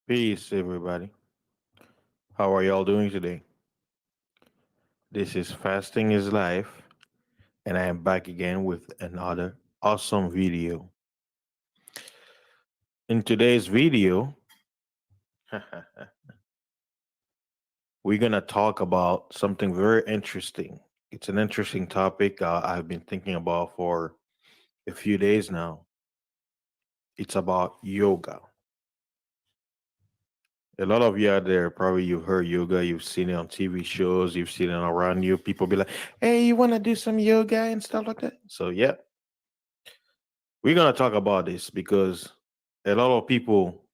Peace, everybody. How are y'all doing today? This is Fasting is Life, and I am back again with another awesome video. In today's video, we're going to talk about something very interesting. It's an interesting topic I've been thinking about for a few days now. It's about yoga. A lot of you out there, probably you've heard yoga, you've seen it on TV shows, you've seen it around you. People be like, hey, you want to do some yoga and stuff like that? So, yeah, we're going to talk about this because a lot of people,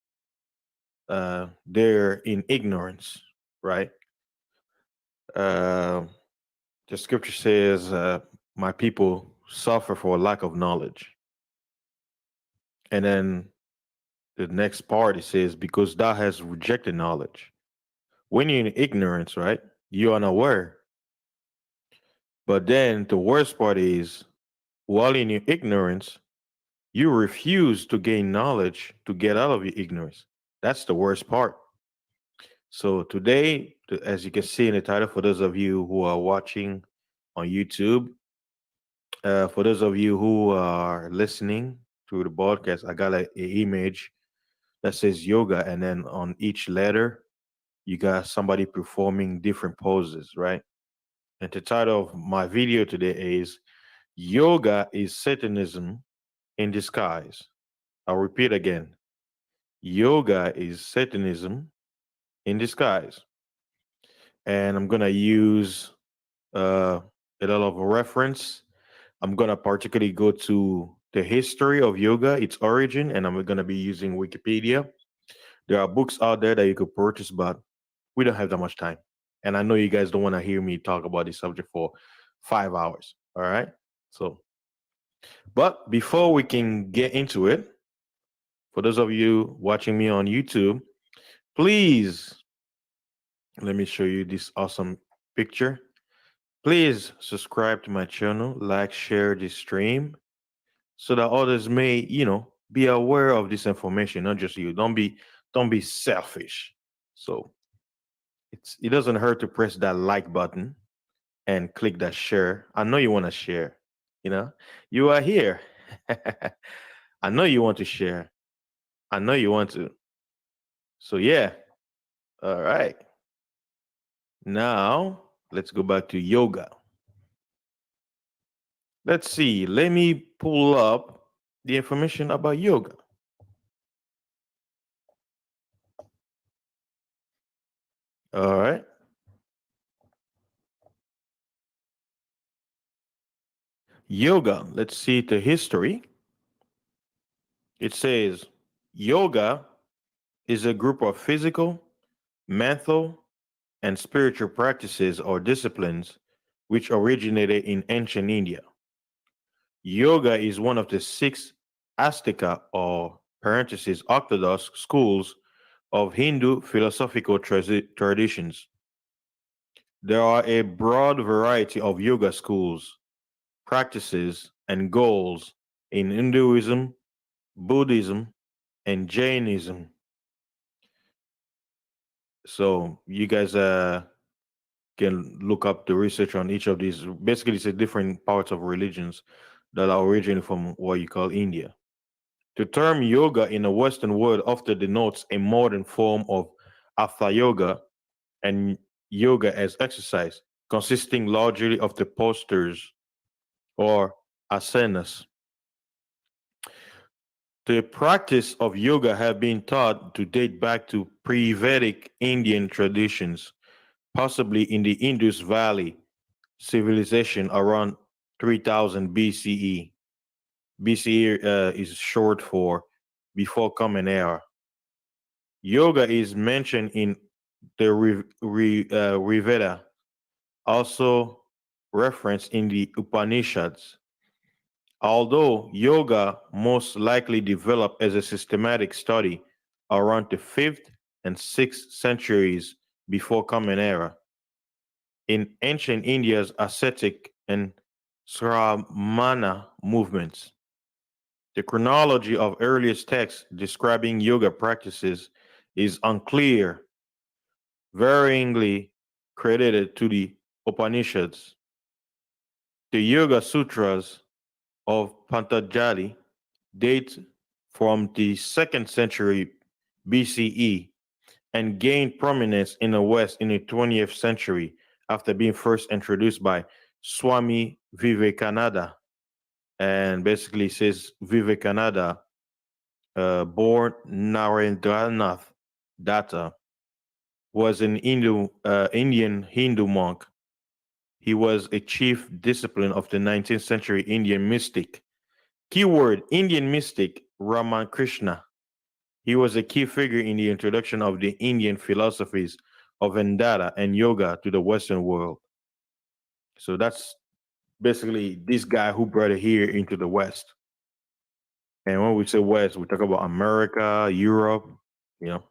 they're in ignorance, right? Uh, the scripture says, my people suffer for lack of knowledge. And then the next part it says, because thou hast rejected knowledge. When you're in ignorance, right? You're unaware. But then the worst part is, while in your ignorance, you refuse to gain knowledge to get out of your ignorance. That's the worst part. So today, as you can see in the title, for those of you who are watching on YouTube, for those of you who are listening to the podcast, I got a image that says yoga, and then on each letter, you got somebody performing different poses, right? And the title of my video today is Yoga is Satanism in Disguise. I'll repeat again. Yoga is Satanism in disguise. And I'm going to use a lot of reference. I'm going to particularly go to the history of yoga, its origin, and I'm going to be using Wikipedia. There are books out there that you could purchase, but we don't have that much time. And I know you guys don't want to hear me talk about this subject for 5 hours. All right. So, but before we can get into it, for those of you watching me on YouTube, please let me show you this awesome picture. Please subscribe to my channel, like, share this stream so that others may, be aware of this information, not just you. Don't be selfish. So it doesn't hurt to press that like button and click that share. I know you want to share, you know. You are here. I know you want to share. I know you want to. So yeah. All right. Now let's go back to yoga. Let's see. Let me pull up the information about yoga. All right. Yoga. Let's see the history. It says yoga is a group of physical, mental, and spiritual practices or disciplines which originated in ancient India. Yoga is one of the six Astika or parentheses orthodox schools of Hindu philosophical traditions. There are a broad variety of yoga schools, practices, and goals in Hinduism, Buddhism, and Jainism. So you guys can look up the research on each of these. Basically, it's a different parts of religions that are originating from what you call India. The term yoga in the Western world often denotes a modern form of hatha yoga and yoga as exercise, consisting largely of the postures or asanas. The practice of yoga have been thought to date back to pre-Vedic Indian traditions, possibly in the Indus Valley civilization around 3000 BCE. BCE is short for before common era. Yoga is mentioned in the Rigveda, also referenced in the Upanishads. Although yoga most likely developed as a systematic study around the 5th and 6th centuries before Common Era, in ancient India's ascetic and Sramana movements, the chronology of earliest texts describing yoga practices is unclear, varyingly credited to the Upanishads. The Yoga Sutras of Patanjali date from the 2nd century BCE and gained prominence in the West in the 20th century after being first introduced by Swami Vivekananda. And basically says Vivekananda, born Narendranath Datta, was an Indian Hindu monk. He was a chief discipline of the 19th century Indian mystic. Keyword Indian mystic Ramakrishna. He was a key figure in the introduction of the Indian philosophies of Vedanta and yoga to the Western world. So that's basically this guy who brought it here into the West. And when we say West, we talk about America, Europe, you know.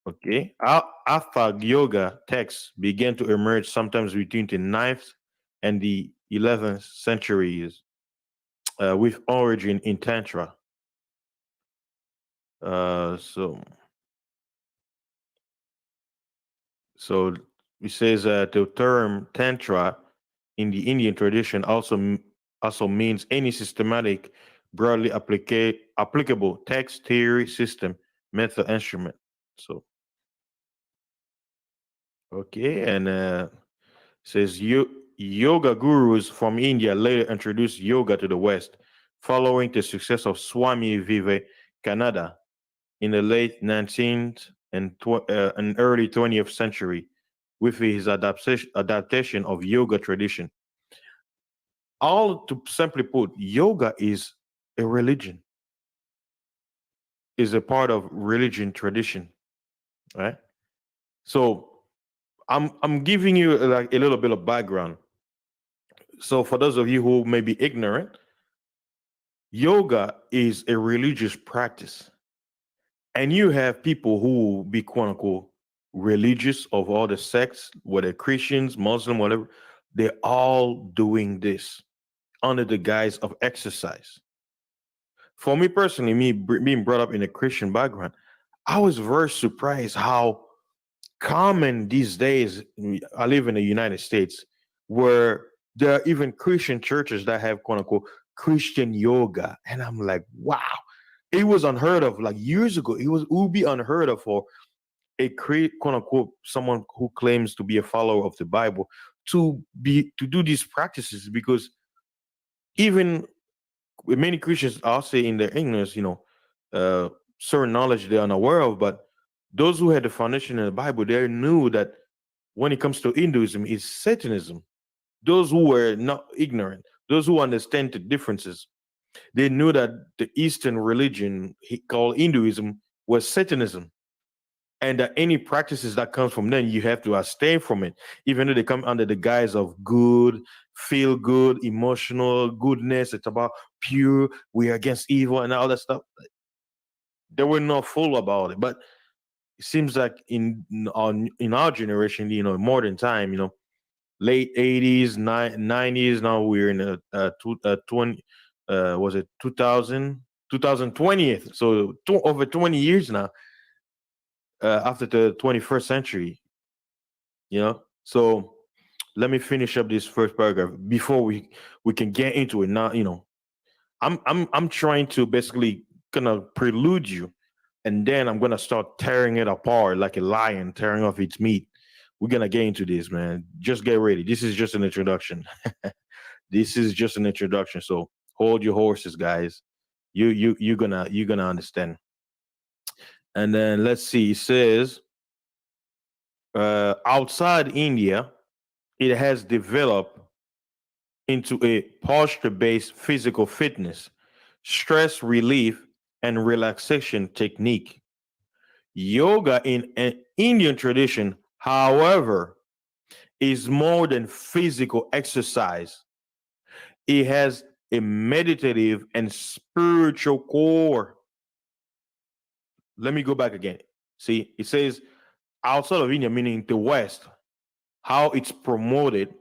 Okay. Atha Yoga texts began to emerge sometimes between the 9th and the 11th centuries with origin in Tantra. So it says the term Tantra in the Indian tradition also means any systematic, broadly applicable text, theory, system, method, instrument. So okay, and says yoga gurus from India later introduced yoga to the West, following the success of Swami Vivekananda in the late 19th and early 20th century with his adaptation of yoga tradition. All to simply put, yoga is a religion, is a part of religion tradition, right? So I'm giving you like a little bit of background. So for those of you who may be ignorant, yoga is a religious practice. And you have people who be quote unquote religious of all the sects, whether Christians, Muslim, whatever, they're all doing this under the guise of exercise. For me personally, being brought up in a Christian background, I was very surprised how common these days. I live in the United States where there are even Christian churches that have quote unquote Christian yoga. And I'm like, wow, it was unheard of. Like years ago, it would be unheard of for a quote unquote someone who claims to be a follower of the Bible to do these practices, because even with many Christians, I'll say in their ignorance, certain knowledge they're unaware of, but those who had the foundation in the Bible, they knew that when it comes to Hinduism, it's Satanism. Those who were not ignorant, those who understand the differences, they knew that the Eastern religion called Hinduism was Satanism, and that any practices that comes from them, you have to abstain from it, even though they come under the guise of good, feel good, emotional goodness. It's about pure, we are against evil and all that stuff. They were not full about it, but it seems like in our generation, modern time, late 80s, 90s. Now we're in a 20, was it 2000, 2020th? So over 20 years now, after the 21st century, So let me finish up this first paragraph before we can get into it. Now, I'm trying to basically kind of prelude you, and then I'm gonna start tearing it apart like a lion tearing off its meat. We're gonna get into this, man. Just get ready. This is just an introduction. This is just an introduction. So hold your horses, guys. You're gonna understand. And then let's see. It says outside India, it has developed into a posture-based physical fitness, stress relief, and relaxation technique. Yoga in an Indian tradition, however, is more than physical exercise. It has a meditative and spiritual core. Let me go back again. See, it says outside of India, meaning the West, how it's promoted.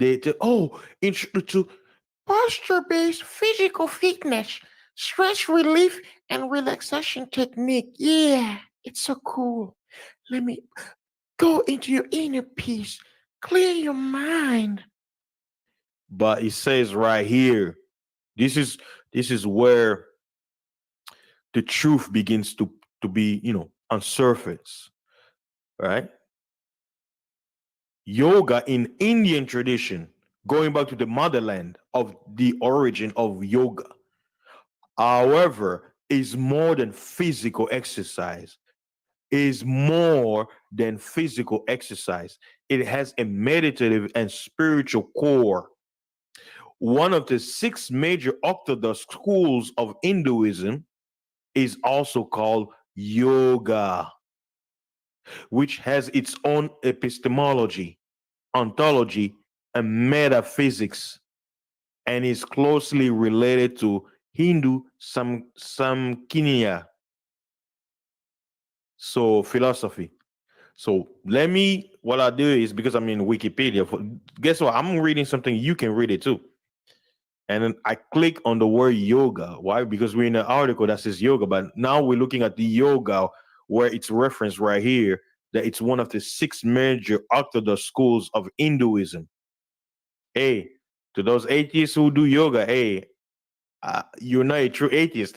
Intro to posture-based physical fitness, stress relief and relaxation technique. Yeah, it's so cool. Let me go into your inner peace, clear your mind. But it says right here, this is where the truth begins to be, on surface, right? Yoga in Indian tradition, going back to the motherland of the origin of yoga, however, is more than physical exercise. Is more than physical exercise. It has a meditative and spiritual core. One of the six major orthodox schools of Hinduism is also called yoga, which has its own epistemology, ontology, and metaphysics, and is closely related to Hindu Samkhya, so philosophy. So what I do is, because I'm in Wikipedia, guess what? I'm reading something, you can read it too. And then I click on the word yoga. Why? Because we're in an article that says yoga, but now we're looking at the yoga where it's referenced right here that it's one of the six major orthodox schools of Hinduism. Hey, to those atheists who do yoga, hey, you're not a true atheist.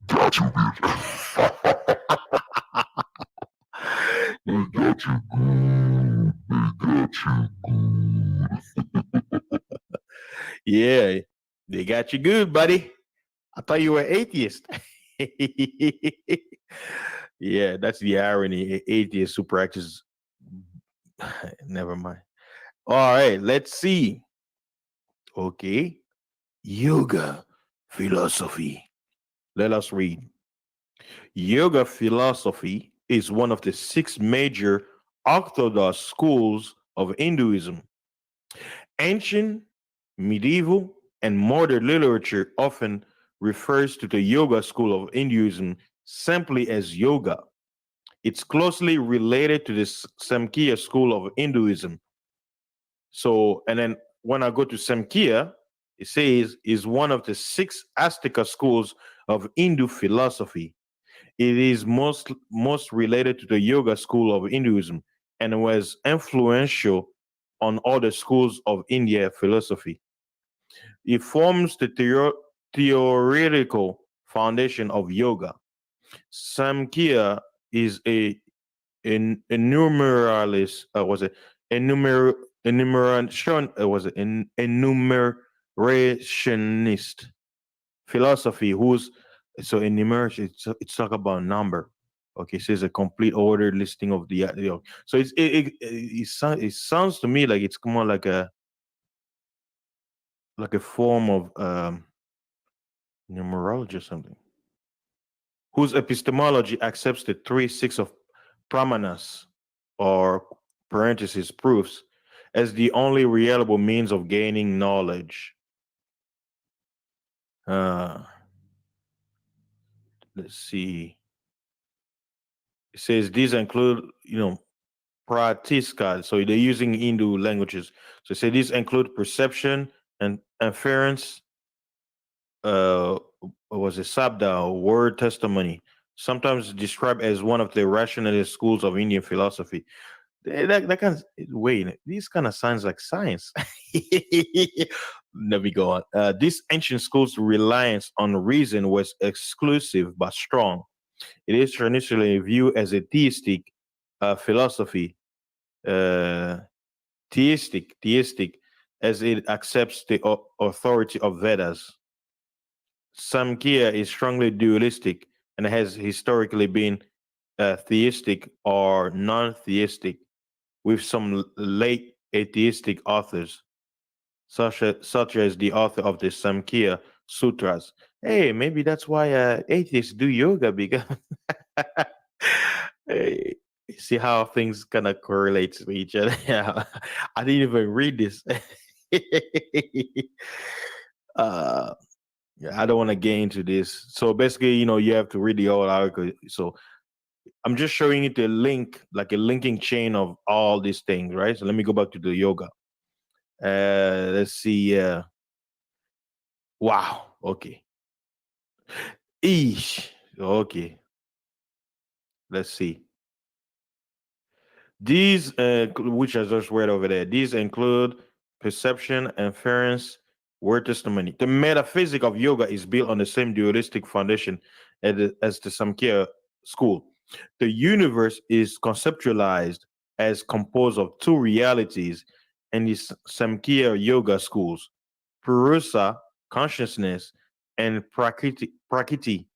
Got you, they got you good. They got you good. Yeah, they got you good, buddy. I thought you were atheist. Yeah, that's the irony. Atheists who practice. Never mind. All right, let's see. Okay. Yoga philosophy. Let us read. Yoga philosophy is one of the six major orthodox schools of Hinduism. Ancient, medieval, and modern literature often refers to the yoga school of Hinduism simply as yoga. It's closely related to the Samkhya school of Hinduism. So, and then when I go to Samkhya, it says is one of the six Astika schools of Hindu philosophy. It is most related to the yoga school of Hinduism and was influential on other schools of India philosophy. It forms the theoretical foundation of yoga. Samkhya is a numeralist. Was it enumeration? Was it an enumerationist philosophy? Who's so enumeration? It's talk about number. Okay, it says a complete ordered listing of the. So it sounds to me like it's more like a form of numerology or something, whose epistemology accepts the 3 6 of pramanas, or parentheses proofs, as the only reliable means of gaining knowledge. Uh, let's see. It says these include, pratiska. So they're using Hindu languages. So say these include perception and inference. What was it, sabda, or word testimony, sometimes described as one of the rationalist schools of Indian philosophy. That kind of, wait, these kind of sounds like science. Let me go on. This ancient school's reliance on reason was exclusive but strong. It is traditionally viewed as a theistic philosophy, uh, theistic, as it accepts the authority of Vedas. Samkhya is strongly dualistic and has historically been theistic or non-theistic, with some late atheistic authors, such as the author of the Samkhya Sutras. Hey, maybe that's why atheists do yoga, because hey, see how things kind of correlate to each other. I didn't even read this. uh, yeah, I don't want to get into this. So basically, you have to read the whole article. So I'm just showing you the link, like a linking chain of all these things, right? So let me go back to the yoga. Let's see. Wow. Okay. Eesh. Okay. Let's see. These, which I just read over there, these include perception, inference, word testimony. The metaphysic of yoga is built on the same dualistic foundation as the Samkhya school. The universe is conceptualized as composed of two realities in the Samkhya yoga schools: Purusa, consciousness, and Prakriti,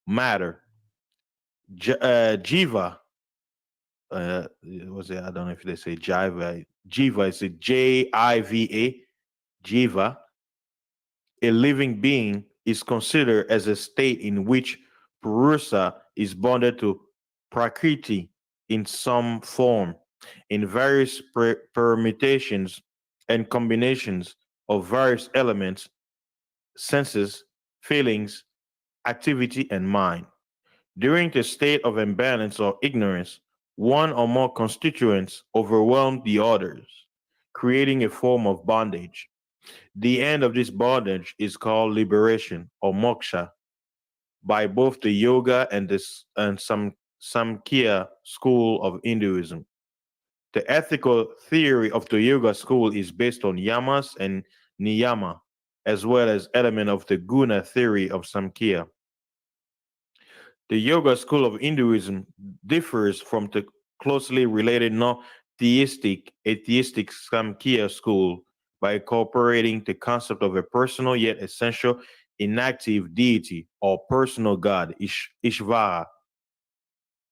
matter. Jiva, was it? I don't know if they say Jiva. Jiva is a Jiva. Jiva, a living being, is considered as a state in which Purusa is bonded to Prakriti in some form, in various permutations and combinations of various elements, senses, feelings, activity, and mind. During the state of imbalance or ignorance, one or more constituents overwhelm the others, creating a form of bondage. The end of this bondage is called liberation or moksha by both the yoga and some Samkhya school of Hinduism. The ethical theory of the yoga school is based on yamas and niyama, as well as element of the guna theory of Samkhya. The Yoga school of Hinduism differs from the closely related non-theistic atheistic Samkhya school by incorporating the concept of a personal yet essential inactive deity or personal god, Ishvara.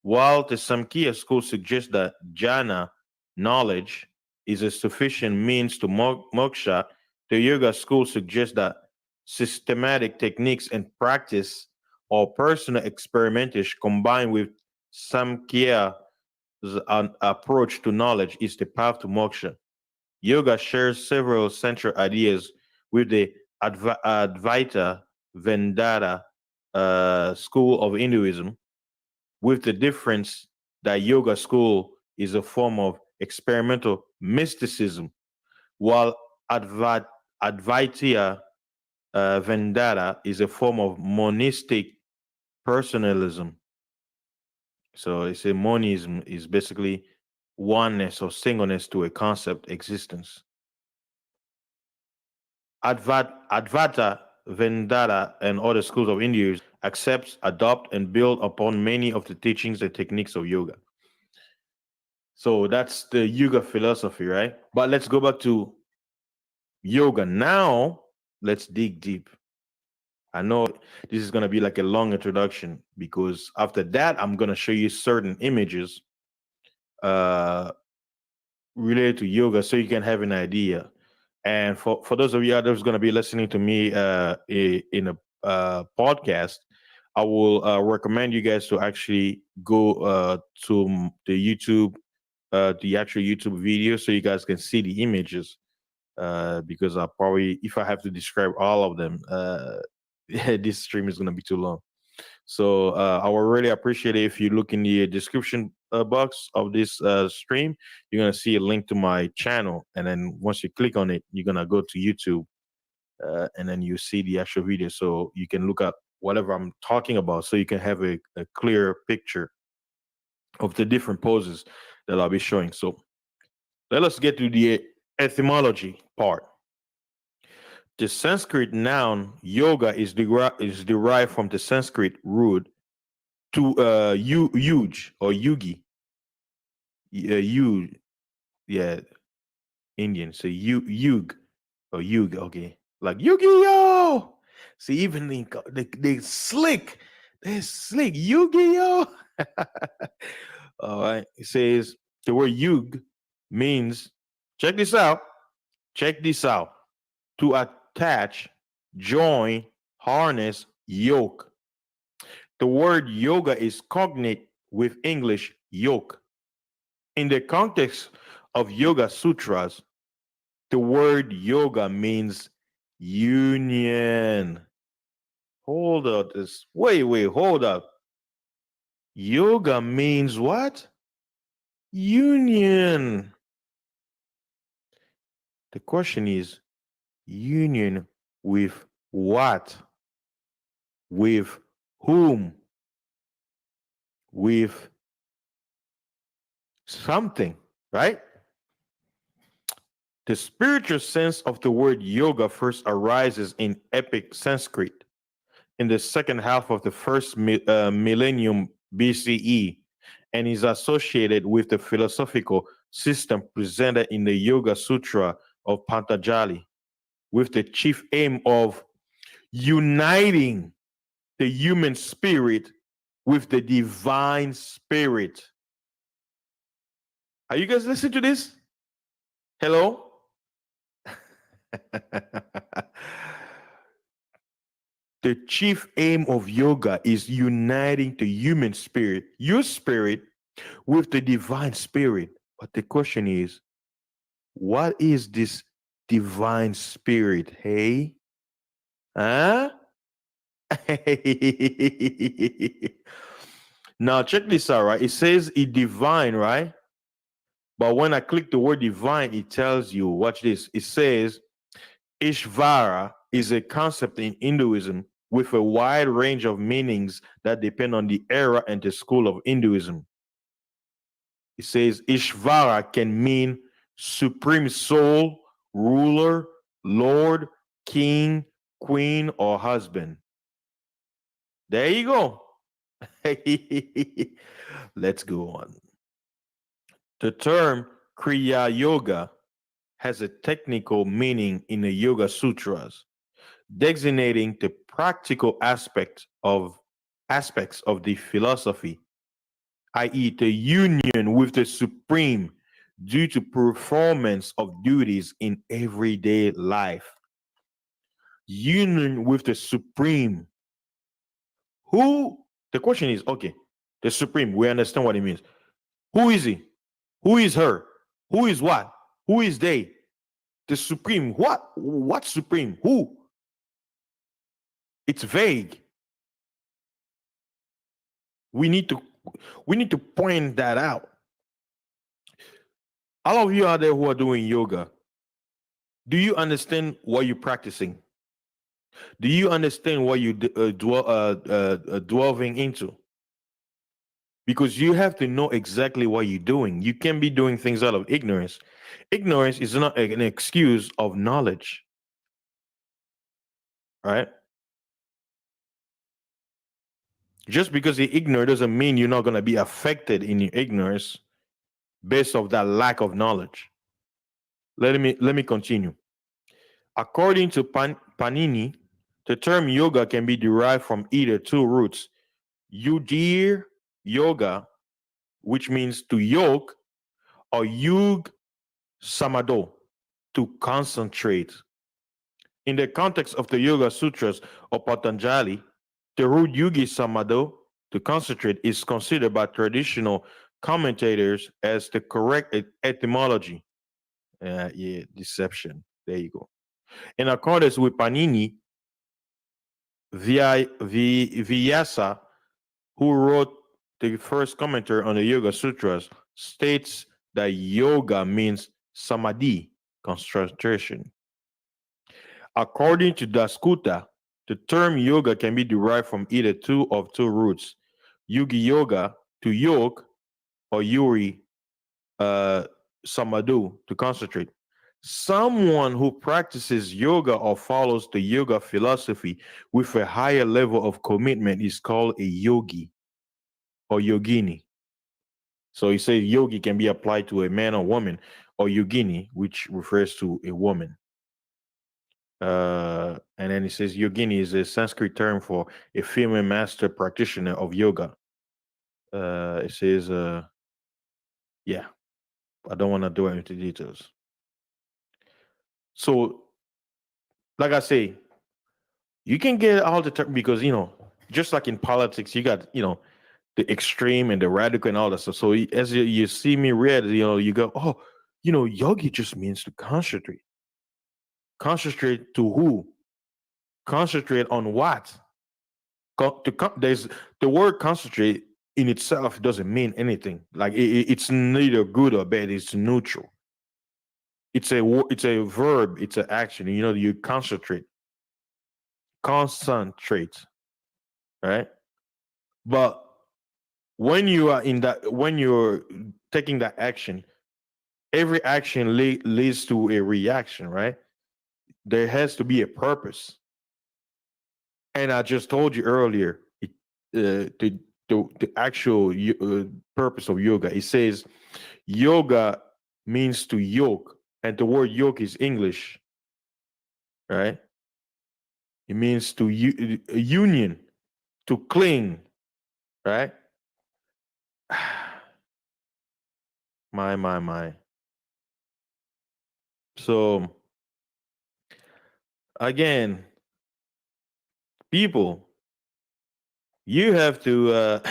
While the Samkhya school suggests that jhana, knowledge, is a sufficient means to moksha, the Yoga school suggests that systematic techniques and practice or personal experimentation combined with Samkhya's approach to knowledge is the path to moksha. Yoga shares several central ideas with the Advaita Vedanta school of Hinduism, with the difference that yoga school is a form of experimental mysticism, while Advaita Vedanta is a form of monistic personalism. So it's a monism is basically oneness or singleness to a concept existence. Advaita Vedanta and other schools of India accepts, adopt, and build upon many of the teachings and techniques of yoga. So that's the yoga philosophy, right? But let's go back to yoga. Now, let's dig deep. I know this is going to be like a long introduction because after that, I'm going to show you certain images uh, related to yoga so you can have an idea. And for those of you out there who's going to be listening to me in a podcast, I will recommend you guys to actually go to the YouTube, the actual YouTube video, so you guys can see the images. Because I probably, if I have to describe all of them, this stream is going to be too long. So I would really appreciate it if you look in the description box of this stream. You're going to see a link to my channel. And then once you click on it, you're going to go to YouTube and then you see the actual video. So you can look at whatever I'm talking about so you can have a clear picture of the different poses that I'll be showing. So let us get to the etymology part. The Sanskrit noun yoga is derived from the Sanskrit root to huge or yugi. You, yeah, Indian. So yug or yug. Okay, like Yu-Gi-Oh. See, even they slick. They're slick. Yu-Gi-Oh. All right. It says the word yug means, check this out. Check this out. To attach, join, harness, yoke. The word yoga is cognate with English yoke. In the context of Yoga Sutras, the word yoga means union. Hold up this. Wait, hold up. Yoga means what? Union. The question is union with what, with whom, with something, right? The spiritual sense of the word yoga first arises in Epic Sanskrit in the second half of the first millennium BCE and is associated with the philosophical system presented in the Yoga Sutra of Patanjali, with the chief aim of uniting the human spirit with the divine spirit. Are you guys listening to this? Hello? The chief aim of yoga is uniting the human spirit, your spirit, with the divine spirit. But the question is, what is this divine spirit? Hey? Huh? Now, check this out, right? It says it divine, right? But when I click the word divine, it tells you, watch this. It says Ishvara is a concept in Hinduism with a wide range of meanings that depend on the era and the school of Hinduism. It says Ishvara can mean supreme soul, ruler, lord, king, queen, or husband. There you go. Let's go on. The term kriyāyoga has a technical meaning in the Yoga Sutras, designating the practical aspects of the philosophy, i.e., the union with the supreme due to performance of duties in everyday life. Union with the supreme. Who? The question is, okay, the supreme, we understand what it means. Who is he? Who is her? Who is what? Who is they? The supreme. What? What supreme? Who? It's vague. We need to point that out. All of you out there who are doing yoga, do you understand what you're practicing? Do you understand what you delving into? Because you have to know exactly what you're doing. You can't be doing things out of ignorance. Ignorance is not an excuse of knowledge, right? Just because you're ignorant doesn't mean you're not going to be affected in your ignorance based off that lack of knowledge. Let me continue. According to Panini, the term yoga can be derived from either two roots: yudir yoga, which means to yoke, or yug samado, to concentrate. In the context of the Yoga Sutras of Patanjali, the root yugi samado, to concentrate, is considered by traditional commentators as the correct etymology. Yeah, deception. There you go. In accordance with Panini, Vyasa, who wrote the first commentary on the Yoga Sutras, states that yoga means samadhi, concentration. According to Dasgupta, the term yoga can be derived from either two roots: yugi yoga, to yoke, or yuri samadhu, to concentrate. Someone who practices yoga or follows the yoga philosophy with a higher level of commitment is called a yogi or yogini. So he says yogi can be applied to a man or woman, or yogini, which refers to a woman. And then he says yogini is a Sanskrit term for a female master practitioner of yoga. It says, yeah, I don't want to do into details. So, like I say, you can get all the term because, just like in politics, you got, the extreme and the radical and all that stuff. So as you see me read, you go, oh, yogi just means to concentrate. Concentrate to who? Concentrate on what? There's the word concentrate in itself doesn't mean anything. Like it's neither good or bad. It's neutral. It's a verb. It's an action. You concentrate. concentrate, right? But when you are in that, when you're taking that action, every action leads to a reaction, right? There has to be a purpose. And I just told you earlier, the actual purpose of yoga. It says yoga means to yoke, and the word yoke is English, right? It means to union, to cling, right? My. So again, people, you have to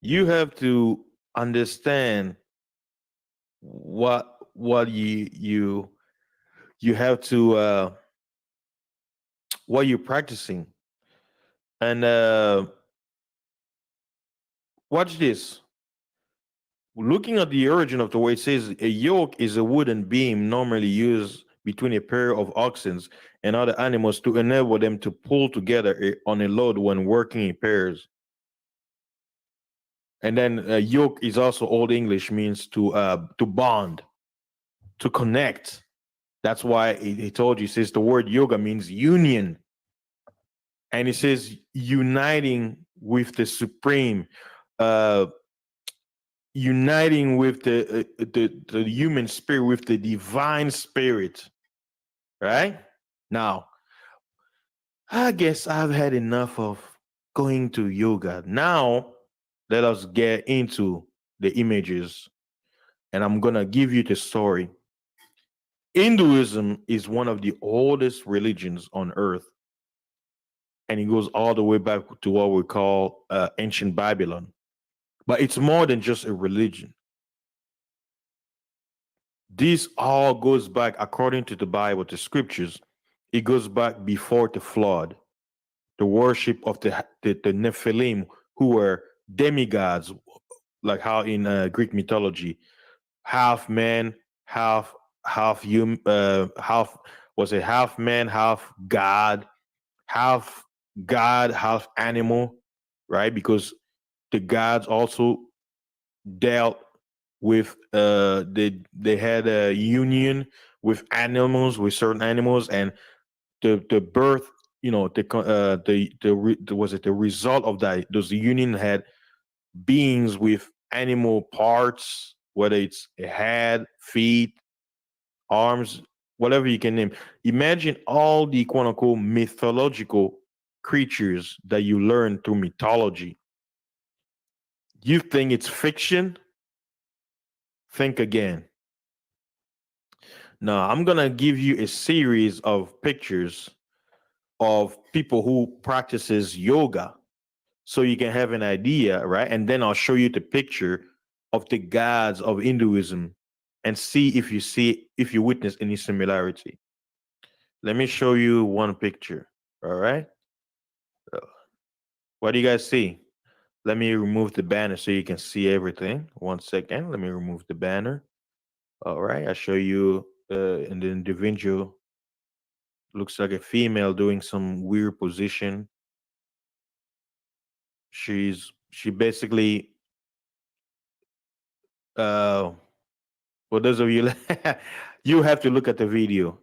you have to understand what you have to what you're practicing. And watch this. Looking at the origin of the word, it says a yoke is a wooden beam normally used between a pair of oxen and other animals to enable them to pull together on a load when working in pairs. And then yoke is also Old English, means to bond, to connect. That's why he told you, he says the word yoga means union. And it says uniting with the supreme, uh, uniting with the human spirit, with the divine spirit, right? Now, I guess I've had enough of going to yoga. Now, let us get into the images, and I'm gonna give you the story. Hinduism is one of the oldest religions on earth, and it goes all the way back to what we call ancient Babylon. But it's more than just a religion. This all goes back, according to the Bible, the scriptures. It goes back before the flood, the worship of the Nephilim, who were demigods, like how in Greek mythology, half man, half human, half was it half man, half God, half animal, right? Because the gods also dealt with they had a union with animals, with certain animals, and the birth, you know, was it the result of that, those union had beings with animal parts, whether it's a head, feet, arms, whatever you can name. Imagine all the quote unquote mythological creatures that you learn through mythology. You think it's fiction? Think again. Now, I'm going to give you a series of pictures of people who practices yoga so you can have an idea, right? And then I'll show you the picture of the gods of Hinduism and see if you witness any similarity. Let me show you one picture. All right. What do you guys see? Let me remove the banner so you can see everything. 1 second. Let me remove the banner. All right. I'll show you in the individual. Looks like a female doing some weird position. She basically for those of you you have to look at the video.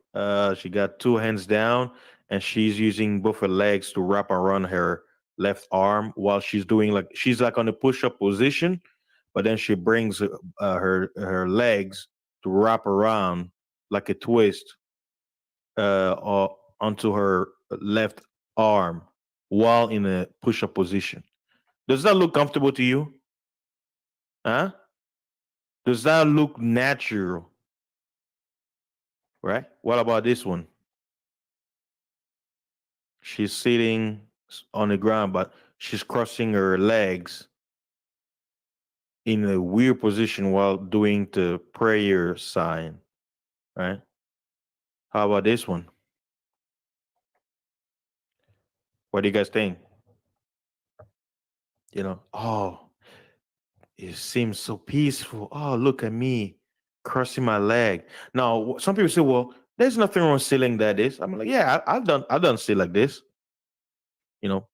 She got two hands down and she's using both her legs to wrap around her left arm while she's like on a push-up position, but then she brings her legs to wrap around like a twist onto her left arm while in a push-up position. Does that look comfortable to you? Huh? Does that look natural? Right? What about this one? She's sitting on the ground, but she's crossing her legs in a weird position while doing the prayer sign. Right? How about this one? What do you guys think? You know, oh, it seems so peaceful. Oh, look at me crossing my leg. Now, some people say, well, There's nothing wrong sitting like this. I'm like, yeah, I've done sit like this. You know,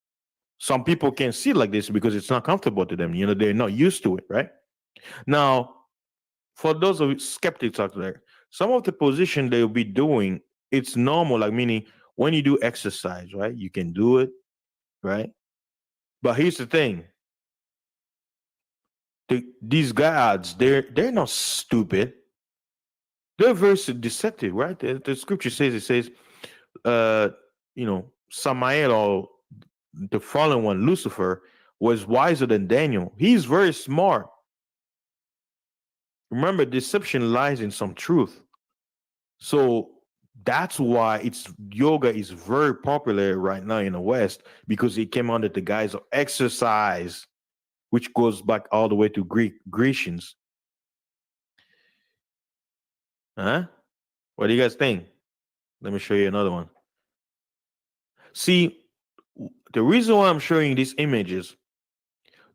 some people can't sit like this because it's not comfortable to them. You know, they're not used to it, right? Now, for those of you skeptics out there, some of the position they'll be doing, it's normal, like meaning when you do exercise, right? You can do it, right? But here's the thing. These gods, they're not stupid. They're very deceptive, right? The scripture says, it says, uh, Samael, or the fallen one, Lucifer, was wiser than Daniel. He's very smart. Remember, deception lies in some truth. So that's why yoga is very popular right now in the West, because it came under the guise of exercise, which goes back all the way to Grecians. Huh? What do you guys think? Let me show you another one. See, the reason why I'm showing these images,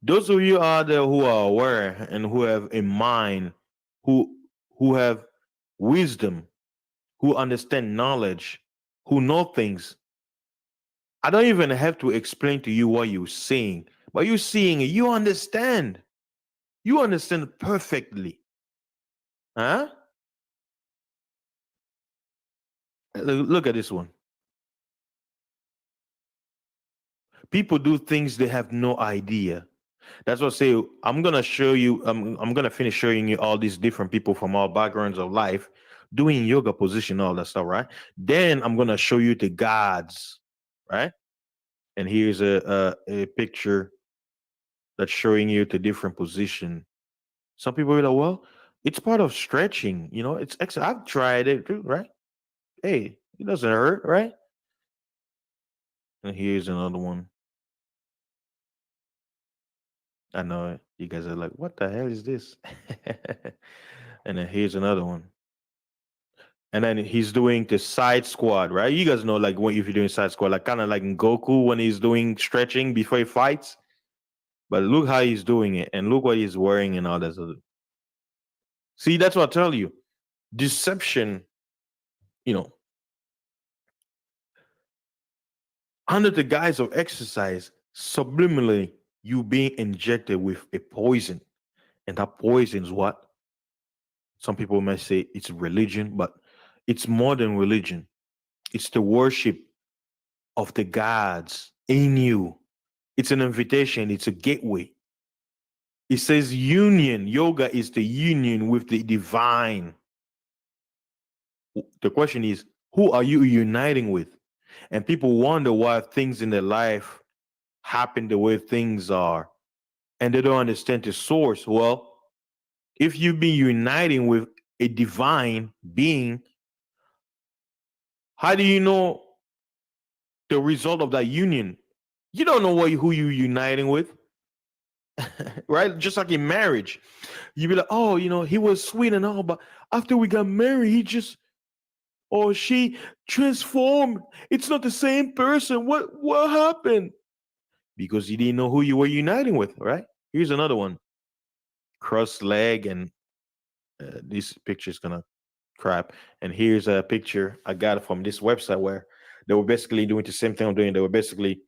those of you out there who are aware and who have a mind, who have wisdom, who understand knowledge, who know things, I don't even have to explain to you what you're seeing, but you're seeing it, you understand. You understand perfectly. Huh? Look at this one. People do things they have no idea. That's what I say. I'm gonna show you. I'm gonna finish showing you all these different people from all backgrounds of life doing yoga position, all that stuff, right? Then I'm gonna show you the gods, right? And here's a picture that's showing you the different position. Some people are like, well, it's part of stretching. You know, I've tried it too, right? Hey, it doesn't hurt, right? And here's another one. I know it. You guys are like, what the hell is this? And then here's another one. And then he's doing the side squat, right? You guys know, like, if you're doing side squat, like kind of like in Goku when he's doing stretching before he fights. But look how he's doing it, and look what he's wearing and all that. See, that's what I tell you. Deception, you know, under the guise of exercise, subliminally, you being injected with a poison. And that poison is what? Some people may say it's religion, but it's more than religion. It's the worship of the gods in you. It's an invitation, it's a gateway. It says union. Yoga is the union with the divine. The question is, who are you uniting with? And people wonder why things in their life happen the way things are, and they don't understand the source. Well, if you've been uniting with a divine being, how do you know the result of that union? You don't know who you're uniting with. Right? Just like in marriage, you be like, oh, he was sweet and all, but after we got married, he just, or she transformed. It's not the same person. What happened? Because you didn't know who you were uniting with, right? Here's another one. Cross leg, and this picture is gonna crap. And here's a picture I got from this website where they were basically doing the same thing I'm doing. They were basically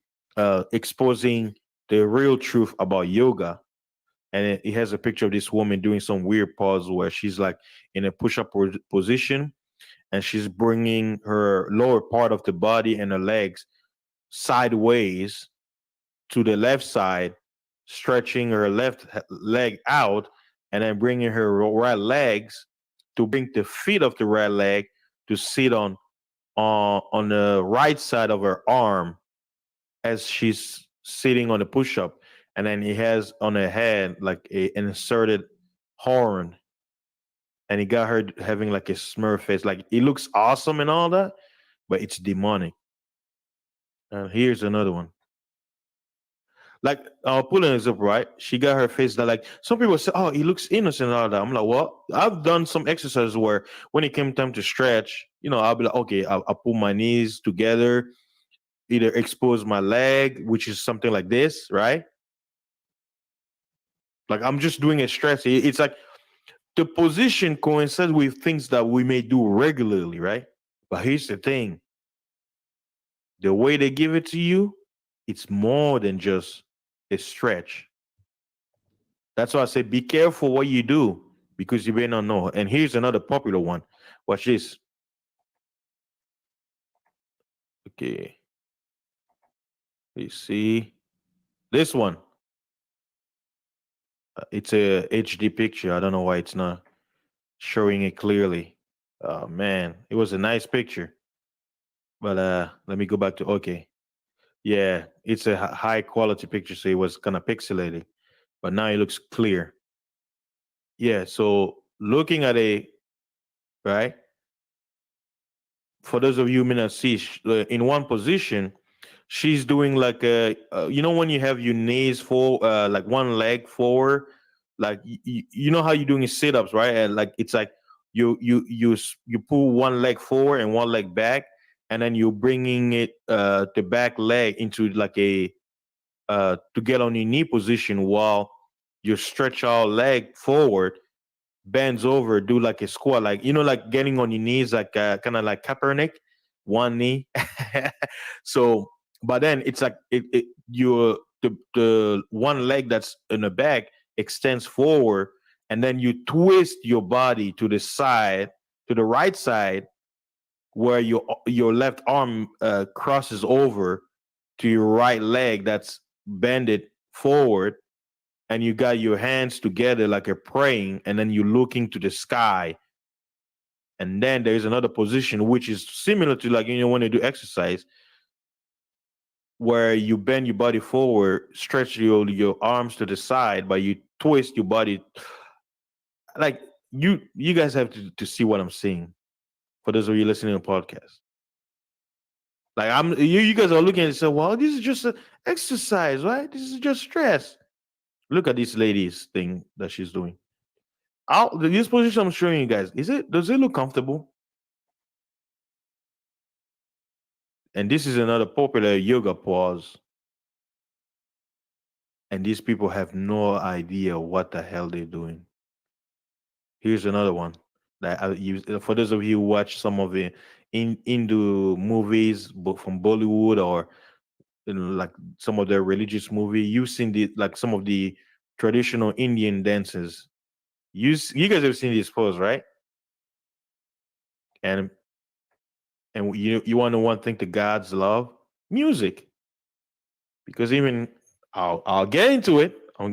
exposing the real truth about yoga. And it has a picture of this woman doing some weird pose where she's like in a push-up position, and she's bringing her lower part of the body and her legs sideways to the left side, stretching her left leg out, and then bringing her right legs to bring the feet of the right leg to sit on the right side of her arm as she's sitting on the push-up. And then he has on her head like an inserted horn, and he got her having like a smurf face. Like, it looks awesome and all that, but it's demonic. And here's another one. Like, I'll put an example, right? She got her face that, like, some people say, oh, he looks innocent and all that. I'm like, well, I've done some exercises where when it came time to stretch, I'll be like, okay, I'll put my knees together, either expose my leg, which is something like this, right? Like, I'm just doing a stretch. It's like the position coincides with things that we may do regularly, right? But here's the thing: the way they give it to you, it's more than just a stretch. That's why I say be careful what you do because you may not know. And here's another popular one. Watch this. Okay. You see this one. It's a HD picture. I don't know why it's not showing it clearly. Oh man, it was a nice picture. But let me go back to okay. Yeah, it's a high quality picture, so it was kind of pixelated, but now it looks clear. Yeah, so looking at a right, for those of you who may not see, in one position, she's doing like a, you know, when you have your knees for like one leg forward, like you know how you're doing sit-ups, right? And like it's like you pull one leg forward and one leg back, and then you're bringing it the back leg into like a to get on your knee position while you stretch out leg forward, bends over, do like a squat, like you know, like getting on your knees, like kind of like Kaepernick, one knee. So, but then it's like the one leg that's in the back extends forward, and then you twist your body to the side, to the right side, where your left arm crosses over to your right leg that's bended forward, and you got your hands together like you're praying, and then you're looking to the sky. And then there's another position which is similar to, like, you know, when you do exercise, where you bend your body forward, stretch your arms to the side, but you twist your body. Like you guys have to see what I'm saying. For those of you listening to the podcast, like you guys are looking at it and say, well, this is just an exercise, right? This is just stress. Look at this lady's thing that she's doing. This position I'm showing you guys, does it look comfortable? And this is another popular yoga pose. And these people have no idea what the hell they're doing. Here's another one that for those of you who watch some of the Hindu movies, from Bollywood, or you know, like some of their religious movie, you've seen the like some of the traditional Indian dances. You guys have seen this pose, right? And you want to one thing the gods love? Music. Because even I'll get into it. I'm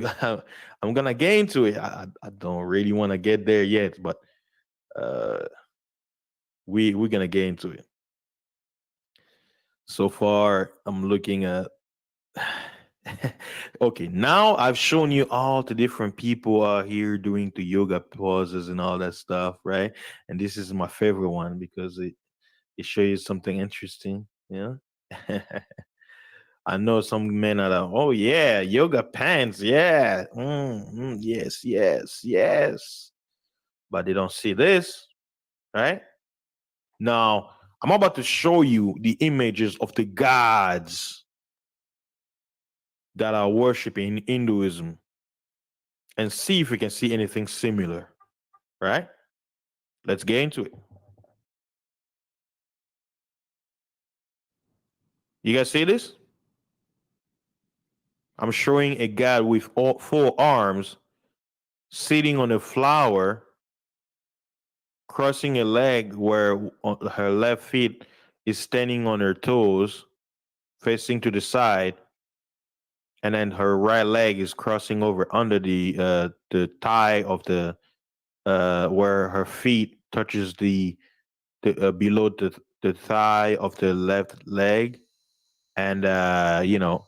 gonna get into it. I don't really want to get there yet, but uh we're gonna get into it. So far, I'm looking at okay, now I've shown you all the different people out here doing the yoga poses and all that stuff, right? And this is my favorite one because it shows you something interesting, yeah. I know some men are like, oh yeah, yoga pants, yeah, yes, yes, yes, but they don't see this, right? Now, I'm about to show you the images of the gods that are worshiping in Hinduism and see if we can see anything similar, right? Let's get into it. You guys see this? I'm showing a god with all four arms sitting on a flower, crossing a leg where her left feet is standing on her toes, facing to the side, and then her right leg is crossing over under the thigh of the where her feet touches the below the thigh of the left leg, and you know,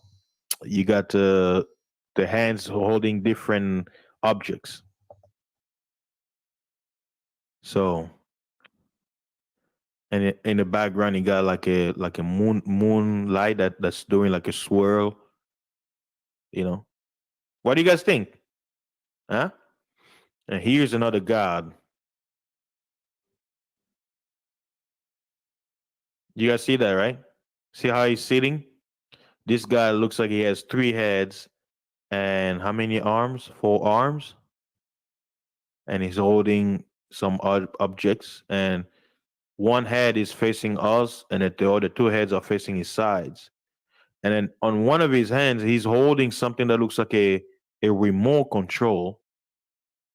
you got the hands holding different objects. So, and in the background, you got like a moonlight that's doing like a swirl. You know, what do you guys think? Huh? And here's another god. You guys see that, right? See how he's sitting? This guy looks like he has three heads and how many arms? Four arms. And he's holding some odd objects. And One head is facing us, and then the other two heads are facing his sides. And then on one of his hands, he's holding something that looks like a remote control.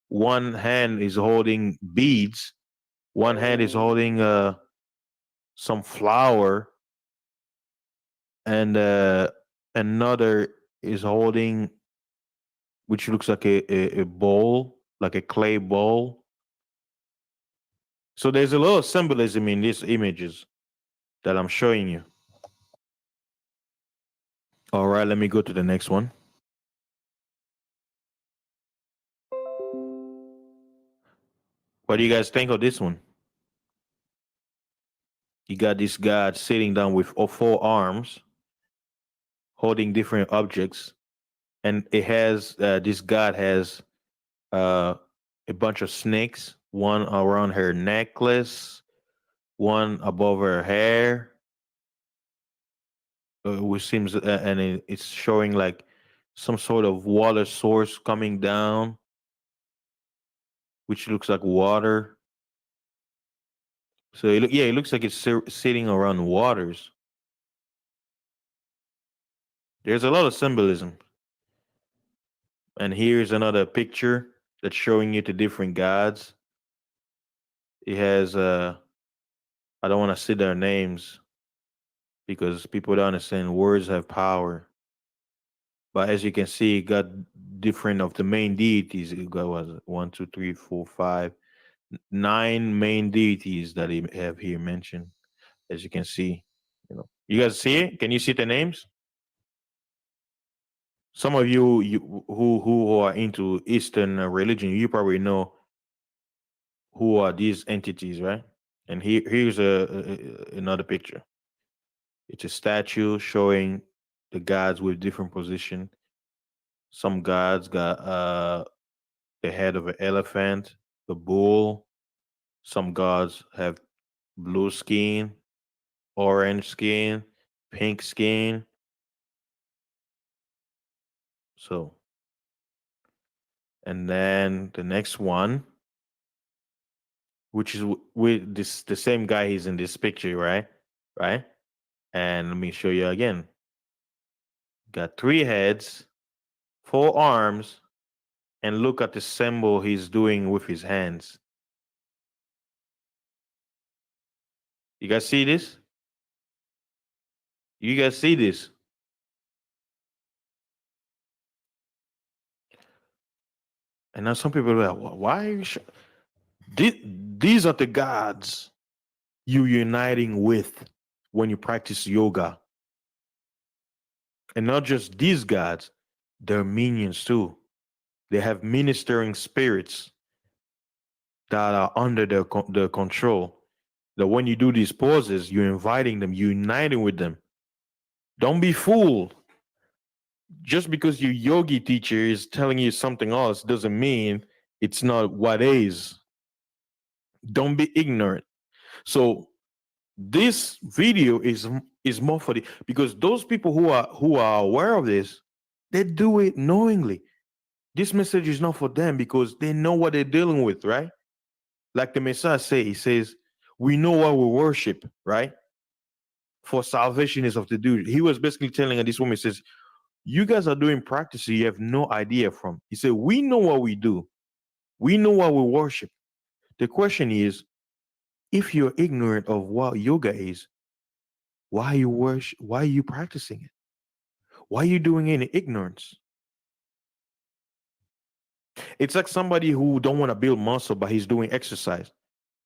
One hand is holding beads. One hand is holding some flour, and another is holding, which looks like a bowl, like a clay bowl. So there's a lot of symbolism in these images that I'm showing you. All right, let me go to the next one. What do you guys think of this one? You got this god sitting down with four arms, holding different objects, and it has this god has uh, a bunch of snakes, one around her necklace, one above her hair, which seems, and it's showing like some sort of water source coming down, which looks like water. So it looks like it's sitting around waters. There's a lot of symbolism. And here's another picture that's showing you the different gods. It has I don't want to say their names because people don't understand words have power. But as you can see, it got different of the main deities. It got was 1, 2, 3, 4, 5, 9 main deities that he have here mentioned. As you can see, you guys see it? Can you see the names? Some of you who are into Eastern religion, you probably know who are these entities, right? And here's another picture. It's a statue showing the gods with different position. Some gods got the head of an elephant, the bull. Some gods have blue skin, orange skin, pink skin. So, and then the next one, which is with this the same guy he's in this picture, right? Right? And let me show you again. Got 3 heads, 4 arms, and look at the symbol he's doing with his hands. You guys see this? You guys see this? And now some people are like, why are you these are the gods you uniting with when you practice yoga. And not just these gods, they're minions too. They have ministering spirits that are under their control. That when you do these poses, you're inviting them, you're uniting with them. Don't be fooled. Just because your yogi teacher is telling you something else doesn't mean it's not what is. Don't be ignorant. So this video is more for the because those people who are aware of this, they do it knowingly. This message is not for them because they know what they're dealing with, right? Like the Messiah he says, we know what we worship, right? For salvation is of the dude. He was basically telling this woman, he says, you guys are doing practices you have no idea from. He said, we know what we do. We know what we worship. The question is, if you're ignorant of what yoga is, why are you practicing it? Why are you doing it in ignorance? It's like somebody who don't want to build muscle, but he's doing exercise.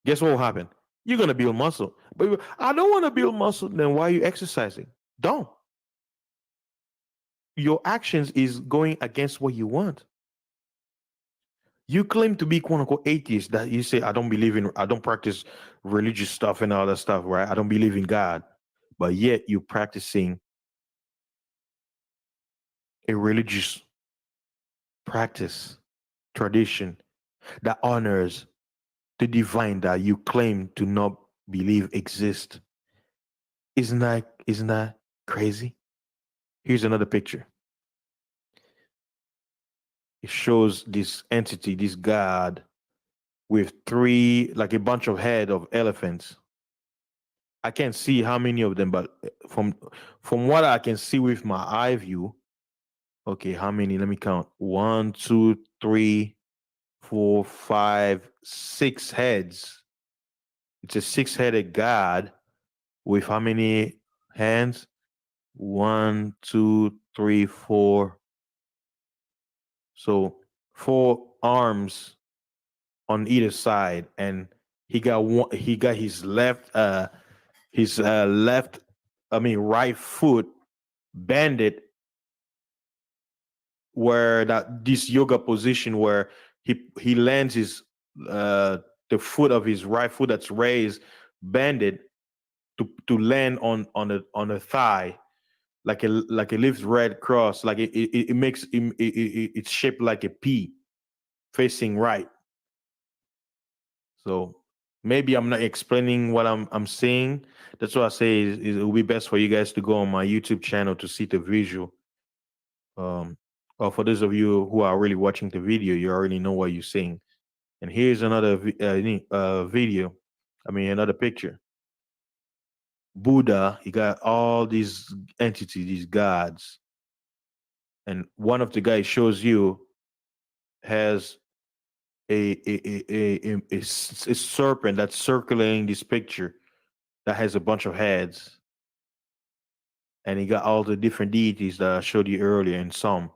Guess what will happen? You're gonna build muscle. But I don't want to build muscle, then why are you exercising? Don't. Your actions is going against what you want. You claim to be quote unquote atheist, that you say, I don't practice religious stuff and all that stuff, right? I don't believe in God. But yet you're practicing a religious practice, tradition that honors the divine that you claim to not believe exist. Isn't that crazy? Here's another picture. It shows this entity, this god, with 3, like a bunch of head of elephants. I can't see how many of them, but from what I can see with my eye view, okay, how many? Let me count. 1, 2, 3, 4, 5, 6 heads. It's a 6-headed God with how many hands? 1, 2, 3, 4. So 4 arms on either side, and he got one. He got his left. I mean, right foot bended, where that this yoga position where he lands his the foot of his right foot that's raised, bended to land on the thigh, like a lift red cross, like it makes it's shaped like a P facing right. So maybe I'm not explaining what I'm saying. That's what I say is it will be best for you guys to go on my YouTube channel to see the visual. Or for those of you who are really watching the video, you already know what you're seeing. And here's another video. I mean, another picture. Buddha, he got all these entities, these gods, and one of the guys shows you has a serpent that's circling this picture that has a bunch of heads, and he got all the different deities that I showed you earlier in some,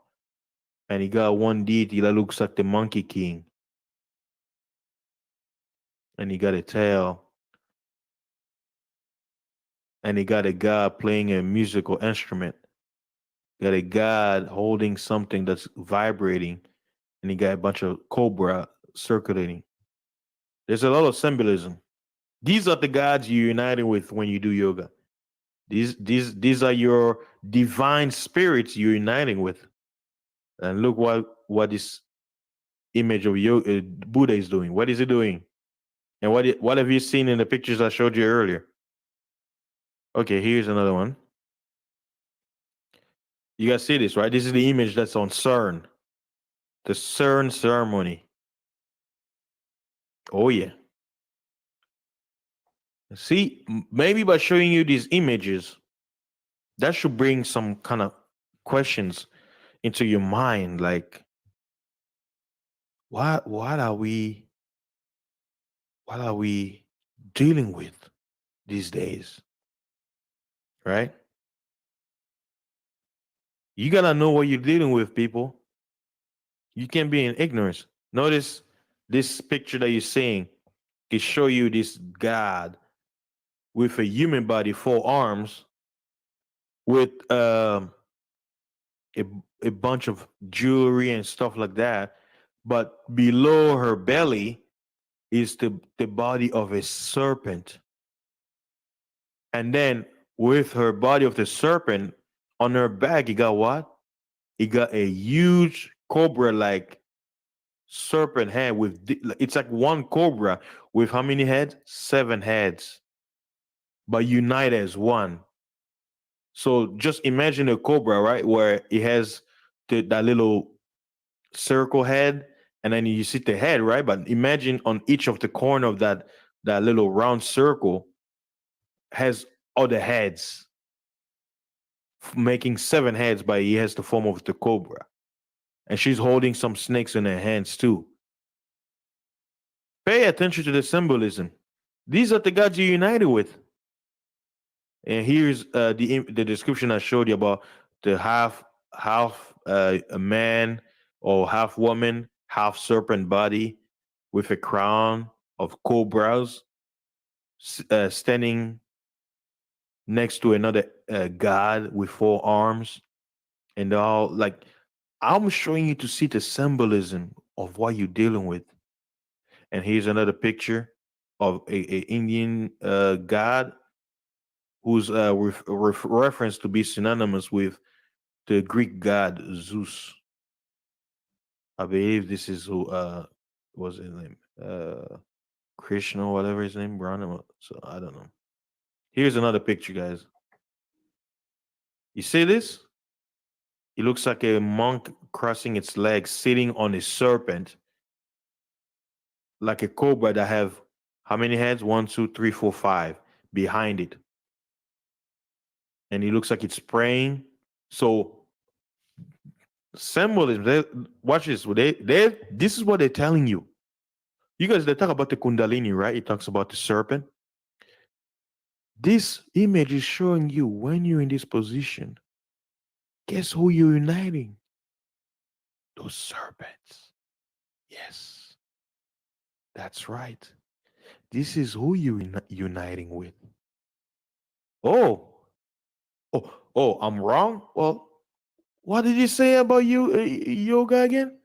and he got one deity that looks like the Monkey King, and he got a tail, and he got a god playing a musical instrument. Got a god holding something that's vibrating, and he got a bunch of cobra circulating. There's a lot of symbolism. These are the gods you're uniting with when you do yoga. These are your divine spirits you're uniting with. And look what this image of yoga, Buddha is doing. What is he doing? And what have you seen in the pictures I showed you earlier? Okay, here's another one. You guys see this, right? This is the image that's on CERN. The CERN ceremony. Oh, yeah. See, maybe by showing you these images, that should bring some kind of questions into your mind, like, what are we dealing with these days, right? You gotta know what you're dealing with, people. You can't be in ignorance. Notice this picture that you're seeing. It show you this God with a human body, 4 arms, with a, a bunch of jewelry and stuff like that. But below her belly is the body of a serpent. And then with her body of the serpent, on her back, you got what? You got a huge cobra-like serpent head with it's like one cobra with how many heads? 7 heads, but united as one. So just imagine a cobra, right, where it has that little circle head, and then you see the head, right? But imagine on each of the corner of that little round circle has other heads, making 7 heads, but he has the form of the cobra. And she's holding some snakes in her hands too. Pay attention to the symbolism. These are the gods you're united with. And here's the description I showed you about the half a man or half woman, half serpent body with a crown of cobras standing next to another god with 4 arms, and they're all like, I'm showing you to see the symbolism of what you're dealing with. And here's another picture of a Indian god who's referenced to be synonymous with the Greek god Zeus. I believe this is who was his name, Krishna, whatever his name, Brahma. So I don't know. Here's another picture, guys. You see this? It looks like a monk crossing its legs, sitting on a serpent, like a cobra that have how many heads? 1, 2, 3, 4, 5. behind it. And it looks like it's praying. So symbolism, watch this. This is what they're telling you. You guys, they talk about the Kundalini, right? It talks about the serpent. This image is showing you when you're in this position, guess who you're uniting? Those serpents. Yes, that's right. This is who you're uniting with. Oh, I'm wrong? Well, what did you say about you, yoga again?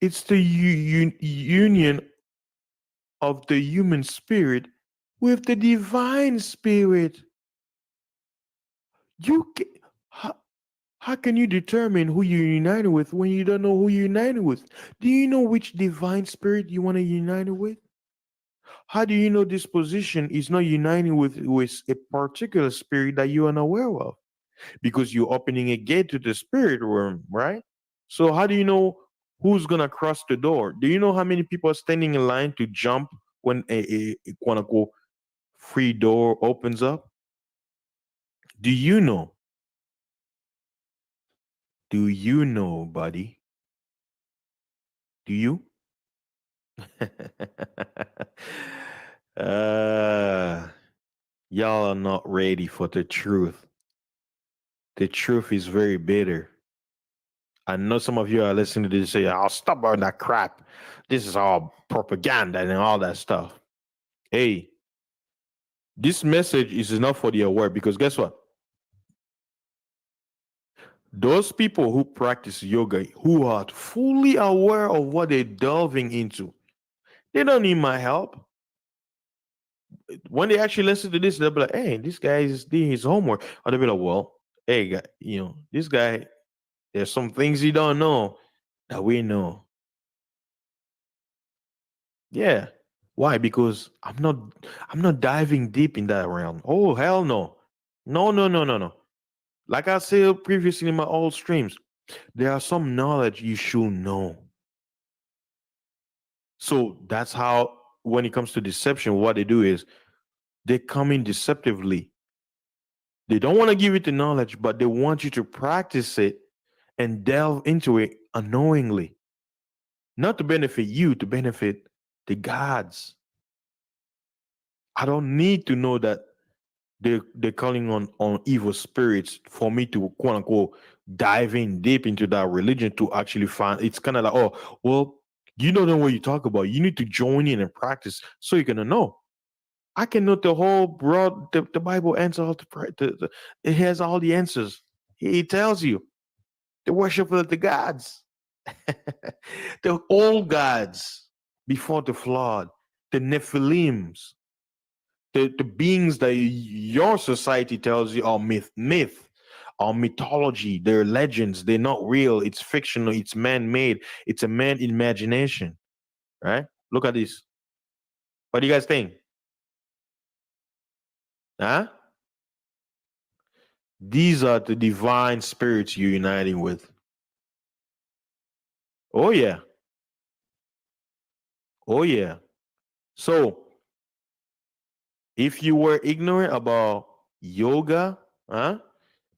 It's the union of the human spirit with the divine spirit. How can you determine who you're united with when you don't know who you're united with? Do you know which divine spirit you want to unite with? How do you know this position is not uniting with a particular spirit that you are unaware of? Because you're opening a gate to the spirit realm, right? So how do you know who's gonna cross the door? Do you know how many people are standing in line to jump when a quote unquote free door opens up? Do you know? Do you know, buddy? Do you? uh, y'all are not ready for the truth. The truth is very bitter. I know some of you are listening to this and say, I'll stop all that crap. This is all propaganda and all that stuff. Hey, this message is not for the aware because guess what? Those people who practice yoga, who are fully aware of what they're delving into, they don't need my help. When they actually listen to this, they'll be like, hey, this guy is doing his homework. Or they'll be like, well, hey, this guy, there's some things he don't know that we know. Yeah. Why? Because I'm not diving deep in that realm. Oh, hell no. No. Like I said previously in my old streams, there are some knowledge you should know. So that's how, when it comes to deception, what they do is they come in deceptively. They don't want to give you the knowledge, but they want you to practice it and delve into it unknowingly. Not to benefit you, to benefit the gods. I don't need to know that they're calling on evil spirits for me to quote unquote dive in deep into that religion to actually find. It's kind of like, oh, well, you don't know what you talk about. You need to join in and practice so you're gonna know. I can know the whole broad. The Bible answers all it has all the answers. It tells you the worship of the gods, the old gods before the flood, the Nephilims, the beings that your society tells you are myth, are mythology. They're legends. They're not real. It's fictional. It's man-made. It's a man imagination. Right? Look at this. What do you guys think? Huh? These are the divine spirits you're uniting with. Oh yeah. Oh yeah. So if you were ignorant about yoga,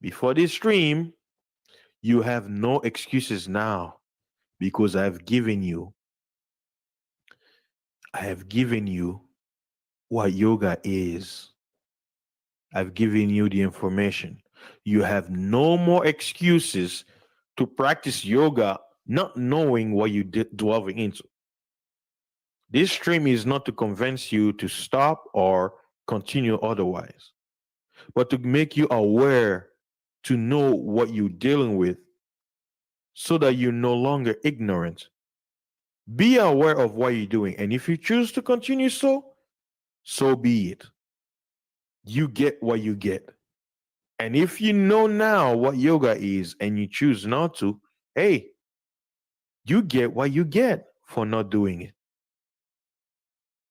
before this stream, you have no excuses now because I have given you what yoga is. I've given you the information. You have no more excuses to practice yoga not knowing what you're delving into. This stream is not to convince you to stop or continue otherwise, but to make you aware, to know what you're dealing with so that you're no longer ignorant. Be aware of what you're doing. And if you choose to continue so be it. You get what you get. And if you know now what yoga is and you choose not to, hey, you get what you get for not doing it.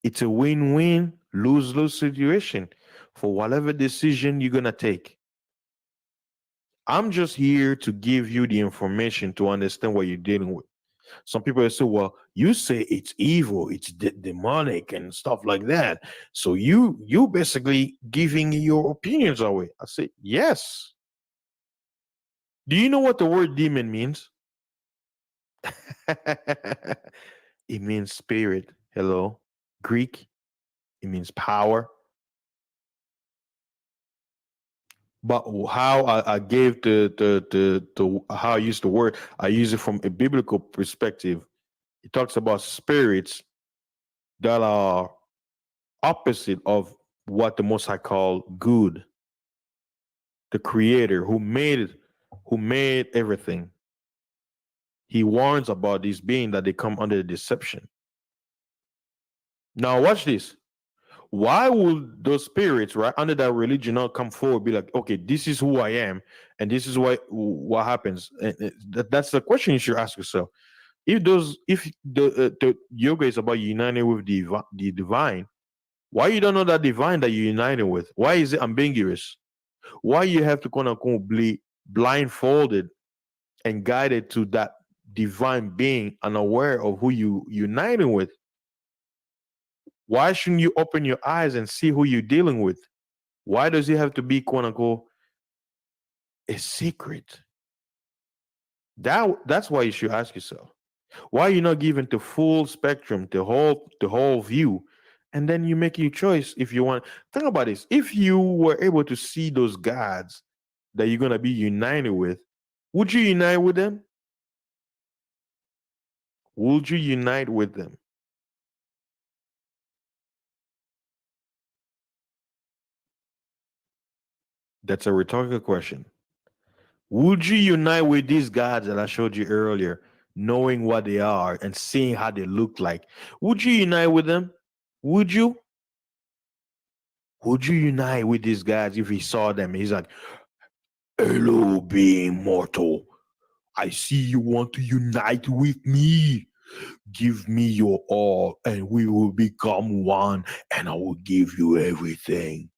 It's a win-win, lose-lose situation for whatever decision you're going to take. I'm just here to give you the information to understand what you're dealing with. Some people say, well, you say it's evil, it's demonic and stuff like that. So you basically giving your opinions away. I say, yes. Do you know what the word demon means? It means spirit. Hello. Greek. It means power. But how I gave the how I use the word, I use it from a biblical perspective. It talks about spirits that are opposite of what the Most High call good. The Creator who made everything. He warns about these beings that they come under deception. Now watch this. Why would those spirits, right, under that religion not come forward, be like, okay, this is who I am, and this is what happens? That's the question you should ask yourself. If the yoga is about uniting with the divine, why you don't know that divine that you're uniting with? Why is it ambiguous? Why you have to kind of be blindfolded and guided to that divine being, unaware of who you uniting with? Why shouldn't you open your eyes and see who you're dealing with? Why does it have to be quote unquote a secret? That's why you should ask yourself. Why you're not given the full spectrum, the whole view, and then you make your choice if you want. Think about this. If you were able to see those gods that you're gonna be united with, would you unite with them? Would you unite with them? That's a rhetorical question. Would you unite with these gods that I showed you earlier, knowing what they are and seeing how they look like? Would you unite with them? Would you? Would you unite with these guys if he saw them? He's like, hello, being mortal. I see you want to unite with me. Give me your all, and we will become one, and I will give you everything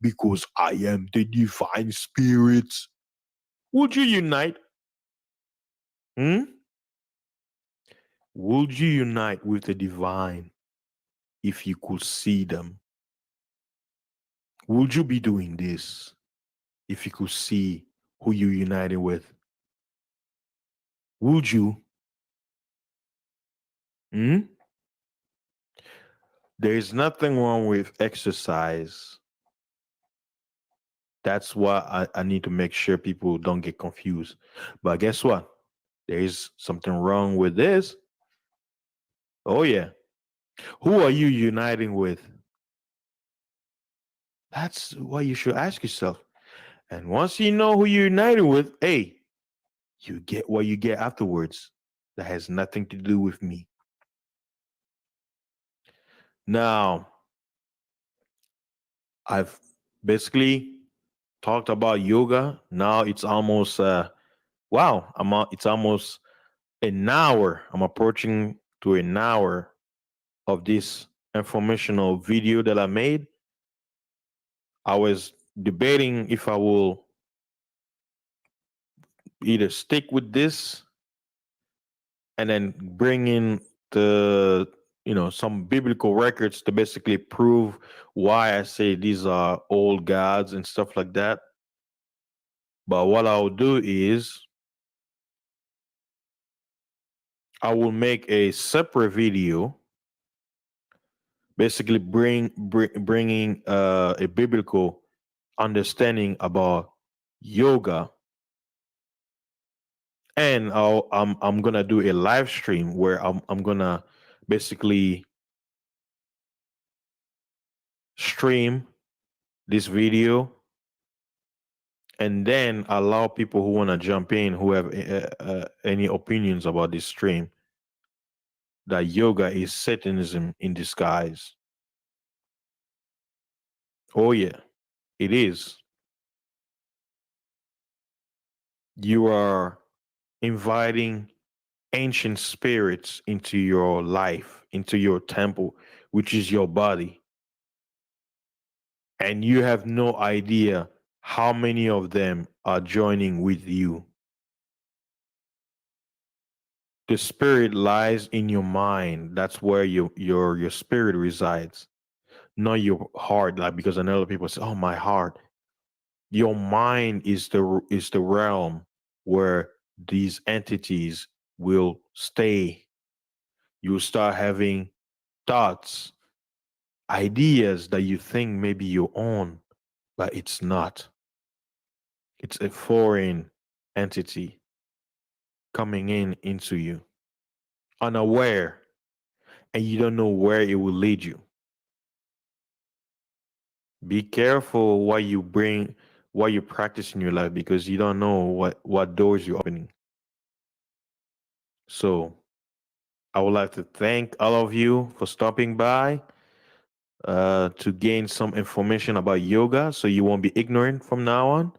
because I am the divine spirit. Would you unite? Hmm? Would you unite with the divine if you could see them? Would you be doing this if you could see who you united with? Would you? Hmm? There is nothing wrong with exercise. That's why I need to make sure people don't get confused. But guess what? There is something wrong with this. Oh, yeah. Who are you uniting with? That's what you should ask yourself. And once you know who you're uniting with, hey, you get what you get afterwards. That has nothing to do with me. Now, I've basically talked about yoga. Now it's almost it's almost an hour. I'm approaching to an hour of this informational video that I made. I was debating if I will either stick with this and then bring in the some biblical records to basically prove why I say these are old gods and stuff like that. But what I'll do is I will make a separate video, basically bringing a biblical understanding about yoga, and I'm gonna do a live stream where I'm gonna basically stream this video and then allow people who want to jump in who have any opinions about this stream, that yoga is Satanism in disguise. Oh yeah, it is. You are inviting ancient spirits into your life, into your temple, which is your body. And you have no idea how many of them are joining with you. The spirit lies in your mind. That's where your spirit resides, not your heart. Like, because I know people say, "Oh, my heart." Your mind is the realm where these entities will stay. You start having thoughts, ideas that you think maybe your own, but it's not. It's a foreign entity coming into you, unaware, and you don't know where it will lead you. Be careful what you practice in your life, because you don't know what doors you're opening. So I would like to thank all of you for stopping by to gain some information about yoga, so you won't be ignorant from now on.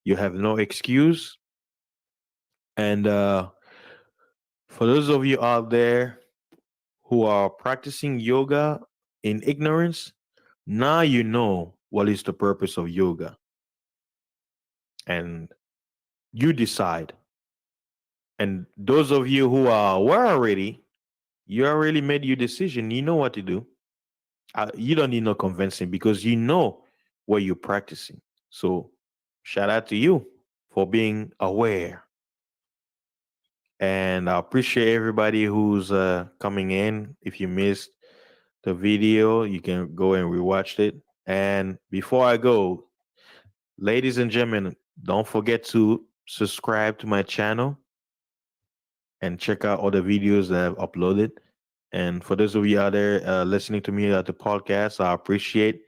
You have no excuse. And for those of you out there who are practicing yoga in ignorance, now you know what is the purpose of yoga. And you decide. And those of you who are aware already, you already made your decision. You know what to do. You don't need no convincing, because you know what you're practicing. So shout out to you for being aware. And I appreciate everybody who's coming in. If you missed the video, you can go and rewatch it. And before I go, ladies and gentlemen, don't forget to subscribe to my channel and check out all the videos that I've uploaded. And for those of you out there listening to me at the podcast, I appreciate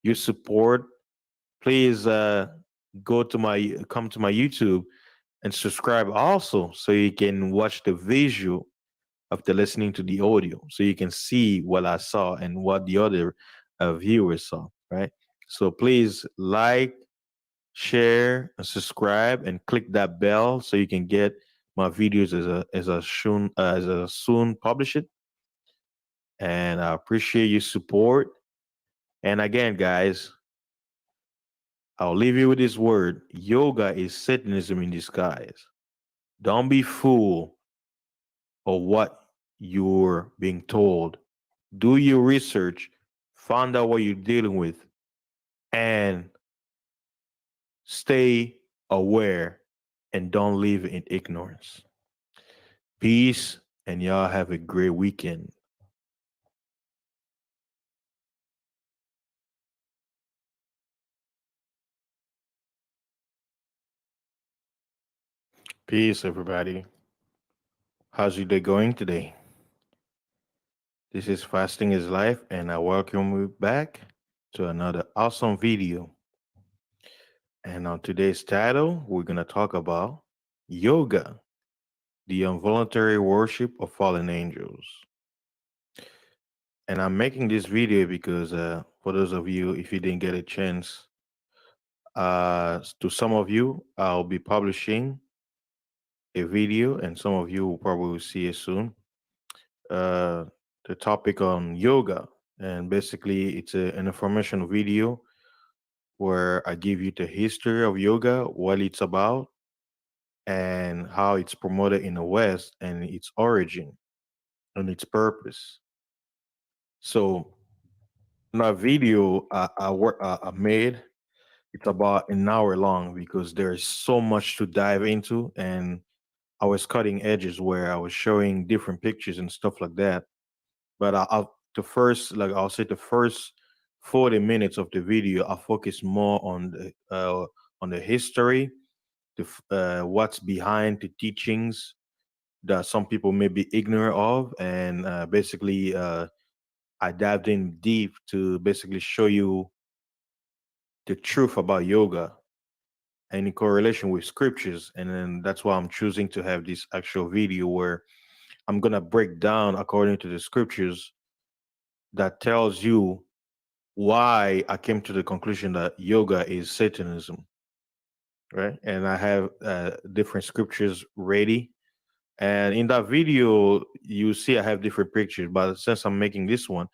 your support. Please come to my YouTube and subscribe also, so you can watch the visual after listening to the audio, so you can see what I saw and what the other viewers saw, right? So please like, share, and subscribe, and click that bell so you can get my videos as a soon publish it. And I appreciate your support. And again, guys, I'll leave you with this word: yoga is Satanism in disguise. Don't be fooled of what you're being told. Do your research, find out what you're dealing with, and stay aware, and don't live in ignorance. Peace, and y'all have a great weekend. Peace, everybody. How's your day going today? This is Fasting is Life, and I welcome you back to another awesome video. And on today's title, we're going to talk about yoga, the involuntary worship of fallen angels. And I'm making this video because for those of you, if you didn't get a chance, to some of you, I'll be publishing a video, and some of you will probably see it soon. Uh, the topic on yoga, and basically, it's an information video where I give you the history of yoga, what it's about, and how it's promoted in the West, and its origin and its purpose. So, my video I made, it's about an hour long, because there's so much to dive into, and I was cutting edges where I was showing different pictures and stuff like that. But I'll say the first 40 minutes of the video, I focus more on the history, what's behind the teachings that some people may be ignorant of, and basically I dived in deep to basically show you the truth about yoga and in correlation with scriptures. And then that's why I'm choosing to have this actual video where I'm gonna break down according to the scriptures that tells you why I came to the conclusion that yoga is Satanism, right? And I have different scriptures ready. And in that video, you see I have different pictures, but since I'm making this one,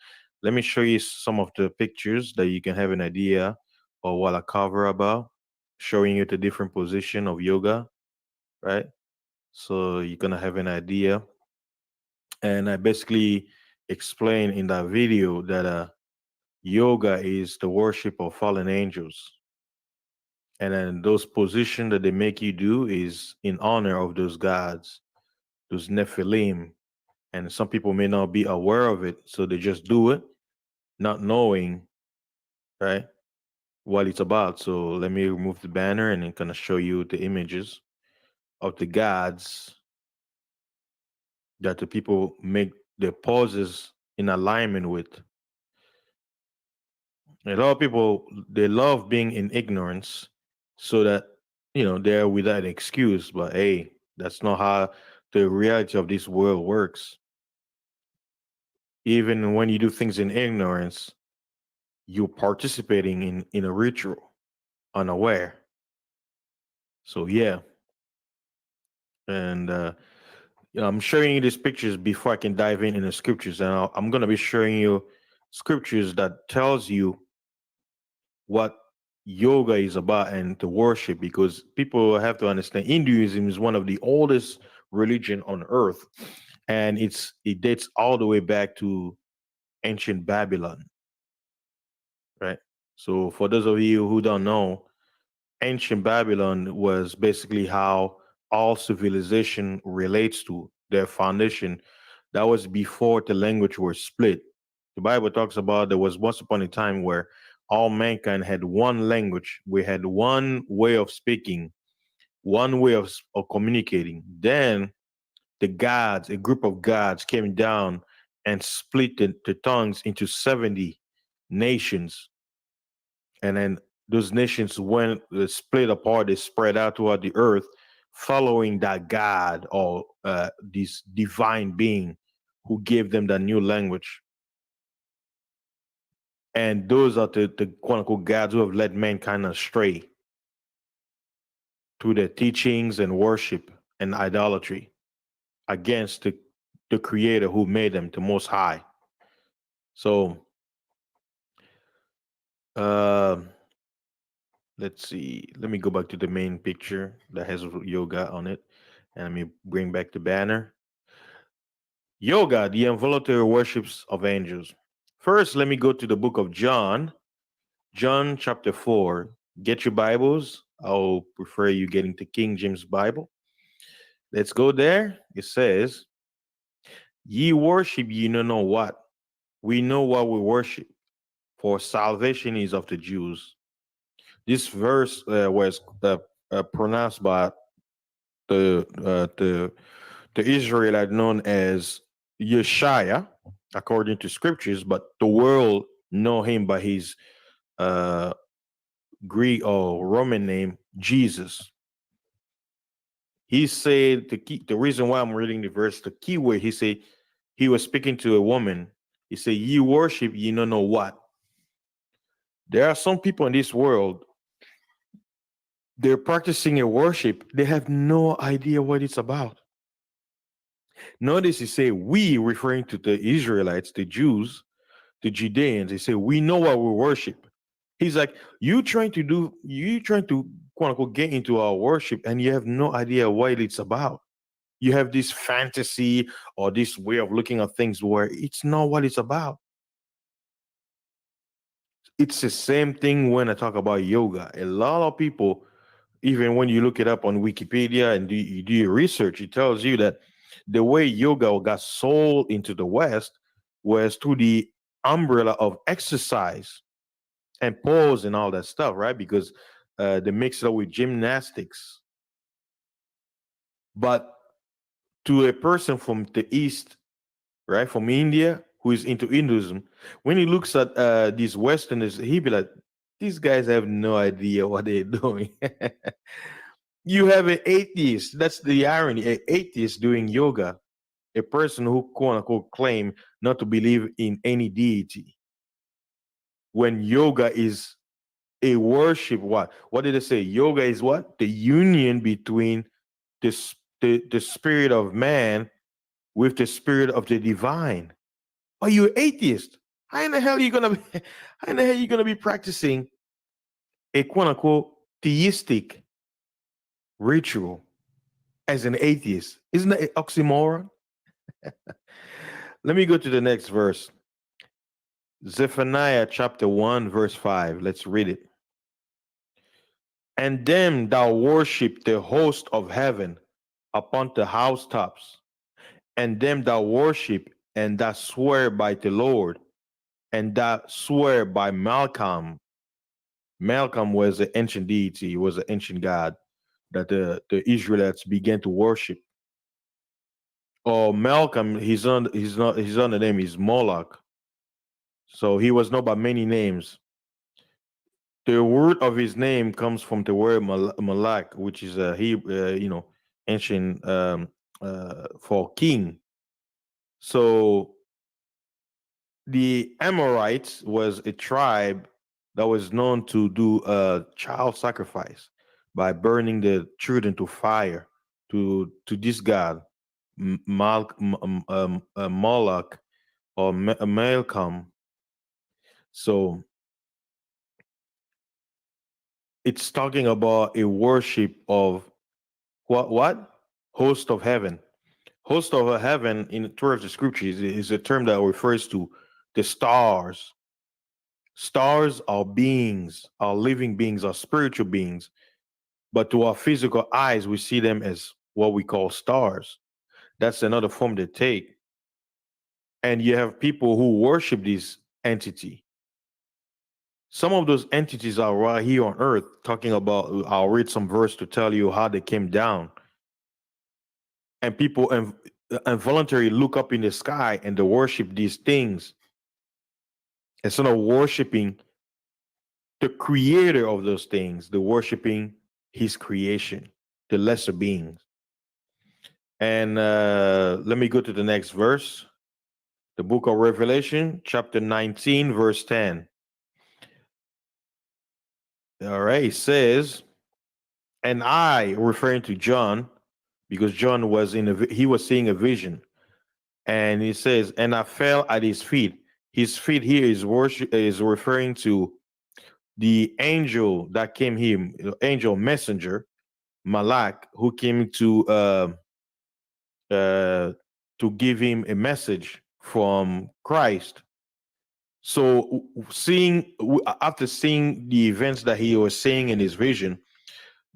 let me show you some of the pictures that you can have an idea of what I cover about, showing you the different position of yoga, right? So you're gonna have an idea. And I basically explained in that video that yoga is the worship of fallen angels. And then those positions that they make you do is in honor of those gods, those Nephilim. And some people may not be aware of it, so they just do it, not knowing, right, what it's about. So let me remove the banner and then kind of show you the images of the gods that the people make their poses in alignment with. A lot of people, they love being in ignorance so that, they're without excuse. But hey, that's not how the reality of this world works. Even when you do things in ignorance, you're participating in a ritual, unaware. So yeah, and I'm showing you these pictures before I can dive in the scriptures, and I'm going to be showing you scriptures that tells you what yoga is about and to worship, because people have to understand Hinduism is one of the oldest religion on earth, and it dates all the way back to ancient Babylon, right? So for those of you who don't know, ancient Babylon was basically how all civilization relates to their foundation. That was before the language was split. The Bible talks about there was once upon a time where all mankind had one language. We had one way of speaking, one way of communicating. Then the gods, a group of gods, came down and split the tongues into 70 nations, and then those nations went split apart. They spread out throughout the earth, following that God or this divine being who gave them that new language. And those are the quote unquote gods who have led mankind astray through their teachings and worship and idolatry against the creator who made them, the most high. So uh let's see. Let me go back to the main picture that has yoga on it. And let me bring back the banner. Yoga, the involuntary worships of angels. First, let me go to the book of John, John chapter 4. Get your Bibles. I'll prefer you getting the King James Bible. Let's go there. It says, ye worship ye know what. We know what we worship, for salvation is of the Jews. This verse was pronounced by the uh, the the Israelite known as Yeshaya, according to scriptures, but the world know him by his uh, Greek or Roman name, Jesus. He said the reason why I'm reading the verse, the key word, he said he was speaking to a woman. He said, "Ye worship, ye don't know what." There are some people in this world, they're practicing a worship, they have no idea what it's about. Notice he say we, referring to the Israelites, the Jews, the Judeans. They say we know what we worship. He's like, you trying to quote unquote get into our worship, and you have no idea what it's about. You have this fantasy or this way of looking at things where it's not what it's about. It's the same thing when I talk about yoga. A lot of people, even when you look it up on Wikipedia and you do your research, it tells you that the way yoga got sold into the West was through the umbrella of exercise and pose and all that stuff, right? Because they mix it up with gymnastics. But to a person from the East, right, from India, who is into Hinduism, when he looks at these Westerners, he be like, these guys have no idea what they're doing. You have an atheist. That's the irony. An atheist doing yoga, a person who quote unquote claim not to believe in any deity. When yoga is a worship, what did they say? Yoga is what? The union between the spirit of man with the spirit of the divine. Are you an atheist? How in the hell are you gonna be how in the hell are you gonna be practicing a quote unquote theistic ritual as an atheist? Isn't that an oxymoron? Let me go to the next verse. Zephaniah chapter 1, verse 5. Let's read it. And them that worship the host of heaven upon the housetops, and them that worship and that swear by the Lord, and that swear by Malcolm. Malcolm was an ancient deity, he was an ancient god that the Israelites began to worship. Or Malcolm, his other name is Moloch. So he was known by many names. The word of his name comes from the word Malak, which is ancient for king. So the Amorites was a tribe that was known to do child sacrifice by burning the children to fire to this god Moloch or Malcolm. So it's talking about a worship of what host of heaven. Host of heaven in towards the scriptures is a term that refers to the stars. Stars are beings, are living beings, are spiritual beings, but to our physical eyes, we see them as what we call stars. That's another form they take. And you have people who worship this entity. Some of those entities are right here on earth, talking about, I'll read some verse to tell you how they came down. And people involuntarily look up in the sky and they worship these things instead of worshiping the creator of those things. They're worshiping his creation, the lesser beings. And let me go to the next verse. The book of Revelation, chapter 19, verse 10. All right, it says, and I, referring to John, because John was he was seeing a vision. And he says, and I fell at his feet. His feet here is referring to the angel that came here, angel messenger, Malak, who came to give him a message from Christ. So after seeing the events that he was seeing in his vision,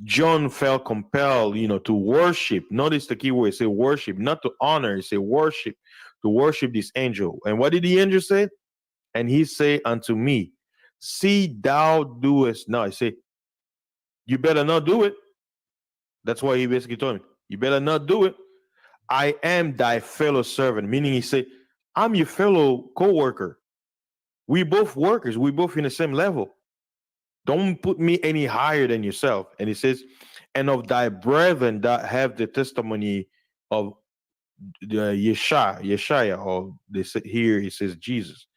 John felt compelled, to worship. Notice the key word, say worship, not to honor, say worship, to worship this angel. And what did the angel say? And he say unto me, see thou doest now. I say, you better not do it. That's why he basically told me, you better not do it. I am thy fellow servant, meaning he said, I'm your fellow co-worker. We both workers. We both in the same level. Don't put me any higher than yourself. And he says, and of thy brethren that have the testimony of the Yeshua, or they say here he says Jesus.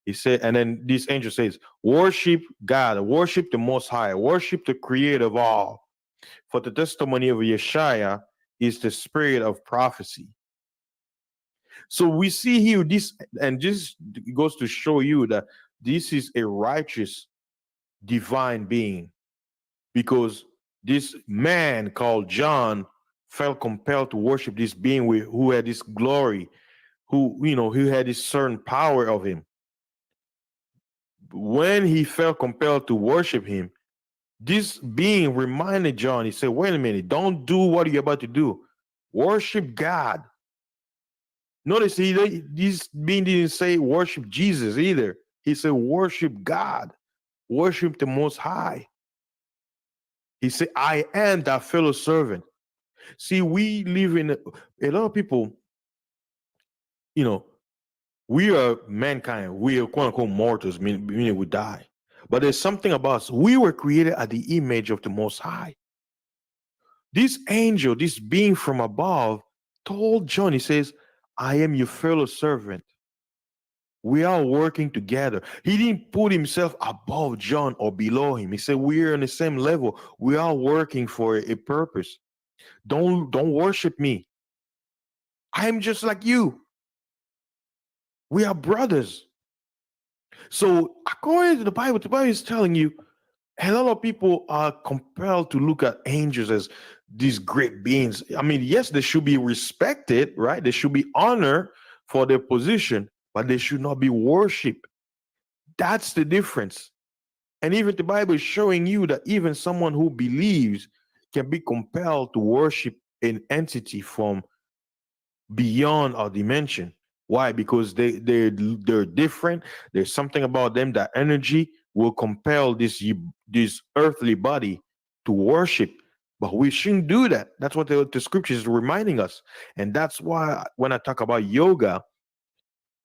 He said, and then this angel says, worship God, worship the Most High, worship the Creator of all. For the testimony of Yeshua is the spirit of prophecy. So we see here this, and this goes to show you that this is a righteous divine being, because this man called John felt compelled to worship this being who had this glory, who had this certain power of him. When he felt compelled to worship him, this being reminded John, he said, wait a minute, don't do what you're about to do. Worship God. Notice this being didn't say worship Jesus either. He said worship God. Worship the Most High. He said, I am that fellow servant. See, we live in a lot of people, we are mankind. We are quote unquote mortals, meaning we die. But there's something about us. We were created at the image of the Most High. This angel, this being from above, told John, he says, I am your fellow servant. We are working together. He didn't put himself above John or below him. He said, we're on the same level. We are working for a purpose. Don't worship me. I am just like you. We are brothers. So according to the Bible is telling you, a lot of people are compelled to look at angels as these great beings. I mean, yes, they should be respected, right? They should be honored for their position, but they should not be worshipped. That's the difference. And even the Bible is showing you that even someone who believes can be compelled to worship an entity from beyond our dimension. Why? Because they're different. There's something about them, that energy will compel this earthly body to worship. But we shouldn't do that. That's what the scripture is reminding us. And that's why when I talk about yoga,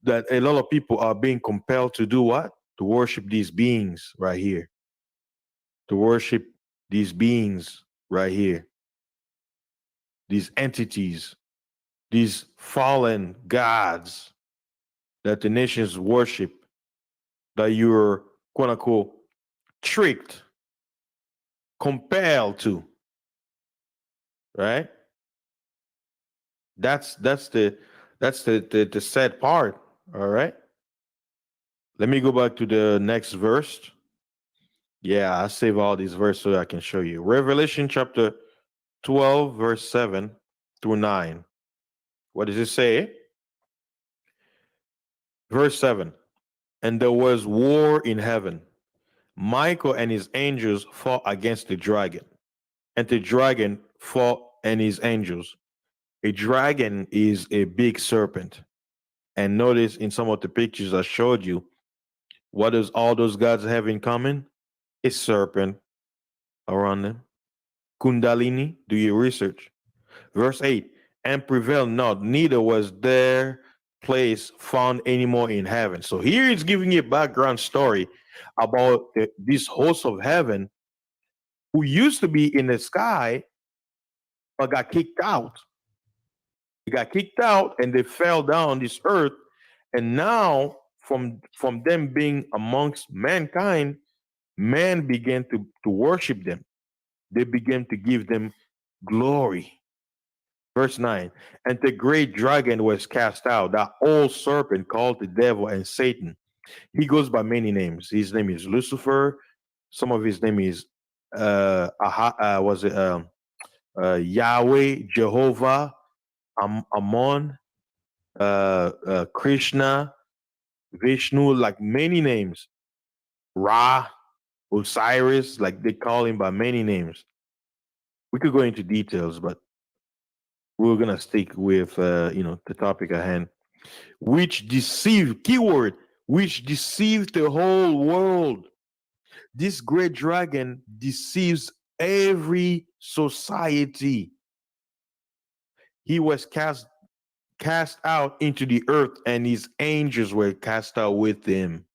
that a lot of people are being compelled to do what? To worship these beings right here. To worship these beings right here. These entities, these fallen gods that the nations worship, that you're quote unquote tricked, compelled to, right? That's the sad part. All right. Let me go back to the next verse. Yeah, I save all these verses so I can show you. Revelation chapter 12, verse 7 through 9. What does it say? Verse 7. And there was war in heaven. Michael and his angels fought against the dragon, and the dragon fought and his angels. A dragon is a big serpent. And notice in some of the pictures I showed you, what does all those gods have in common? A serpent around them. Kundalini, do your research. Verse 8, and prevailed not, neither was their place found anymore in heaven. So here it's giving you a background story about this host of heaven who used to be in the sky but got kicked out. They got kicked out and they fell down this earth. And now, from them being amongst mankind, man began to worship them. They began to give them glory. Verse 9, and the great dragon was cast out, that old serpent called the devil and Satan. He goes by many names. His name is Lucifer. Some of his name is Yahweh, Jehovah, Ammon, Krishna, Vishnu, like many names. Ra, Osiris, like they call him by many names. We could go into details, but we're gonna stick with the topic at hand. Which deceived, keyword, which deceived the whole world. This great dragon deceives every society. He was cast out into the earth, and his angels were cast out with him.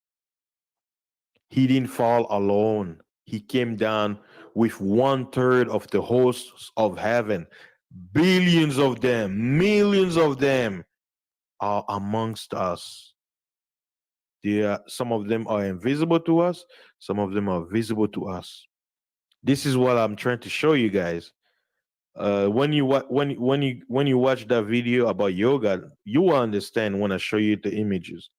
He didn't fall alone. He came down with 1/3 of the hosts of heaven. Billions of them, millions of them are amongst us. Some of them are invisible to us, some of them are visible to us. This is what I'm trying to show you guys. When you watch that video about yoga, you will understand when I show you the images.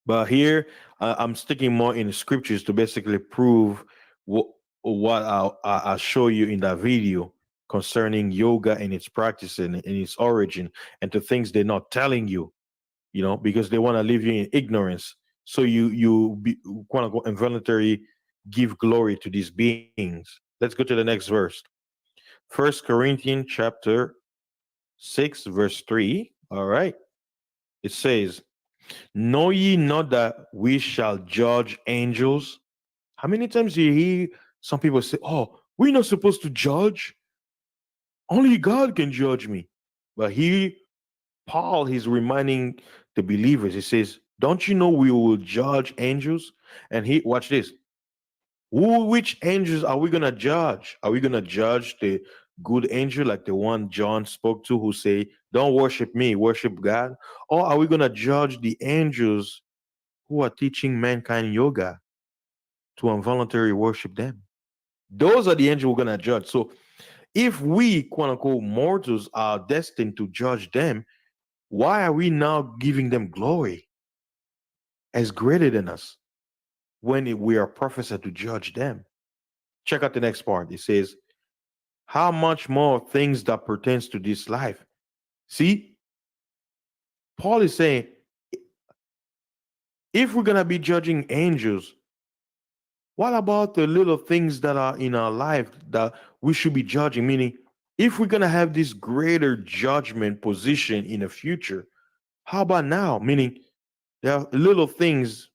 But here, I'm sticking more in the scriptures to basically prove what I'll show you in that video concerning yoga and its practice and its origin, and the things they're not telling you, because they want to leave you in ignorance. So you quote unquote involuntarily give glory to these beings. Let's go to the next verse. 1 Corinthians chapter 6, verse 3. All right. It says, know ye not that we shall judge angels? How many times do you hear some people say, oh, we're not supposed to judge? Only God can judge me. But Paul, he's reminding the believers, he says, don't you know we will judge angels? And watch this. Which angels are we going to judge? Are we going to judge the good angel, like the one John spoke to, who say, don't worship me, worship God? Or are we going to judge the angels who are teaching mankind yoga to involuntarily worship them? Those are the angels we're going to judge. So if we, quote unquote, mortals are destined to judge them, why are we now giving them glory as greater than us when we are prophesied to judge them? Check out the next part. It says, how much more things that pertains to this life. See, Paul is saying, if we're gonna be judging angels, what about the little things that are in our life that we should be judging? Meaning, if we're gonna have this greater judgment position in the future, how about now? Meaning, there are little things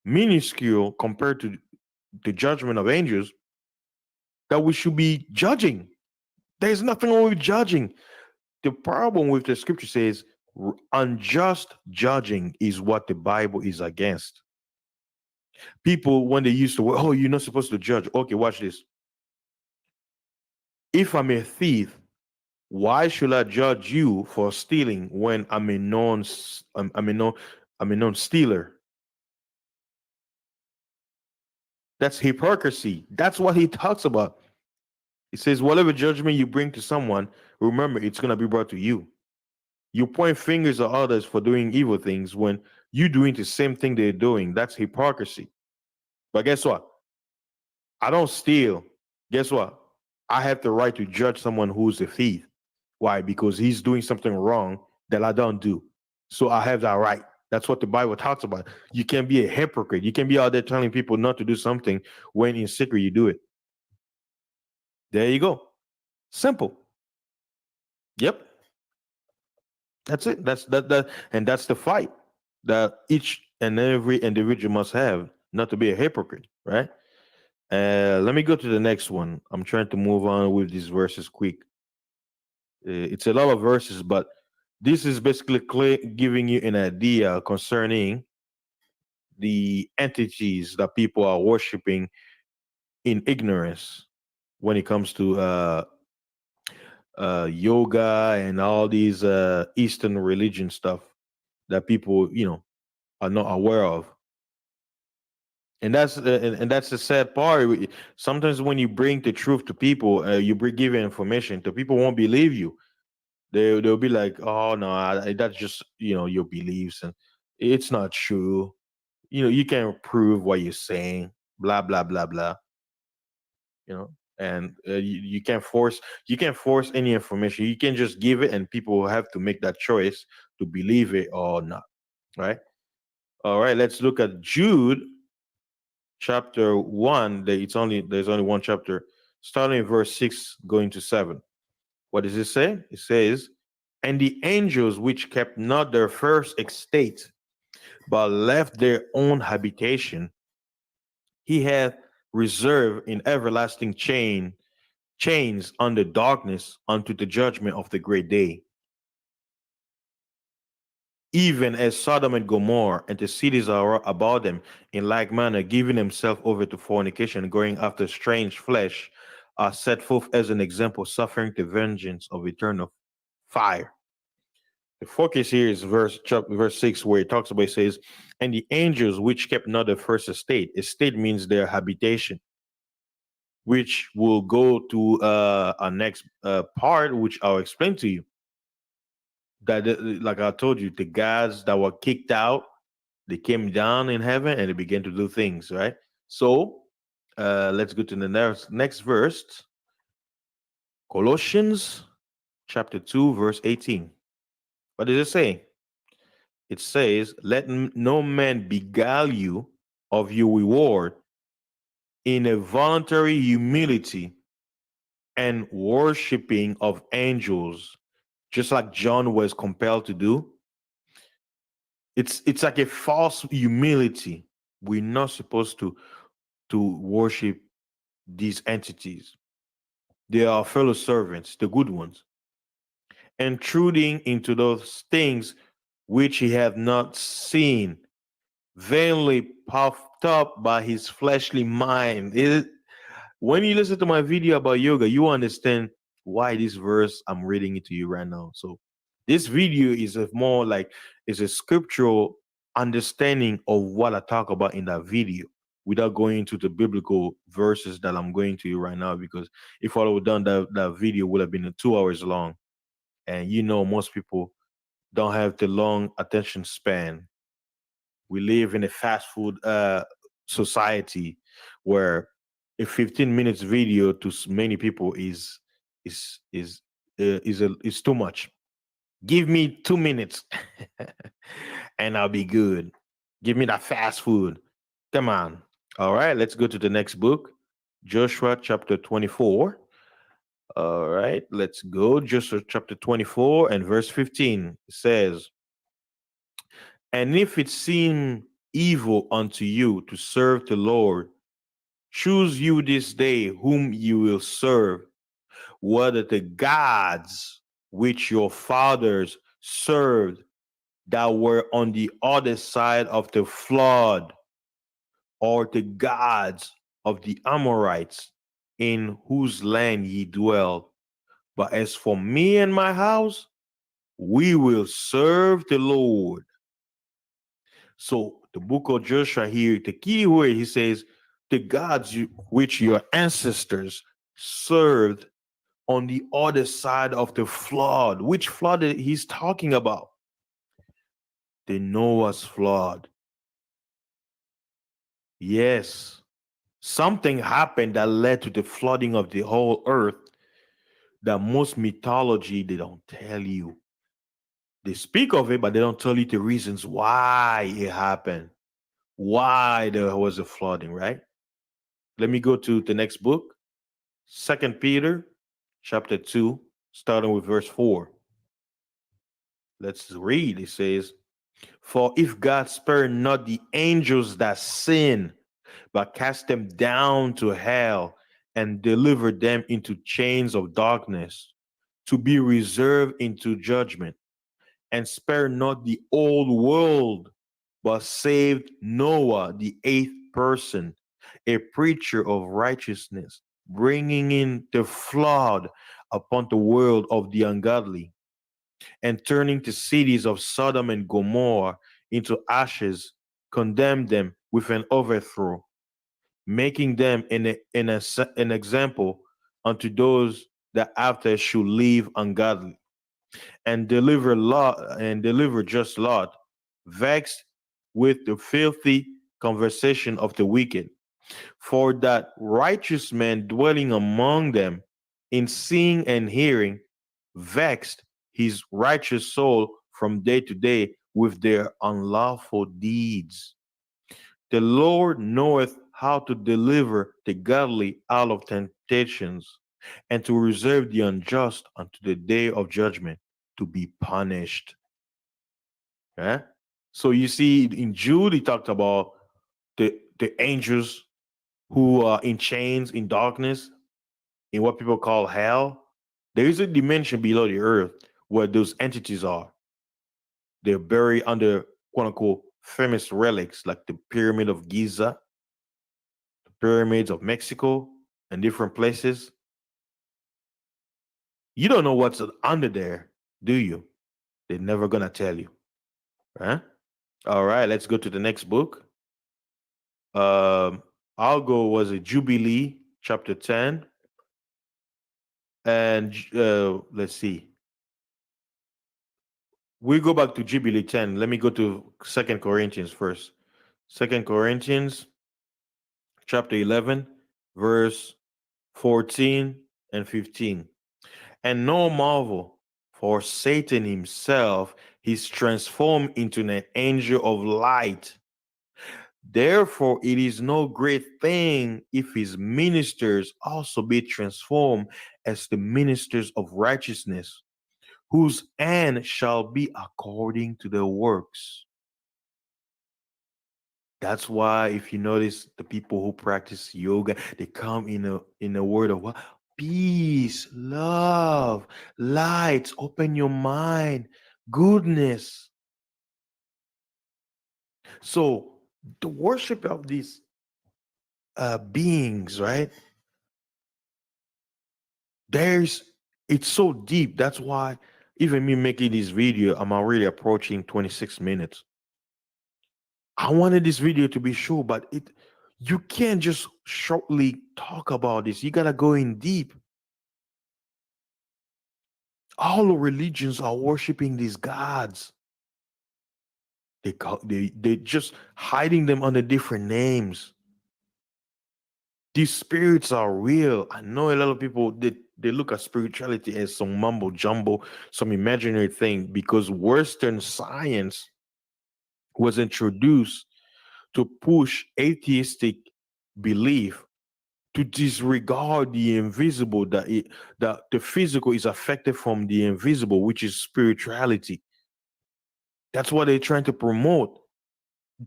minuscule compared to the judgment of angels that we should be judging. There's nothing wrong with judging. The problem with the scripture says unjust judging is what the Bible is against. People, when they use the word, oh, you're not supposed to judge. Okay, watch this. If I'm a thief, why should I judge you for stealing when I'm a known stealer? That's hypocrisy. That's what he talks about. He says, whatever judgment you bring to someone, remember it's gonna be brought to you. You point fingers at others for doing evil things when you're doing the same thing they're doing. That's hypocrisy. But guess what? I don't steal. Guess what? I have the right to judge someone who's a thief. Why? Because he's doing something wrong that I don't do. So I have that right. That's what the Bible talks about. You can't be a hypocrite. You can be out there telling people not to do something when in secret you do it. There you go. Simple. Yep. That's it. And that's the fight that each and every individual must have, not to be a hypocrite, right? Let me go to the next one. I'm trying to move on with these verses quick. It's a lot of verses, but this is basically giving you an idea concerning the entities that people are worshiping in ignorance when it comes to yoga and all these Eastern religion stuff that people, are not aware of. And that's the sad part. Sometimes when you bring the truth to people, you give information to people won't believe you. They'll be like, oh no, that's just your beliefs, and it's not true. You can't prove what you're saying. Blah blah blah blah. And you can't force any information. You can just give it, and people will have to make that choice to believe it or not. Right. All right. Let's look at Jude chapter 1. There's only one chapter, starting in verse 6 going to 7. What does it say? It says, and the angels which kept not their first estate, but left their own habitation, he hath reserved in everlasting chains under darkness unto the judgment of the great day. Even as Sodom and Gomorrah and the cities are about them, in like manner, giving themselves over to fornication, going after strange flesh, are set forth as an example, suffering the vengeance of eternal fire. The focus here is verse 6, where it talks about, it says, and the angels which kept not the first estate. Estate means their habitation, which will go to our next part, which I'll explain to you. That, like I told you, the gods that were kicked out, they came down in heaven and they began to do things, right? So let's go to the next verse. Colossians chapter 2, verse 18. What does it say? It says, let no man beguile you of your reward in a voluntary humility and worshiping of angels, just like John was compelled to do. It's like a false humility. We're not supposed to worship these entities. They are fellow servants, the good ones, intruding into those things which he hath not seen, vainly puffed up by his fleshly mind. When you listen to my video about yoga, you understand why this verse I'm reading it to you right now. So this video is a scriptural understanding of what I talk about in that video, without going into the biblical verses that I'm going to you right now. Because if I would have done that video would have been 2 hours long, and most people don't have the long attention span. We live in a fast food society where a 15 minutes video to many people is is too much. Give me 2 minutes and I'll be good. Give me that fast food. Come on. All right, let's go to the next book, Joshua chapter 24. All right, let's go. Joshua chapter 24 and verse 15 says, "And if it seem evil unto you to serve the Lord, choose you this day whom you will serve, whether the gods which your fathers served that were on the other side of the flood, or the gods of the Amorites in whose land ye dwell. But as for me and my house, we will serve the Lord." So the book of Joshua here, the key word, he says, the gods which your ancestors served on the other side of the flood. Which flood he's talking about? The Noah's flood. Yes, something happened that led to the flooding of the whole earth that most mythology, they don't tell you. They speak of it, but they don't tell you the reasons why it happened, why there was a flooding, right? Let me go to the next book, Second Peter chapter 2, starting with verse 4. Let's read. It says, "For if God spared not the angels that sin, but cast them down to hell and delivered them into chains of darkness, to be reserved into judgment, and spared not the old world, but saved Noah, the eighth person, a preacher of righteousness, bringing in the flood upon the world of the ungodly, and turning the cities of Sodom and Gomorrah into ashes, condemned them with an overthrow, making them an example unto those that after should live ungodly, and deliver just Lot, vexed with the filthy conversation of the wicked. For that righteous man dwelling among them, in seeing and hearing, vexed his righteous soul from day to day with their unlawful deeds. The Lord knoweth how to deliver the godly out of temptations, and to reserve the unjust unto the day of judgment, to be punished." Yeah. So you see, in Jude, he talked about the angels who are in chains, in darkness, in what people call hell. There is a dimension below the earth where those entities are. They're buried under quote unquote famous relics like the Pyramid of Giza, the pyramids of Mexico, and different places. You don't know what's under there, do you? They're never gonna tell you. Right? All right, let's go to the next book. Um, I'll go was a Jubilee chapter 10, and let's see. We go back to Jubilee 10. Let me go to Second Corinthians first. Second Corinthians chapter 11, verse 14 and 15. "And no marvel, for Satan himself is transformed into an angel of light. Therefore, it is no great thing if his ministers also be transformed as the ministers of righteousness, whose end shall be according to their works." That's why, if you notice, the people who practice yoga, they come in a word of what? Peace, love, light, open your mind, goodness. So the worship of these beings, right? There's it's so deep. That's why even me making this video, I'm already approaching 26 minutes. I wanted this video to be short, but you can't just shortly talk about this. You gotta go in deep. All religions are worshiping these gods. They just hiding them under different names. These spirits are real. I know a lot of people, they look at spirituality as some mumbo jumbo, some imaginary thing, because Western science was introduced to push atheistic belief to disregard the invisible, that the physical is affected from the invisible, which is spirituality. That's what they're trying to promote.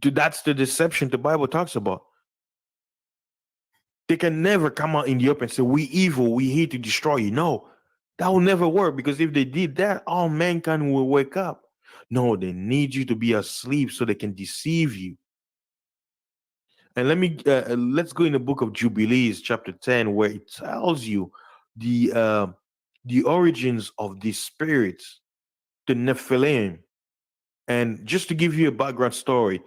That's the deception the Bible talks about. They can never come out in the open and say, we evil, we here to destroy you. No, that will never work, because if they did that, all mankind will wake up. No, they need you to be asleep so they can deceive you. And let's go in the book of Jubilees, chapter 10, where it tells you the origins of these spirits, the Nephilim. And just to give you a background story,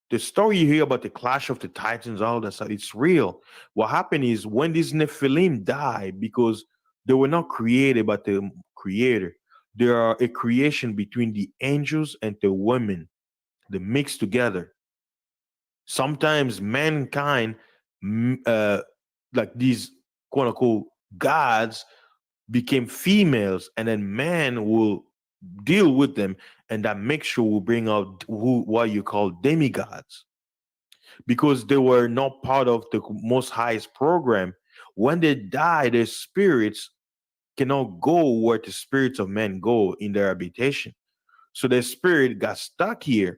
the story you hear about the clash of the titans, all that stuff, it's real. What happened is when these Nephilim died, because they were not created by the creator, they are a creation between the angels and the women, they mix together. Sometimes mankind, like these quote unquote gods, became females, and then man will deal with them, and that mixture will bring out what you call demigods, because they were not part of the most highest program. When they die, their spirits cannot go where the spirits of men go in their habitation, so their spirit got stuck here,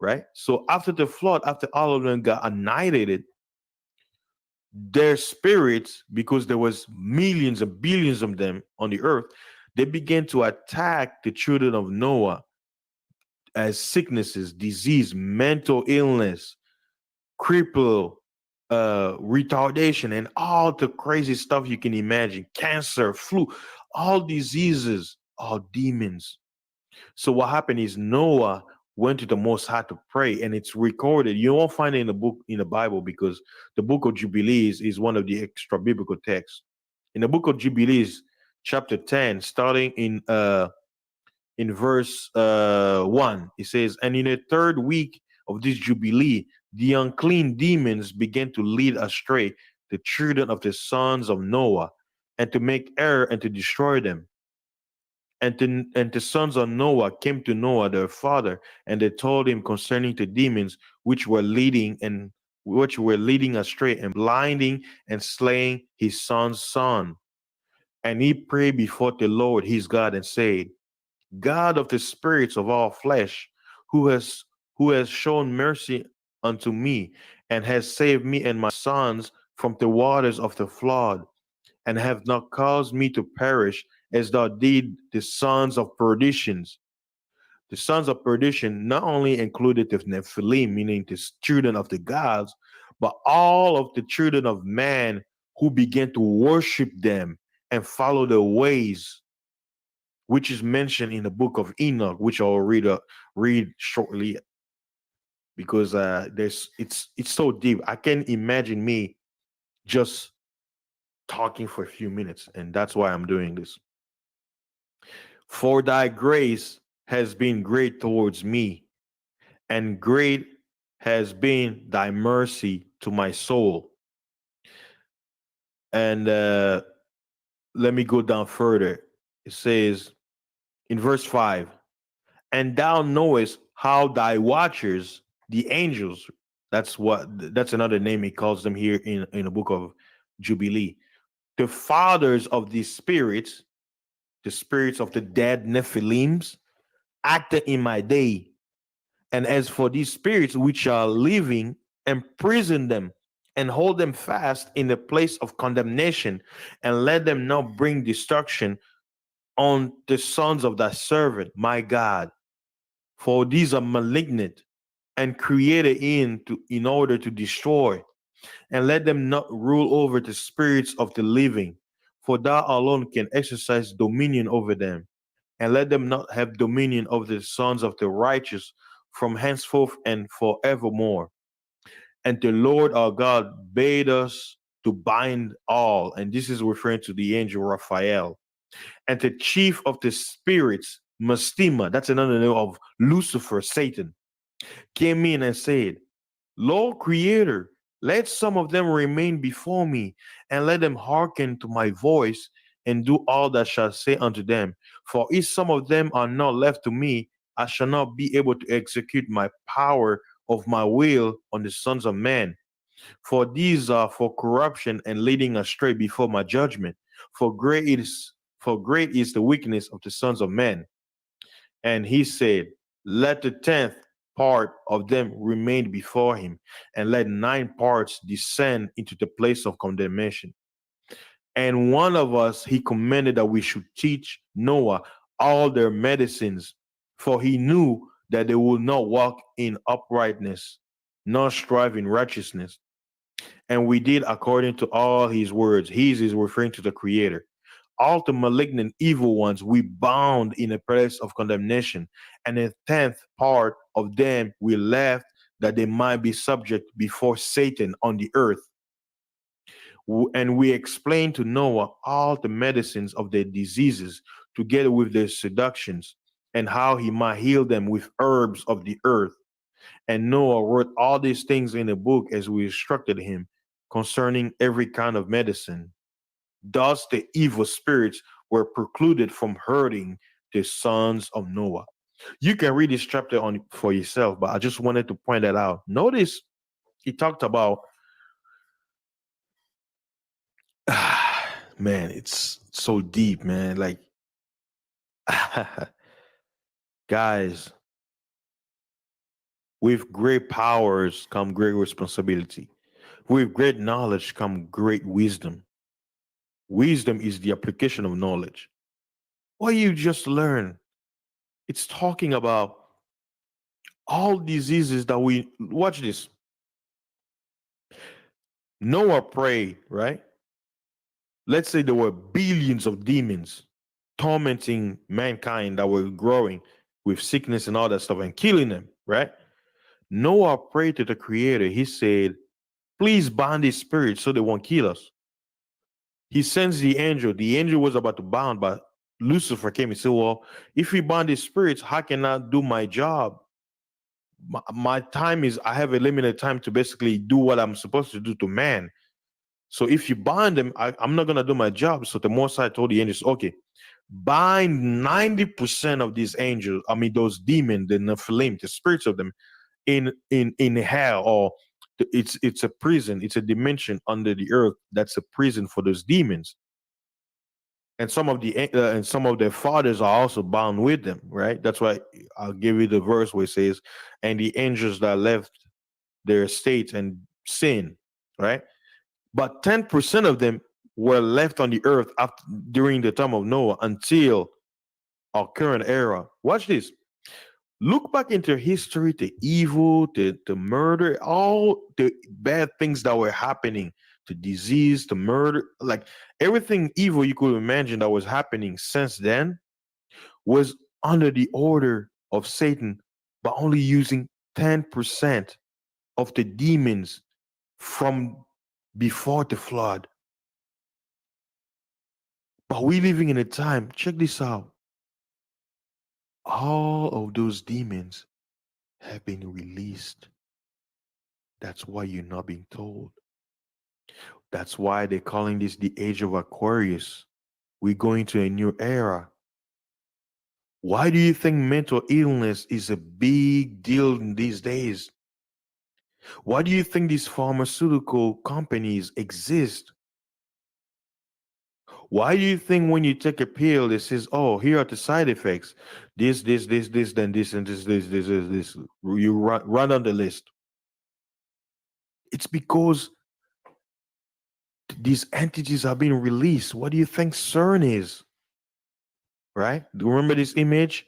right? So after the flood, after all of them got annihilated, their spirits, because there was millions and billions of them on the earth, they began to attack the children of Noah as sicknesses, disease, mental illness, cripple, retardation, and all the crazy stuff you can imagine, cancer, flu, all diseases, all demons. So what happened is Noah went to the Most High to pray, and it's recorded. You won't find it in the book in the Bible, because the book of Jubilees is one of the extra biblical texts. In the book of Jubilees, chapter 10, starting in verse 1, it says, "And in the third week of this Jubilee, the unclean demons began to lead astray the children of the sons of Noah, and to make error and to destroy them. And the sons of Noah came to Noah their father, and they told him concerning the demons which were leading astray and blinding and slaying his son's son. And he prayed before the Lord his God and said, God of the spirits of all flesh, who has shown mercy unto me, and has saved me and my sons from the waters of the flood, and have not caused me to perish as thou did the sons of perditions." The sons of perdition not only included the Nephilim, meaning the children of the gods, but all of the children of man who began to worship them and follow their ways, which is mentioned in the book of Enoch, which I'll read shortly, because it's so deep. I can't imagine me just talking for a few minutes, and that's why I'm doing this. "For thy grace has been great towards me, and great has been thy mercy to my soul." And let me go down further. It says in verse 5, "And thou knowest how thy watchers, the angels," that's another name he calls them here in the book of Jubilee, "the fathers of these spirits, the spirits of the dead Nephilims, acted in my day. And as for these spirits which are living, imprison them and hold them fast in the place of condemnation, and let them not bring destruction on the sons of thy servant, my God. For these are malignant and created in order to destroy. And let them not rule over the spirits of the living, for thou alone can exercise dominion over them. And let them not have dominion over the sons of the righteous from henceforth and forevermore. And the Lord our God bade us to bind all," and this is referring to the angel Raphael, "and the chief of the spirits, Mastema," that's another name of Lucifer, Satan, "came in and said, Lord Creator, Let some of them remain before me, and let them hearken to my voice, and do all that shall say unto them. For if some of them are not left to me, I shall not be able to execute my power of my will on the sons of men. For these are for corruption and leading astray before my judgment. For great is the wickedness of the sons of men. And he said, let the 10th part of them remain before him, and let 9 parts descend into the place of condemnation. And one of us he commanded that we should teach Noah all their medicines, for he knew that they would not walk in uprightness, nor strive in righteousness. And we did according to all his words. His is referring to the Creator. All the malignant evil ones we bound in a place of condemnation, and a 10th part of them we left that they might be subject before Satan on the earth. And we explained to Noah all the medicines of their diseases, together with their seductions, and how he might heal them with herbs of the earth. And Noah wrote all these things in a book as we instructed him concerning every kind of medicine. Thus the evil spirits were precluded from hurting the sons of Noah. You can read this chapter on for yourself, but I just wanted to point that out. Notice he talked about, man, it's so deep, man. Like, guys, with great powers come great responsibility. With great knowledge come great wisdom. Wisdom is the application of knowledge. What you just learned, it's talking about all diseases that we watch this. Noah prayed, right? Let's say there were billions of demons tormenting mankind that were growing with sickness and all that stuff and killing them, right? Noah prayed to the Creator. He said, please bind these spirits so they won't kill us. He sends the angel. The angel was about to bind, but Lucifer came and said, well, if we bind these spirits, how can I do my job? My time is, I have a limited time to basically do what I'm supposed to do to man. So if you bind them, I'm not going to do my job. So the Most High told the angels, okay, bind 90% of these angels, those demons, the Nephilim, the spirits of them, in hell, or it's a prison, it's a dimension under the earth that's a prison for those demons. And some of their fathers are also bound with them, right? That's why I'll give you the verse where it says, and the angels that left their estates and sin, right? But 10% of them were left on the earth during the time of Noah until our current era. Watch this. Look back into history, the evil, the murder, all the bad things that were happening, the disease, the murder, like everything evil you could imagine that was happening since then was under the order of Satan, but only using 10% of the demons from before the flood. But we living in a time, check this out. All of those demons have been released. That's why you're not being told. That's why they're calling this the age of Aquarius. We're going to a new era. Why do you think mental illness is a big deal in these days? Why do you think these pharmaceutical companies exist? Why do you think when you take a pill, it says, oh, here are the side effects? This, then this, and this. You run on the list. It's because these entities are being released. What do you think CERN is? Right? Do you remember this image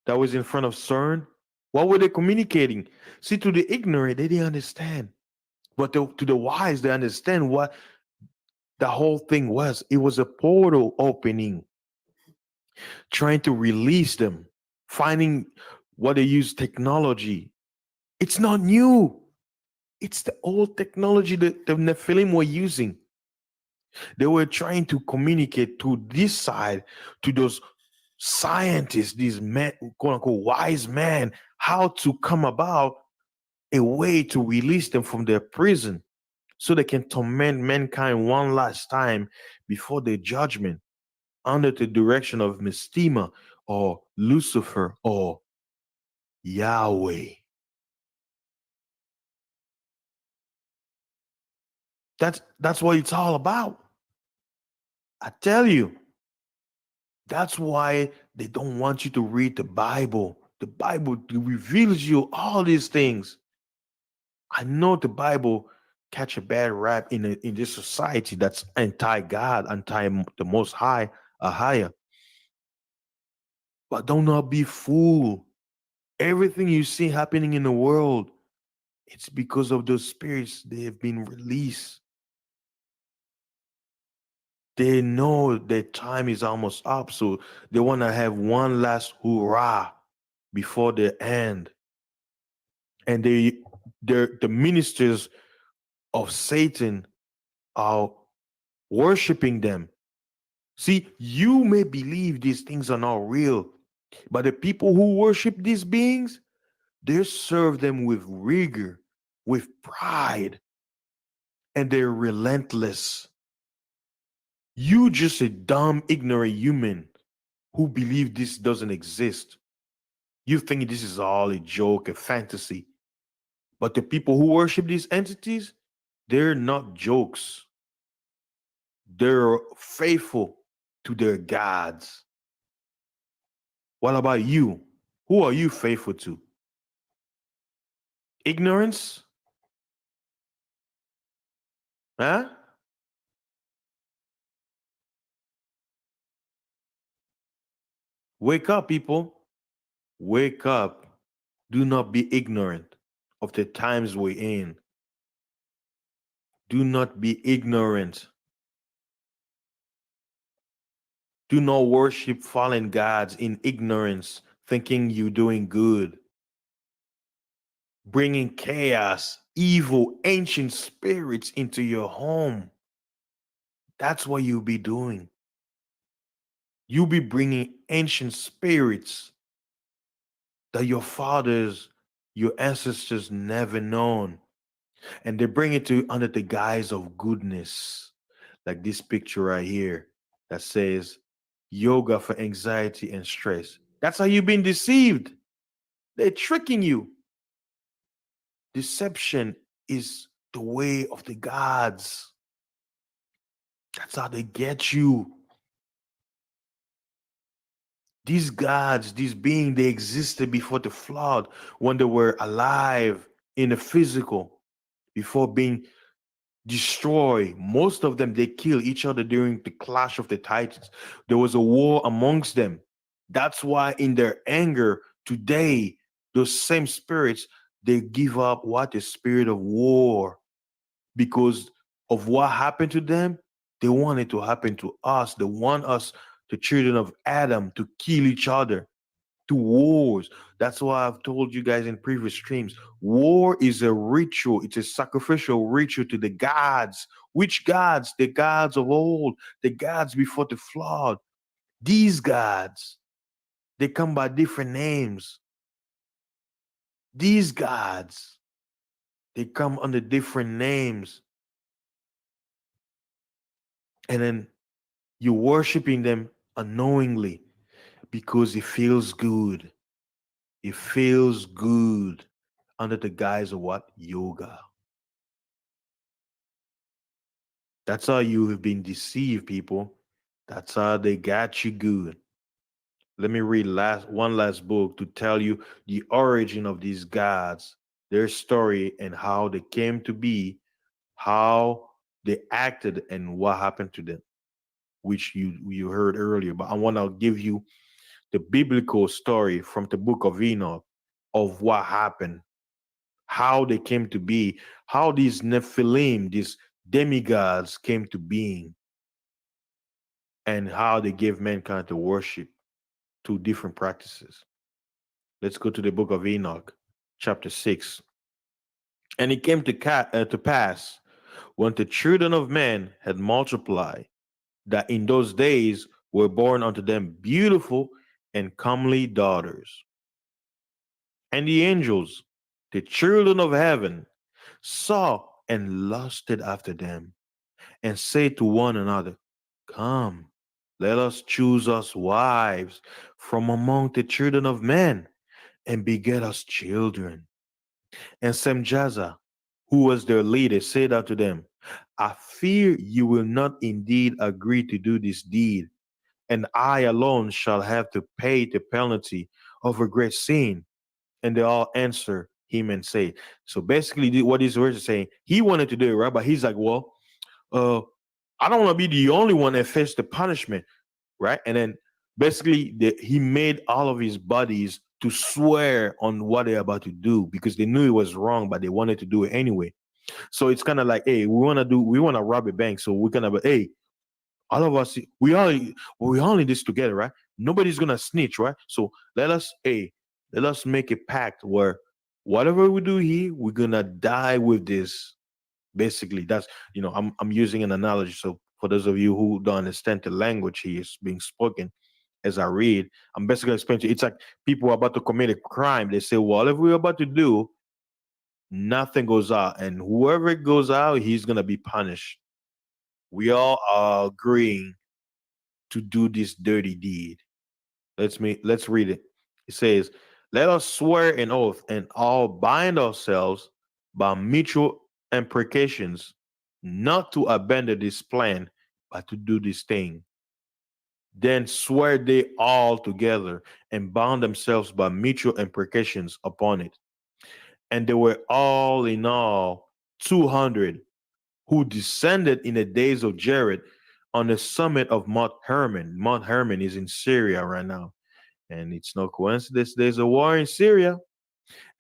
that was in front of CERN? What were they communicating? See, to the ignorant, they didn't understand. But to the wise, they understand what the whole thing was. It was a portal opening, trying to release them, finding what they use technology. It's not new. It's the old technology that the Nephilim were using. They were trying to communicate to this side, to those scientists, these men, quote unquote, wise men, how to come about a way to release them from their prison. so they can torment mankind one last time before the judgment under the direction of Mistema or Lucifer or Yahweh. That's what it's all about. I tell you, that's why they don't want you to read the Bible. The Bible reveals you all these things. I know the Bible catch a bad rap in this society that's anti-God, anti the Most High, a higher. But do not be fooled. Everything you see happening in the world, it's because of those spirits. They have been released. They know their time is almost up, so they want to have one last hurrah before the end. And they're the ministers of Satan are worshiping them. See, you may believe these things are not real, but the people who worship these beings, they serve them with rigor, with pride, and they're relentless. You just a dumb, ignorant human who believe this doesn't exist. You think this is all a joke, a fantasy. But the people who worship these entities, they're not jokes. They're faithful to their gods. What about you? Who are you faithful to? Ignorance? Huh? Wake up, people. Wake up. Do not be ignorant of the times we're in. Do not be ignorant. Do not worship fallen gods in ignorance, thinking you're doing good. Bringing chaos, evil, ancient spirits into your home. That's what you'll be doing. You'll be bringing ancient spirits that your fathers, your ancestors never known. And they bring it to you under the guise of goodness. Like this picture right here that says yoga for anxiety and stress. That's how you've been deceived. They're tricking you. Deception is the way of the gods. That's how they get you. These gods, these beings, they existed before the flood when they were alive in the physical, before being destroyed. Most of them, they kill each other during the clash of the titans. There was a war amongst them. That's why in their anger today, those same spirits, they give up what? The spirit of war. Because of what happened to them, they want it to happen to us. They want us, the children of Adam, to kill each other, to wars. That's why I've told you guys in previous streams, war is a ritual. It's a sacrificial ritual to the gods. Which gods? The gods of old, the gods before the flood. These gods, they come by different names. These gods, they come under different names. And then you're worshiping them unknowingly because it feels good. It feels good under the guise of what? Yoga. That's how you have been deceived, people. That's how they got you good. Let me read one last book to tell you the origin of these gods, their story, and how they came to be, how they acted, and what happened to them, which you heard earlier. But I want to give you the biblical story from the book of Enoch of what happened, how they came to be, how these Nephilim, these demigods came to being, and how they gave mankind to worship, two different practices. Let's go to the book of Enoch, chapter 6. And it came to pass when the children of men had multiplied, that in those days were born unto them beautiful and comely daughters. And the angels, the children of heaven, saw and lusted after them, and say to one another, Come, let us choose us wives from among the children of men, and beget us children. And Semjaza, who was their leader, said unto them, I fear you will not indeed agree to do this deed, and I alone shall have to pay the penalty of a great sin. And they all answer him and say, so basically what these words are saying, he wanted to do it, right? But he's like, well, uh, I don't want to be the only one that faced the punishment, right? And then basically he made all of his buddies to swear on what they're about to do because they knew it was wrong, but they wanted to do it anyway. So it's kind of like, hey, we want to rob a bank, so we're gonna, hey, all of us, we all in this together, right? Nobody's gonna snitch, right? So let us make a pact where whatever we do here, we're gonna die with this. Basically, that's I'm using an analogy. So for those of you who don't understand the language he is being spoken as I read, I'm basically explaining to you, it's like people are about to commit a crime. They say, well, if we're about to do, nothing goes out, and whoever goes out, he's gonna be punished. We all are agreeing to do this dirty deed. Let's read it. It says, "Let us swear an oath and all bind ourselves by mutual imprecations, not to abandon this plan, but to do this thing." Then swear they all together and bound themselves by mutual imprecations upon it. And they were all in all 200 who descended in the days of Jared on the summit of Mount Hermon. Mount Hermon is in Syria right now. And it's no coincidence there's a war in Syria.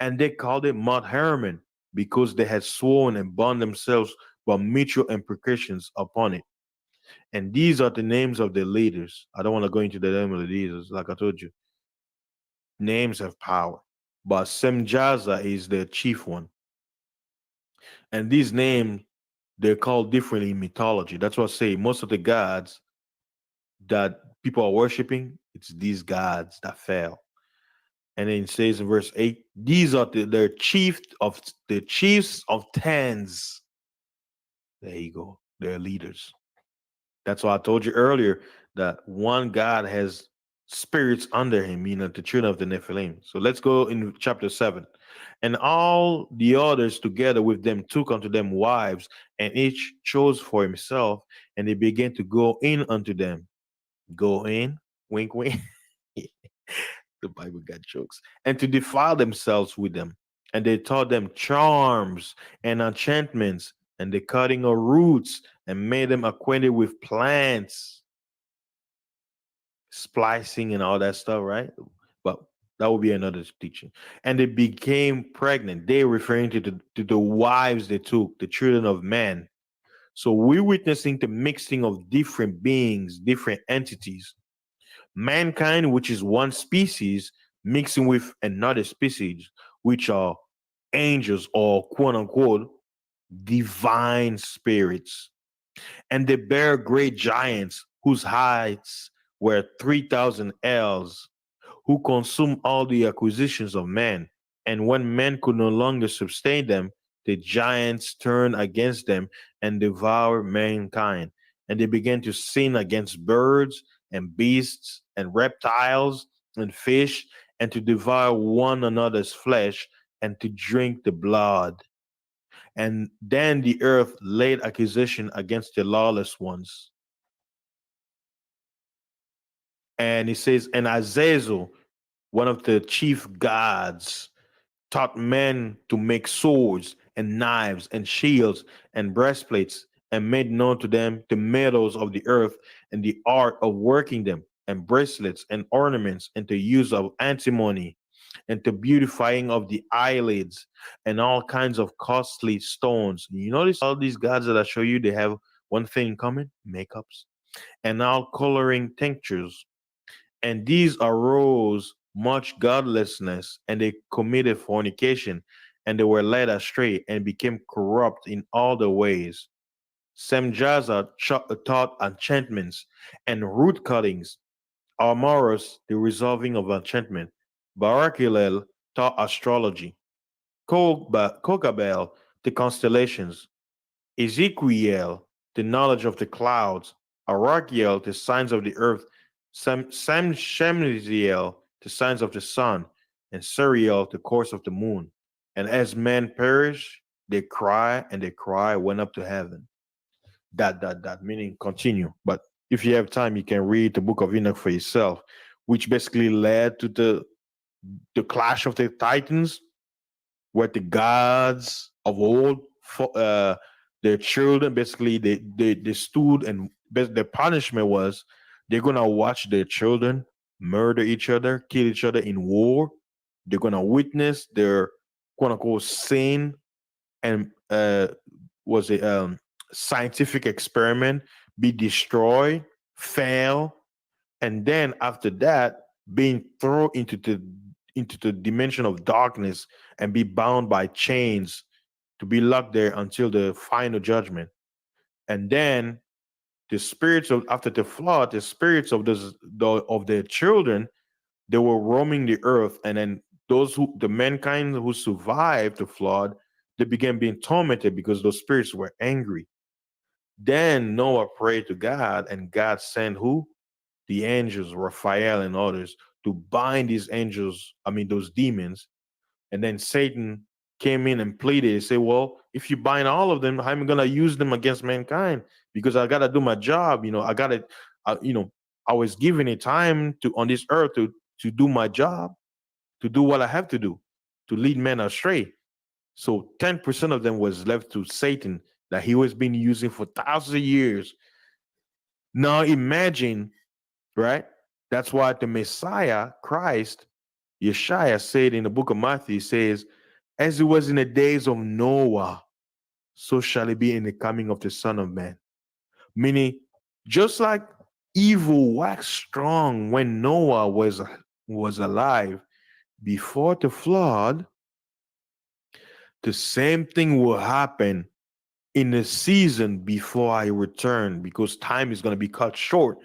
And they called it Mount Hermon because they had sworn and bound themselves by mutual imprecations upon it. And these are the names of the leaders. I don't want to go into the name of the leaders, like I told you. Names have power. But Semjaza is the chief one. And these names, they're called differently in mythology. That's what I say most of the gods that people are worshiping, it's these gods that fell. And then it says in verse 8, these are the chiefs of tens. There you go. They're leaders. That's why I told you earlier that one God has spirits under him, the children of the Nephilim. So let's go in chapter 7. And all the others together with them took unto them wives, and each chose for himself, and they began to go in unto them. Go in, wink, wink. The Bible got jokes. And to defile themselves with them. And they taught them charms and enchantments and the cutting of roots and made them acquainted with plants, splicing and all that stuff, right? But that will be another teaching. And they became pregnant. They referring to the wives they took, the children of men. So we're witnessing the mixing of different beings, different entities. Mankind, which is one species, mixing with another species, which are angels or quote unquote divine spirits. And they bear great giants whose heights were 3,000 ells, who consumed all the acquisitions of man. And when men could no longer sustain them, the giants turned against them and devoured mankind. And they began to sin against birds and beasts and reptiles and fish, and to devour one another's flesh and to drink the blood. And then the earth laid accusation against the lawless ones. And he says, and Azazel, one of the chief gods, taught men to make swords and knives and shields and breastplates, and made known to them the metals of the earth and the art of working them, and bracelets and ornaments, and the use of antimony, and the beautifying of the eyelids, and all kinds of costly stones. You notice all these gods that I show you, they have one thing in common: makeups, and all coloring tinctures. And these arose much godlessness, and they committed fornication, and they were led astray and became corrupt in all their ways. Semjaza taught enchantments and root cuttings, Almaros the resolving of enchantment, Barakilel taught astrology, Kokabel the constellations, Ezekiel, the knowledge of the clouds, Arachiel, the signs of the earth, Shemziel, the signs of the sun, and Suriel, the course of the moon. And as men perish, they cry, and their cry went up to heaven. Meaning continue. But if you have time, you can read the book of Enoch for yourself, which basically led to the clash of the titans, where the gods of old, their children, basically they stood, and the punishment was they're gonna watch their children murder each other, kill each other in war. They're gonna witness their quote unquote sin, and was a scientific experiment be destroyed, fail, and then after that being thrown into the dimension of darkness and be bound by chains to be locked there until the final judgment. And then the spirits of after the flood, the spirits of of their children, they were roaming the earth, and then the mankind who survived the flood, they began being tormented because those spirits were angry. Then Noah prayed to God, and God sent who? The angels, Raphael and others, to bind these angels, those demons. And then Satan came in and pleaded. He said, well, if you bind all of them, I'm going to use them against mankind because I got to do my job. I was given a time on this earth to do my job, to do what I have to do, to lead men astray. So 10% of them was left to Satan that he was being using for thousands of years. Now imagine, right? That's why the Messiah, Christ, Yeshua said in the book of Matthew, says, as it was in the days of Noah, so shall it be in the coming of the Son of Man. Meaning, just like evil waxed strong when Noah was alive before the flood, the same thing will happen in the season before I return, because time is going to be cut short.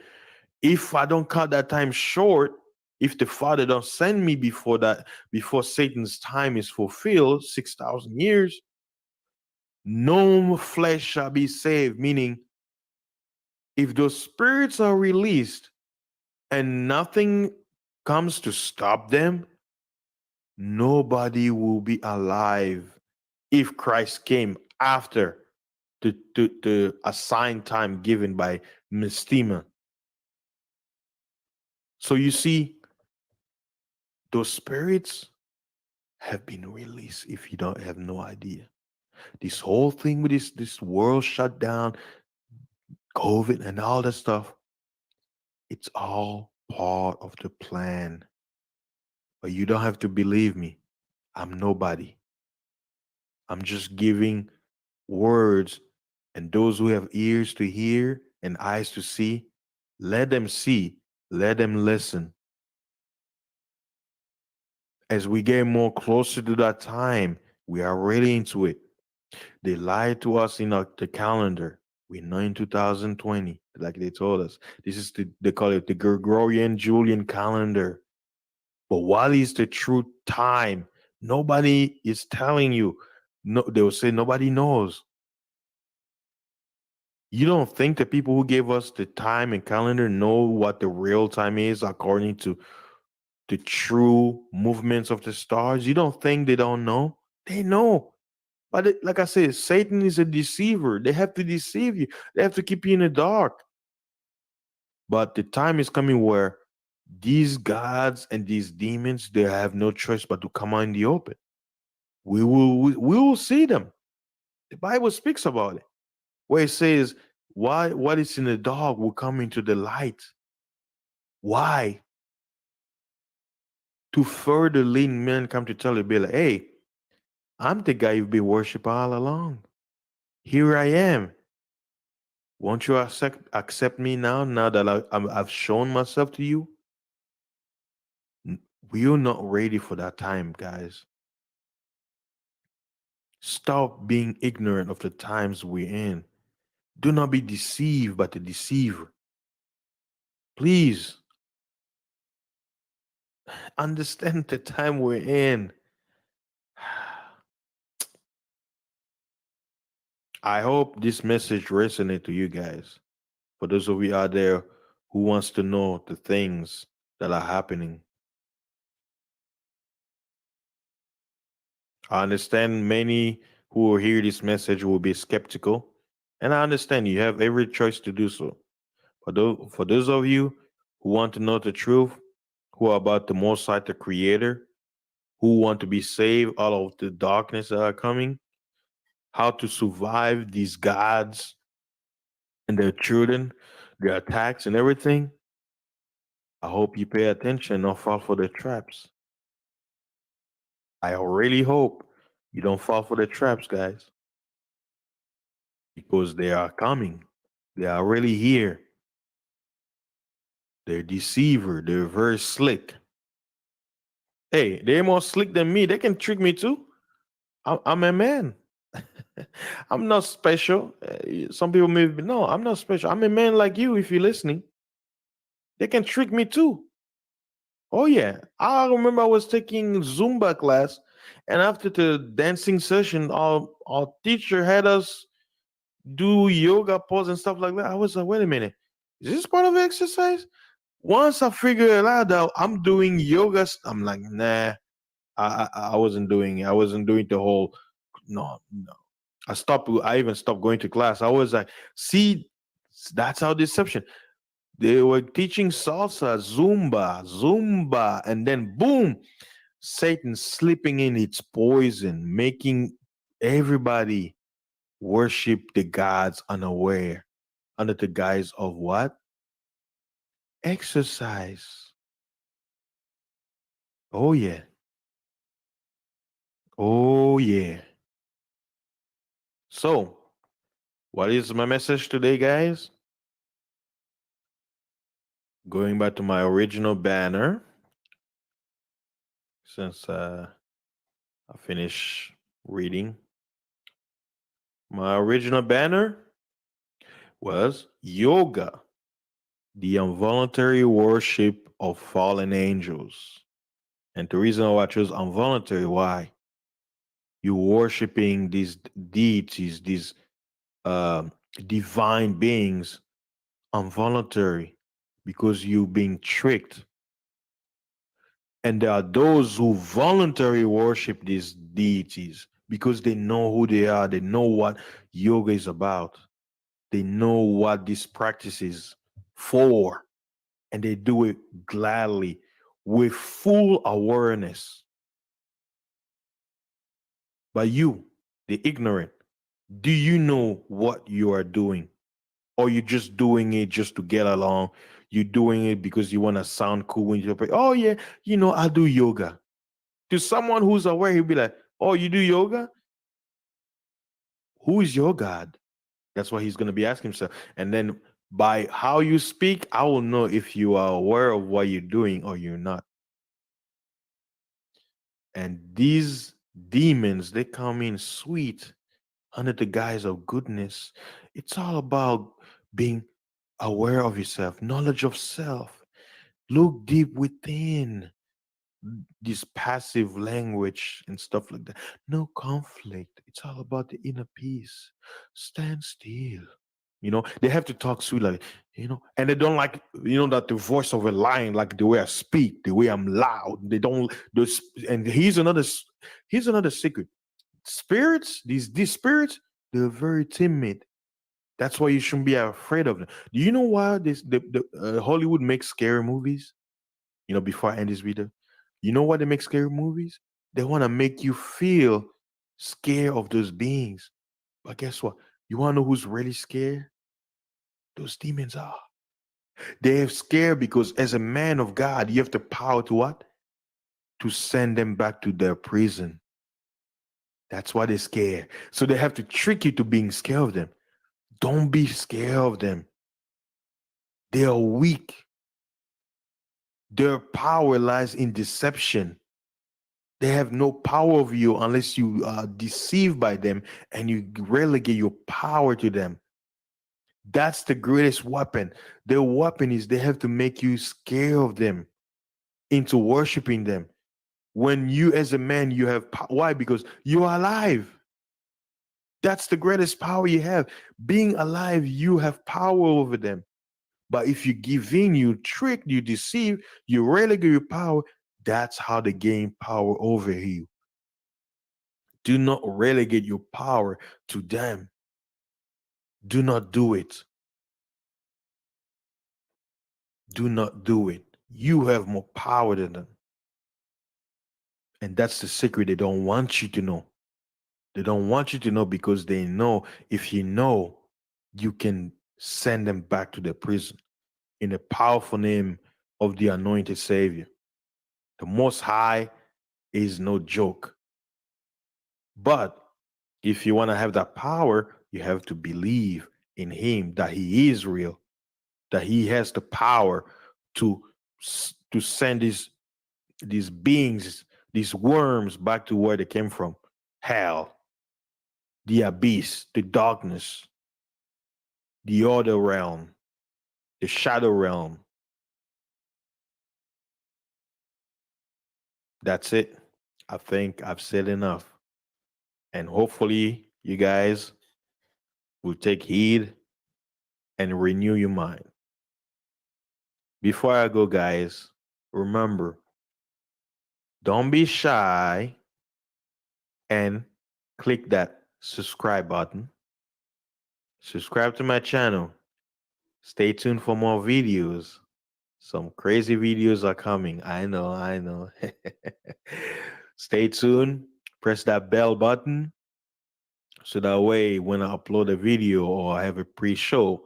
If I don't cut that time short, if the Father don't send me before Satan's time is fulfilled, 6,000 years, no flesh shall be saved. Meaning, if those spirits are released and nothing comes to stop them, nobody will be alive if Christ came after the assigned time given by Mistema. So you see, those spirits have been released. If you don't have no idea, this whole thing with this world shut down, COVID and all that stuff, it's all part of the plan. But you don't have to believe me. I'm nobody. I'm just giving words, and those who have ears to hear and eyes to see, let them see, let them listen. As we get more closer to that time, we are really into it. They lied to us in the calendar. We're now in 2020, like they told us. This is they call it the Gregorian Julian calendar. But what is the true time? Nobody is telling you. No, they will say nobody knows. You don't think the people who gave us the time and calendar know what the real time is according to the true movements of the stars? You don't think they don't know? They know. But like I said, Satan is a deceiver. They have to deceive you. They have to keep you in the dark. But the time is coming where these gods and these demons, they have no choice but to come out in the open. We will see them. The Bible speaks about it, where it says, "Why what is in the dark will come into the light." Why? To further lead men come to tell you, be like, "Hey, I'm the guy you've been worshiping all along. Here I am. Won't you accept me now? Now that I've shown myself to you." We're not ready for that time, guys. Stop being ignorant of the times we're in. Do not be deceived by the deceiver. Please understand the time we're in. I hope this message resonates to you guys. For those of you out there who wants to know the things that are happening. I understand many who will hear this message will be skeptical, and I understand you have every choice to do so. For those of you who want to know the truth, who are about the Most High, the Creator, who want to be saved out of the darkness that are coming, how to survive these gods and their children, their attacks and everything, I hope you pay attention and don't fall for the traps. I really hope you don't fall for the traps, guys, because they are coming. They are really here. They're deceiver. They're very slick. Hey, they're more slick than me. They can trick me too. I'm a man. I'm not special. Some people may be, no, I'm not special. I'm a man like you if you're listening. They can trick me too. Oh, yeah. I remember I was taking Zumba class, and after the dancing session, our teacher had us do yoga pose and stuff like that. I was like, wait a minute. Is this part of the exercise? Once I figured it out that I'm doing yoga, I'm like, nah, I wasn't doing it. I wasn't doing the whole, no. I even stopped going to class. I was like, see, that's our deception. They were teaching salsa, Zumba, and then boom, Satan slipping in its poison, making everybody worship the gods unaware under the guise of what? Exercise. Oh, yeah. Oh, yeah. So, what is my message today, guys? Going back to my original banner, since I finished reading. My original banner was yoga, the involuntary worship of fallen angels. And the reason why I chose involuntary, why? You're worshiping these deities, these divine beings, involuntary, because you're being tricked. And there are those who voluntarily worship these deities because they know who they are, they know what yoga is about, they know what this practice is for, and they do it gladly with full awareness. But you, the ignorant, do you know what you are doing? Or you're just doing it just to get along? You're doing it because you want to sound cool when you play. Oh, yeah, I do yoga. To someone who's aware, he'll be like, oh, you do yoga? Who is your God? That's what he's going to be asking himself. And then by how you speak, I will know if you are aware of what you're doing or you're not. And these demons, they come in sweet under the guise of goodness. It's all about being aware of yourself, knowledge of self. Look deep within this passive language and stuff like that. No conflict. It's all about the inner peace. Stand still. They have to talk sweet, like, and they don't like, that the voice of a lion, like the way I speak, the way I'm loud. They don't, those, and here's another secret. Spirits, these spirits, they're very timid. That's why you shouldn't be afraid of them. Do you know why the Hollywood makes scary movies? Before I end this video, you know why they make scary movies? They want to make you feel scared of those beings. But guess what? You want to know who's really scared? Those demons are. They're scared because as a man of God, you have the power to what? To send them back to their prison. That's why they're scared. So they have to trick you to being scared of them. Don't be scared of them. They are weak. Their power lies in deception. They have no power over you unless you are deceived by them and you relegate your power to them. That's the greatest weapon. Their weapon is they have to make you scared of them into worshiping them. When you, as a man, you have power. Why? Because you are alive. That's the greatest power you have. Being alive, you have power over them. But if you give in, you trick, you deceive, you relegate your power, that's how they gain power over you. Do not relegate your power to them. Do not do it. Do not do it. You have more power than them. And that's the secret they don't want you to know. They don't want you to know because they know if you know, you can send them back to the prison in the powerful name of the anointed Savior. The Most High is no joke. But if you want to have that power, you have to believe in Him that He is real, that He has the power to send these beings, these worms back to where they came from, hell, the abyss, the darkness, the other realm, the shadow realm. That's it. I think I've said enough. And hopefully, you guys will take heed and renew your mind. Before I go, guys, remember, don't be shy and click that subscribe button. Subscribe to my channel. Stay tuned for more videos. Some crazy videos are coming. I know. Stay tuned. Press that bell button so that way when I upload a video or I have a pre-show,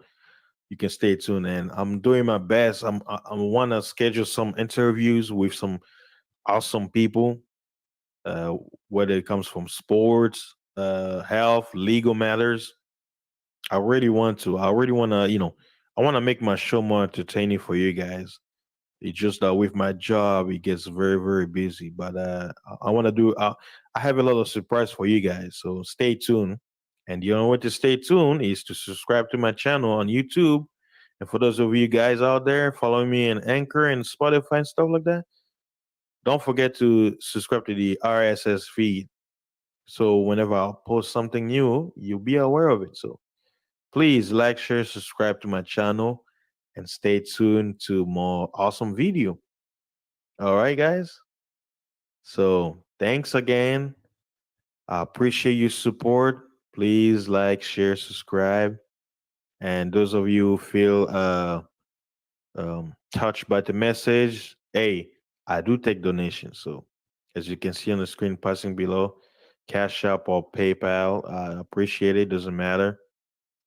you can stay tuned. And I'm doing my best. I want to schedule some interviews with some awesome people, uh, whether it comes from sports, health, legal matters. I really want to. I really want to. I want to make my show more entertaining for you guys. It's just that with my job, it gets very, very busy. But I want to do. I have a lot of surprise for you guys, so stay tuned. And the only way to stay tuned is to subscribe to my channel on YouTube. And for those of you guys out there following me in Anchor and Spotify and stuff like that, don't forget to subscribe to the RSS feed. So whenever I post something new, you'll be aware of it. So please like, share, subscribe to my channel, and stay tuned to more awesome video. All right, guys. So thanks again. I appreciate your support. Please like, share, subscribe. And those of you who feel touched by the message, hey, I do take donations. So as you can see on the screen passing below, Cash App or PayPal, I appreciate it. Doesn't matter.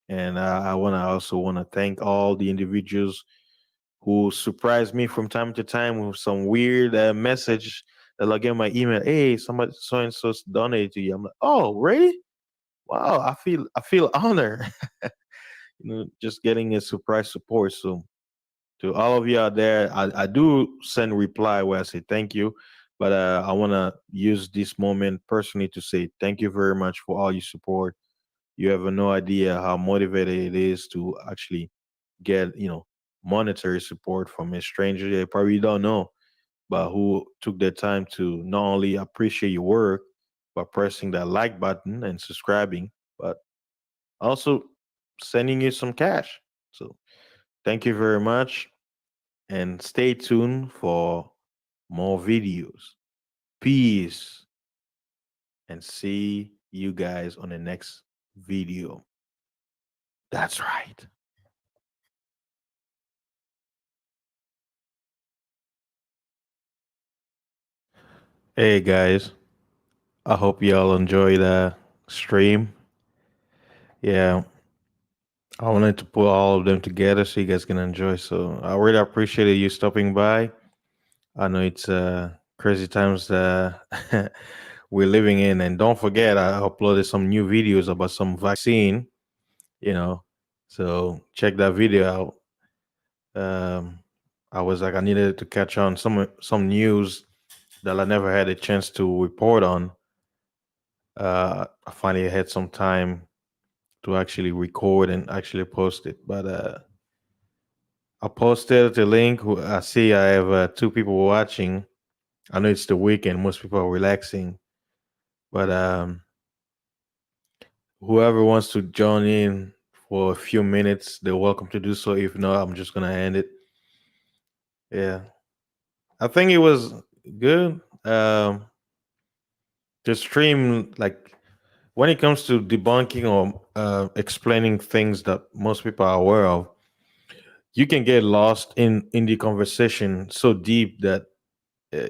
And I also want to thank all the individuals who surprise me from time to time with some weird message that I get my email. Hey, somebody so and so donated to you. I'm like, oh, really? Wow, I feel honored. Just getting a surprise support. So to all of you out there, I do send reply where I say thank you, but I want to use this moment personally to say thank you very much for all your support. You have no idea how motivated it is to actually get monetary support from a stranger they probably don't know, but who took their time to not only appreciate your work by pressing that like button and subscribing, but also sending you some cash. So thank you very much and stay tuned for more videos. Peace and see you guys on the next video. That's right. Hey guys, I hope y'all enjoy the stream. Yeah, I wanted to put all of them together so you guys can enjoy. So I really appreciate you stopping by. I know it's crazy times that we're living in, and don't forget I uploaded some new videos about some vaccine. You know, so check that video out. I was like, I needed to catch on some news that I never had a chance to report on. I finally had some time to actually record and actually post it. But I posted the link. I see I have two people watching. I know it's the weekend; most people are relaxing. But Whoever wants to join in for a few minutes, they're welcome to do so. If not, I'm just gonna end it. Yeah, I think it was good. The stream, like when it comes to debunking or explaining things that most people are aware of, you can get lost in the conversation so deep that uh,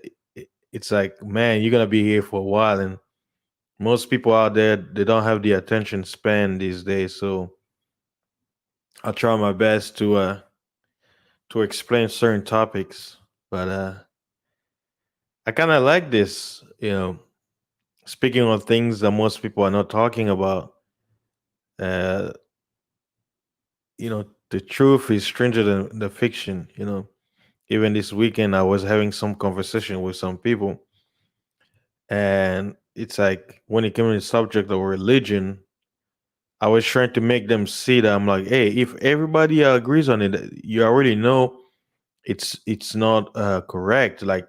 it's like, man, you're gonna be here for a while, and most people out there, they don't have the attention span these days. So I try my best to explain certain topics, but I kind of like this, speaking of things that most people are not talking about. Uh, the truth is stranger than the fiction. Even this weekend, I was having some conversation with some people, and it's like when it came to the subject of religion, I was trying to make them see that I'm like, hey, if everybody agrees on it, you already know it's not correct. Like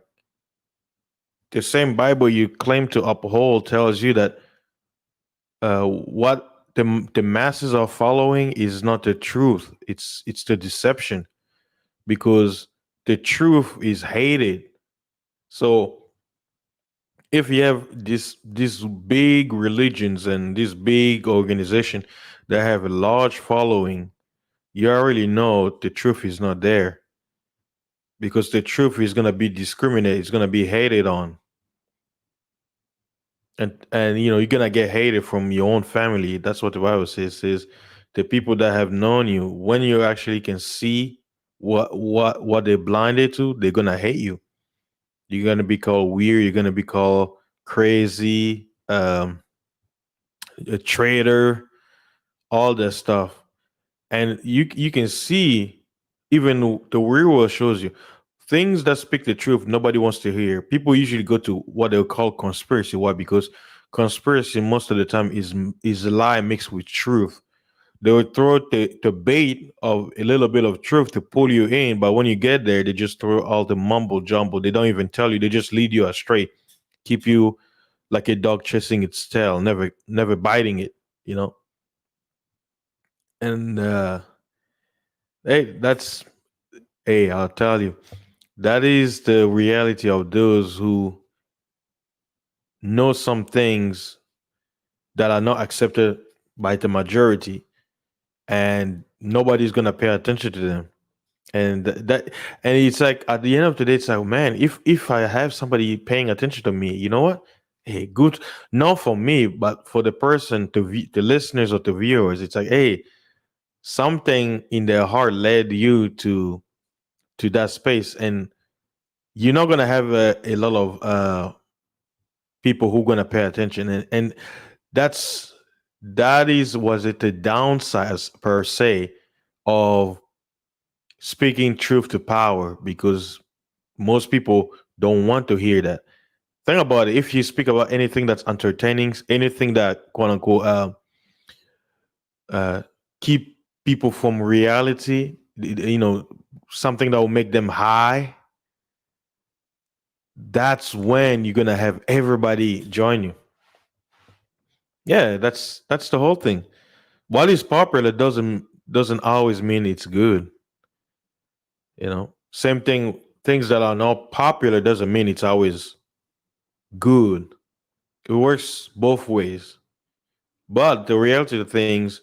the same Bible you claim to uphold tells you that what the masses are following is not the truth. It's the deception, because the truth is hated. So if you have these big religions and this big organization that have a large following, you already know the truth is not there, because the truth is going to be discriminated, it's going to be hated on, and you're going to get hated from your own family. That's what the Bible says the people that have known you, when you actually can see what they're blinded to, they're going to hate you. You're going to be called weird, you're going to be called crazy, a traitor, all that stuff. And you can see, even the real world shows you things that speak the truth nobody wants to hear. People usually go to what they'll call conspiracy. Why? Because conspiracy most of the time is a lie mixed with truth. They will throw the bait of a little bit of truth to pull you in, but when you get there, they just throw all the mumble jumble. They don't even tell you, they just lead you astray, keep you like a dog chasing its tail, never biting it, you know. And hey, I'll tell you, that is the reality of those who know some things that are not accepted by the majority, and nobody's gonna pay attention to them. And it's like, at the end of the day, it's like, man, if I have somebody paying attention to me, you know what? Hey, good, not for me, but for the person, the listeners or the viewers. It's like, hey, something in their heart led you to that space, and you're not gonna have a lot of people who gonna pay attention, and that's that is was it the downside per se of speaking truth to power, because most people don't want to hear that. Think about it. If you speak about anything that's entertaining, anything that quote unquote uh, keep people from reality, something that will make them high, that's when you're gonna have everybody join you. Yeah, that's the whole thing. What is popular doesn't always mean it's good. Same thing. Things that are not popular doesn't mean it's always good. It works both ways. But the reality of things,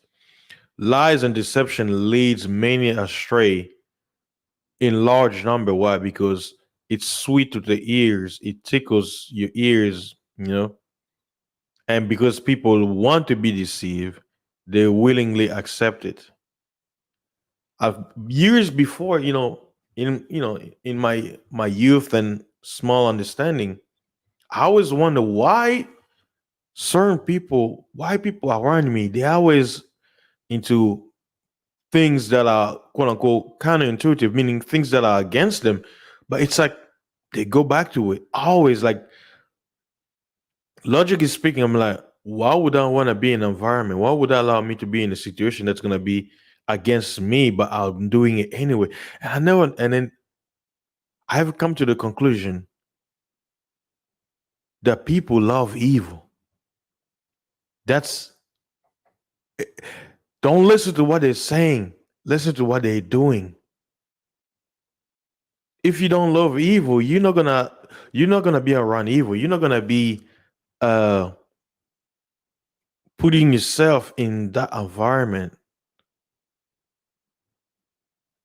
lies and deception leads many astray in large number. Why? Because it's sweet to the ears. It tickles your ears, and because people want to be deceived, they willingly accept it. Years before, in my youth and small understanding, I always wonder why people around me, they always into things that are quote unquote counterintuitive, meaning things that are against them. But it's like they go back to it always. Like, logically speaking, I'm like, why would I want to be in an environment? Why would I allow me to be in a situation that's gonna be against me, but I'm doing it anyway? And I know, and then I have come to the conclusion that people love evil. That's Don't listen to what they're saying. Listen to what they're doing. If you don't love evil, you're not gonna be around evil. You're not gonna be uh putting yourself in that environment.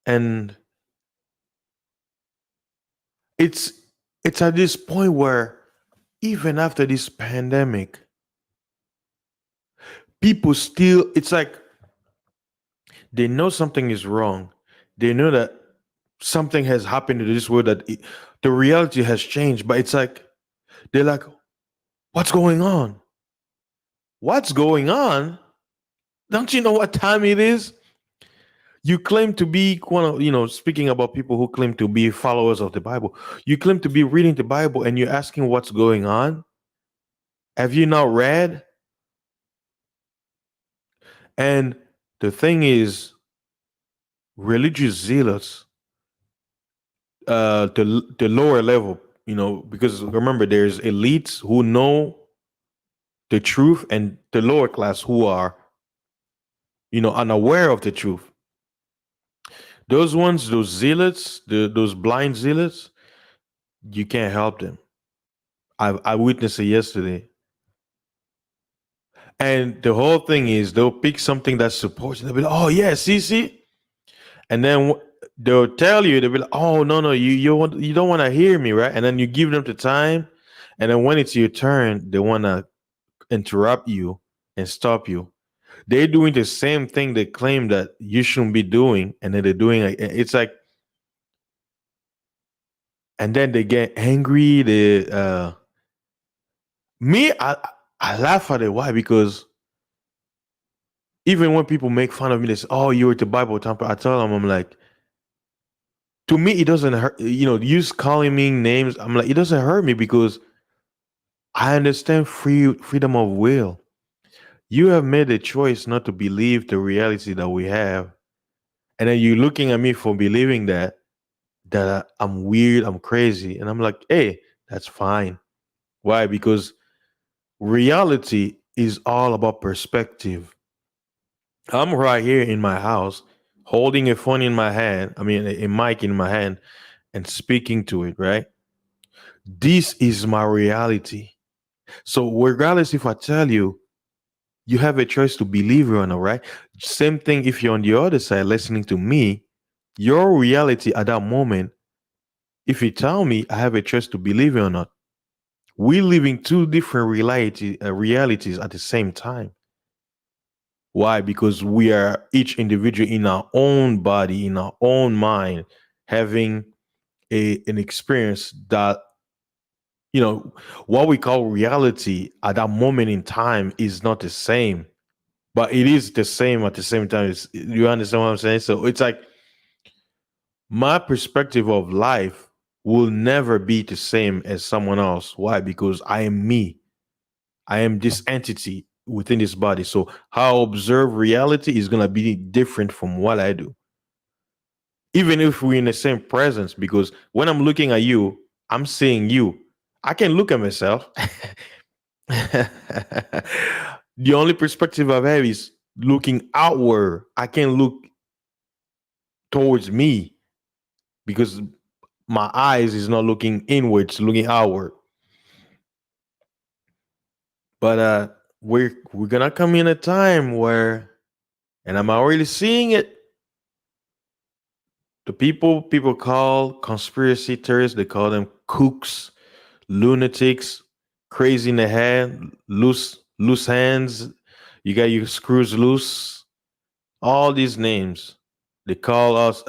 And it's it's at this point where even after this pandemic, people still, it's like they know something is wrong. They know that something has happened to this world, that the reality has changed, but it's like they're like, what's going on? What's going on? Don't you know what time it is? You claim to be one of, speaking about people who claim to be followers of the Bible, you claim to be reading the Bible and you're asking what's going on. Have you not read? And the thing is, religious zealots, the lower level, because remember, there's elites who know the truth and the lower class who are, unaware of the truth. Those ones, those zealots, those blind zealots, you can't help them. I witnessed it yesterday. And the whole thing is they'll pick something that supports, and they'll be like, oh yeah, see. And then they'll tell you, they'll be like, oh no, you don't want to hear me, right? And then you give them the time, and then when it's your turn, they want to interrupt you and stop you. They're doing the same thing they claim that you shouldn't be doing, and then they're doing it. It's like, and then they get angry. I laugh at it. Why? Because even when people make fun of me, they say, "Oh, you're the Bible thumper." I tell them, I'm like, to me, it doesn't hurt. You calling me names. I'm like, it doesn't hurt me because I understand freedom of will. You have made a choice not to believe the reality that we have, and then you're looking at me for believing that I'm weird, I'm crazy, and I'm like, hey, that's fine. Why? Because reality is all about perspective. I'm right here in my house, holding a phone in my hand. I mean, a mic in my hand, and speaking to it. Right? This is my reality. So, regardless if I tell you, you have a choice to believe it or not, right? Same thing if you're on the other side listening to me, your reality at that moment, if you tell me I have a choice to believe it or not, we live in two different realities at the same time. Why? Because we are each individual in our own body, in our own mind, having an experience that, what we call reality at that moment in time is not the same, but it is the same at the same time. You understand what I'm saying? So it's like my perspective of life will never be the same as someone else. Why? Because I am me. I am this entity within this body. So how I observe reality is gonna be different from what I do. Even if we're in the same presence, because when I'm looking at you, I'm seeing you. I can look at myself. The only perspective I have is looking outward. I can look towards me because my eyes is not looking inwards, looking outward. But we're gonna come in a time where, and I'm already seeing it. The people call conspiracy theorists, they call them kooks, lunatics, crazy in the head, loose hands. You got your screws loose. All these names. They call us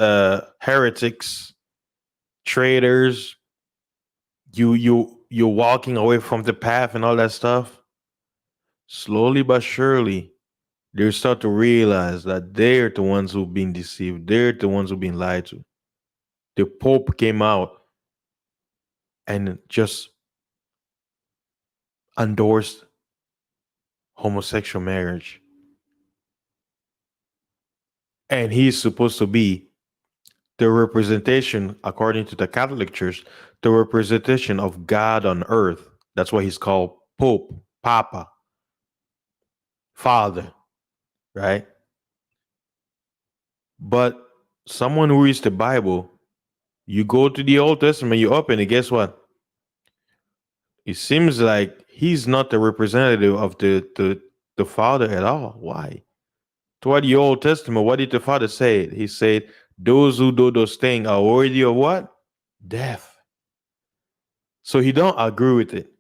heretics, traitors. You're walking away from the path and all that stuff. Slowly but surely, they start to realize that they're the ones who've been deceived. They're the ones who've been lied to. The Pope came out and just endorsed homosexual marriage. And he's supposed to be the representation, according to the Catholic Church, the representation of God on earth. That's why he's called Pope, Papa, Father. right? But someone who reads the Bible, you go to the Old Testament, you open it, guess what? It seems like he's not the representative of the Father at all. Why? Toward the Old Testament, what did the Father say? He said, those who do those things are worthy of what? Death. So he don't agree with it.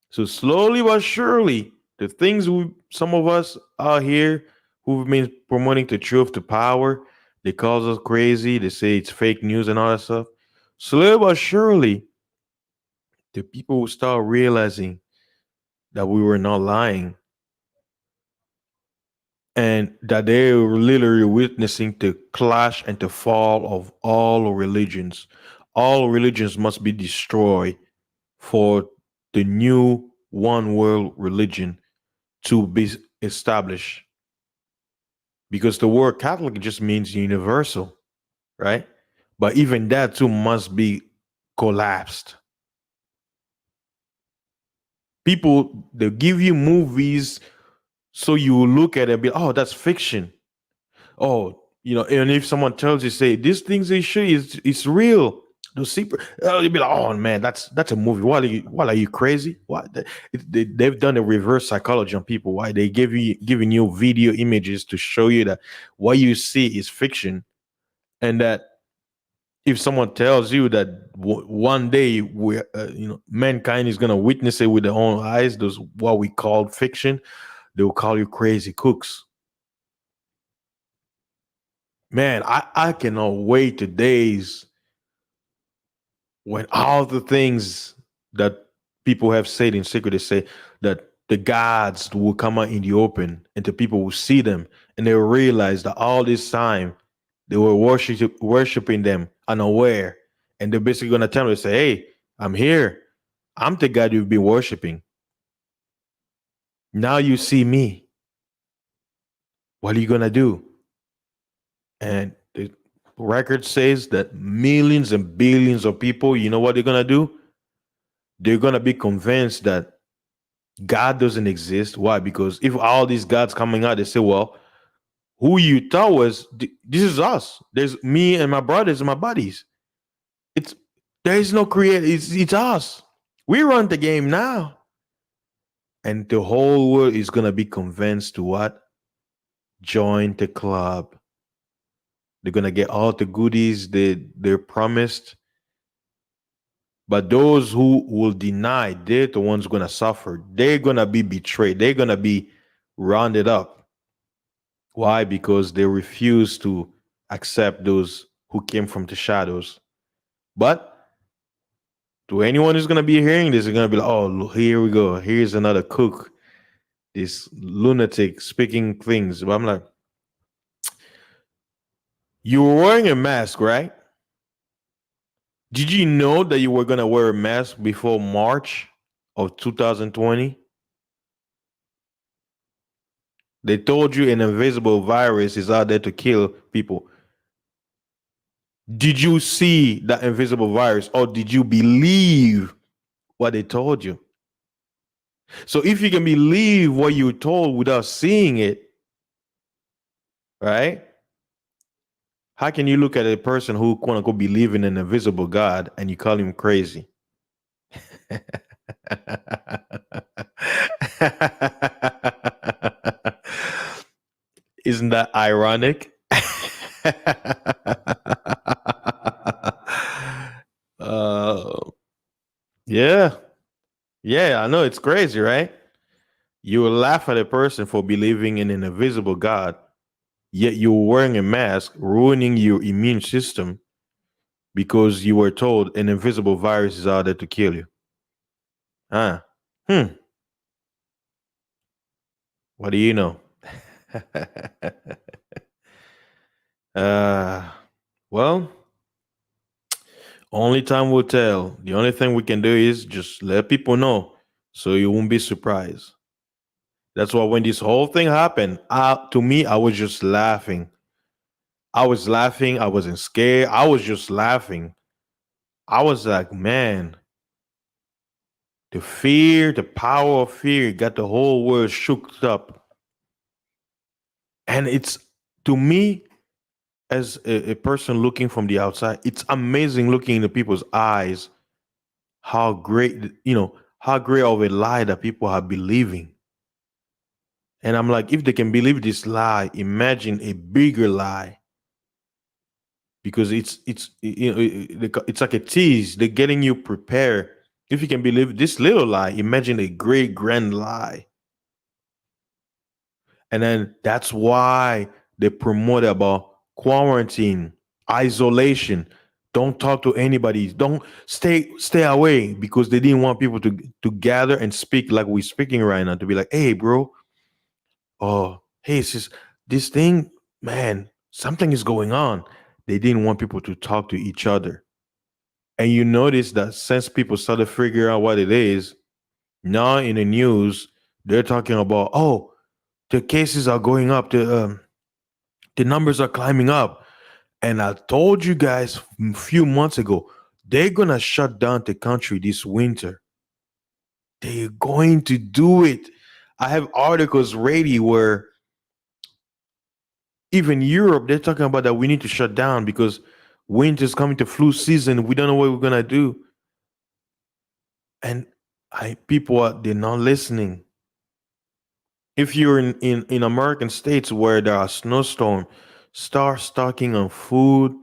So slowly but surely, the things some of us out here who've been promoting the truth to power, they call us crazy. They say it's fake news and all that stuff. Slowly but surely, the people will start realizing that we were not lying and that they were literally witnessing the clash and the fall of all religions. All religions must be destroyed for the new one world religion to be established. Because the word Catholic just means universal, right? But even that too must be collapsed. People, they give you movies so you look at it and be, oh, that's fiction. Oh, and if someone tells you, say, these things they show you, it's real. Those secret, you'll be like, oh man, that's a movie. What are you crazy? What they've done a reverse psychology on people. Why they giving you video images to show you that what you see is fiction, and that if someone tells you that one day mankind is gonna witness it with their own eyes, those what we call fiction, they will call you crazy cooks. Man, I cannot wait to days when all the things that people have said in secret, they say that the gods will come out in the open and the people will see them and they will realize that all this time they were worshiping them unaware. And they're basically going to tell them, say, hey, I'm here. I'm the God you've been worshiping. Now you see me. What are you going to do? And the record says that millions and billions of people, you know what they're going to do? They're going to be convinced that God doesn't exist. Why? Because if all these gods coming out, they say, well, who you thought was, this is us. There's me and my brothers and my buddies. There is no creator. It's us. We run the game now. And the whole world is going to be convinced to what? Join the club. They're going to get all the goodies they're promised. But those who will deny, they're the ones going to suffer. They're going to be betrayed. They're going to be rounded up. Why? Because they refuse to accept those who came from the shadows. But to anyone who's going to be hearing this, they're going to be like, oh, here we go. Here's another cook. This lunatic speaking things. But I'm like, you were wearing a mask, right? Did you know that you were going to wear a mask before March of 2020? They told you an invisible virus is out there to kill people. Did you see that invisible virus or did you believe what they told you? So if you can believe what you're told without seeing it, right? How can you look at a person who quote unquote believe in an invisible God and you call him crazy? Isn't that ironic? Yeah. Yeah, I know it's crazy, right? You will laugh at a person for believing in an invisible God, yet you're wearing a mask, ruining your immune system because you were told an invisible virus is out there to kill you. Huh? Hmm. What do you know? uh, well, only time will tell. The only thing we can do is just let people know so you won't be surprised. That's why when this whole thing happened, to me, I was just laughing. I was laughing. I wasn't scared. I was just laughing. I was like, man, the fear, the power of fear got the whole world shook up. And it's, to me, as a person looking from the outside, it's amazing looking into people's eyes how great, how great of a lie that people are believing. And I'm like, if they can believe this lie, imagine a bigger lie, because it's like a tease. They're getting you prepared. If you can believe this little lie, imagine a great grand lie. And then that's why they promote about quarantine, isolation. Don't talk to anybody. Don't stay away, because they didn't want people to gather and speak like we're speaking right now. To be like, hey, bro, oh, hey, sis, this thing, man, something is going on. They didn't want people to talk to each other. And you notice that since people started figuring out what it is, now in the news, they're talking about, oh, the cases are going up, the numbers are climbing up. And I told you guys a few months ago, they're gonna shut down the country this winter. They're going to do it. I have articles ready where even Europe, they're talking about that we need to shut down because winter's coming to flu season. We don't know what we're gonna do. And they're not listening. If you're in American states where there are snowstorms, start stocking on food,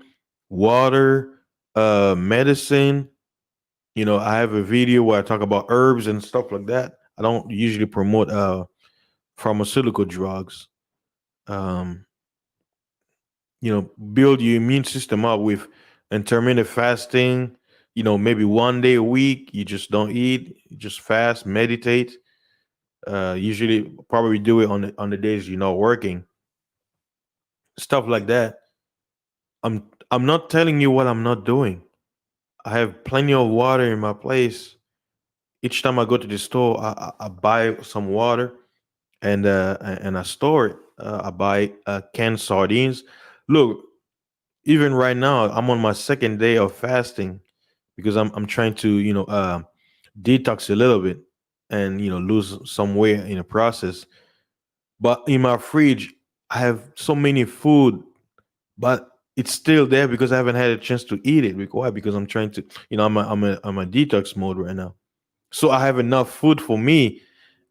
water, medicine. I have a video where I talk about herbs and stuff like that. I don't usually promote pharmaceutical drugs. Um, build your immune system up with intermittent fasting. Maybe one day a week you just don't eat, you just fast, meditate. Usually, probably do it on the days you're not working. Stuff like that. I'm not telling you what I'm not doing. I have plenty of water in my place. Each time I go to the store, I buy some water, and I store it. I buy canned sardines. Look, even right now, I'm on my second day of fasting because I'm trying to detox a little bit and lose some weight in the process. But in my fridge, I have so many food, but it's still there because I haven't had a chance to eat it. Why? Because I'm trying to, I'm a detox mode right now. So I have enough food for me,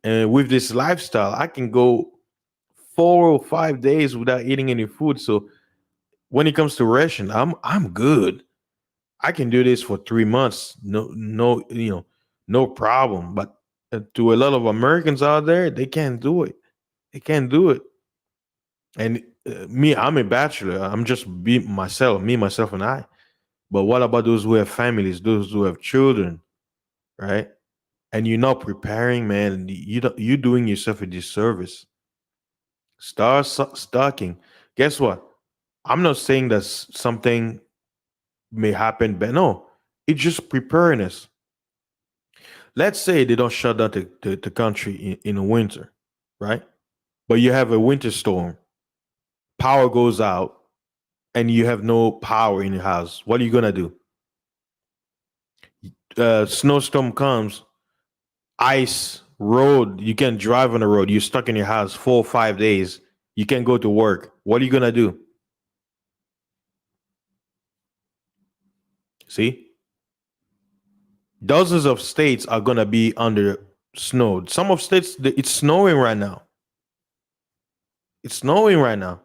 and with this lifestyle, I can go 4 or 5 days without eating any food. So when it comes to ration, I'm good. I can do this for 3 months. No, no problem. But to a lot of Americans out there, they can't do it. They can't do it. And me, I'm a bachelor. I'm just be myself, me, myself, and I. But what about those who have families, those who have children, right? And you're not preparing, man. You're doing yourself a disservice. Start stocking. Guess what? I'm not saying that something may happen, but no, it's just preparing us. Let's say they don't shut down the country in the winter, right? But you have a winter storm, power goes out, and you have no power in your house. What are you gonna do? Snowstorm comes, ice, road, you can't drive on the road. You're stuck in your house 4 or 5 days. You can't go to work. What are you gonna do? See, dozens of states are gonna be under snow. Some of states, it's snowing right now. It's snowing right now.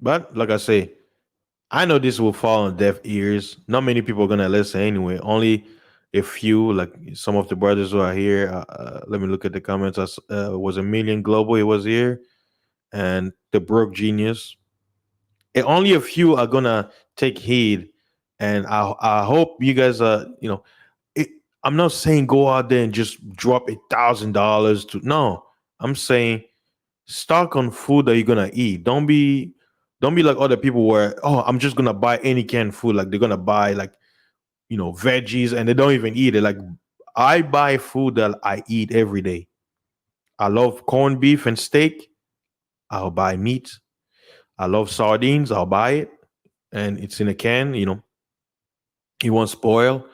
But like I say, I know this will fall on deaf ears. Not many people are gonna listen anyway. Only a few, like some of the brothers who are here. Let me look at the comments. Was a million global. He was here, and the broke genius. And only a few are gonna take heed, and I hope you guys are. It, I'm not saying go out there and just drop $1,000 to. No, I'm saying stock on food that you're gonna eat. Don't be like other people where, oh, I'm just gonna buy any canned food. Like they're gonna buy like veggies and they don't even eat it. Like I buy food that I eat every day. I love corned beef and steak. I'll buy meat. I love sardines. I'll buy it, and it's in a can. It won't spoil.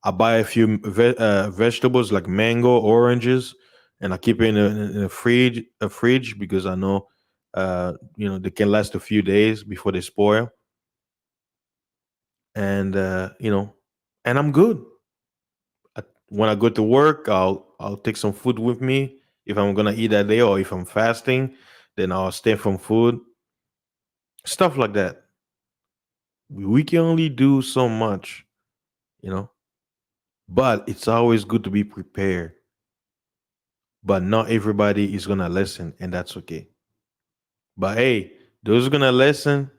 I buy a few vegetables like mango, oranges, and I keep it in a fridge because I know, they can last a few days before they spoil, and and I'm good. When I go to work, I'll take some food with me if I'm gonna eat that day, or if I'm fasting, then I'll stay from food. Stuff like that. We can only do so much, you know, but it's always good to be prepared. But not everybody is gonna listen, and that's okay. But hey, those who are gonna listen,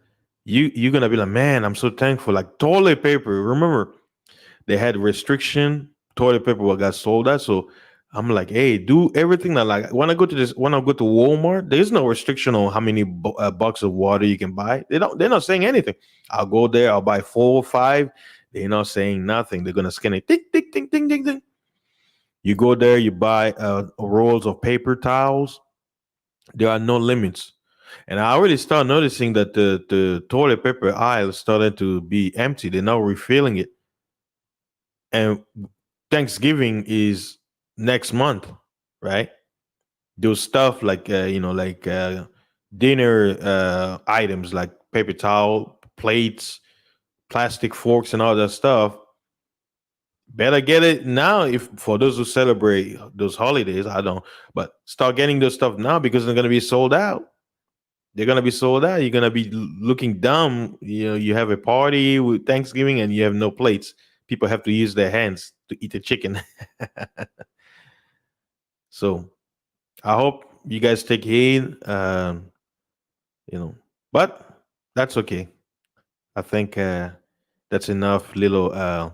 you're gonna be like, man, I'm so thankful. Like toilet paper. Remember, they had restriction. Toilet paper what got sold out. So I'm like, hey, do everything that like when I go to Walmart, there's no restriction on how many bucks of water you can buy. They're not saying anything. I'll go there, I'll buy 4 or 5. They're not saying nothing. They're gonna scan it. Tick, tick, tick, tick, tick, tick. You go there, you buy rolls of paper towels. There are no limits. And I already start noticing that the toilet paper aisle started to be empty. They're not refilling it. And Thanksgiving is next month, right? Those stuff like dinner items like paper towel, plates, plastic forks, and all that stuff. Better get it now. If for those who celebrate those holidays, I don't, but start getting those stuff now because they're gonna be sold out. They're gonna be sold out. You're gonna be looking dumb. You have a party with Thanksgiving and you have no plates. People have to use their hands to eat the chicken. So I hope you guys take heed. You know, but that's okay. I think that's enough little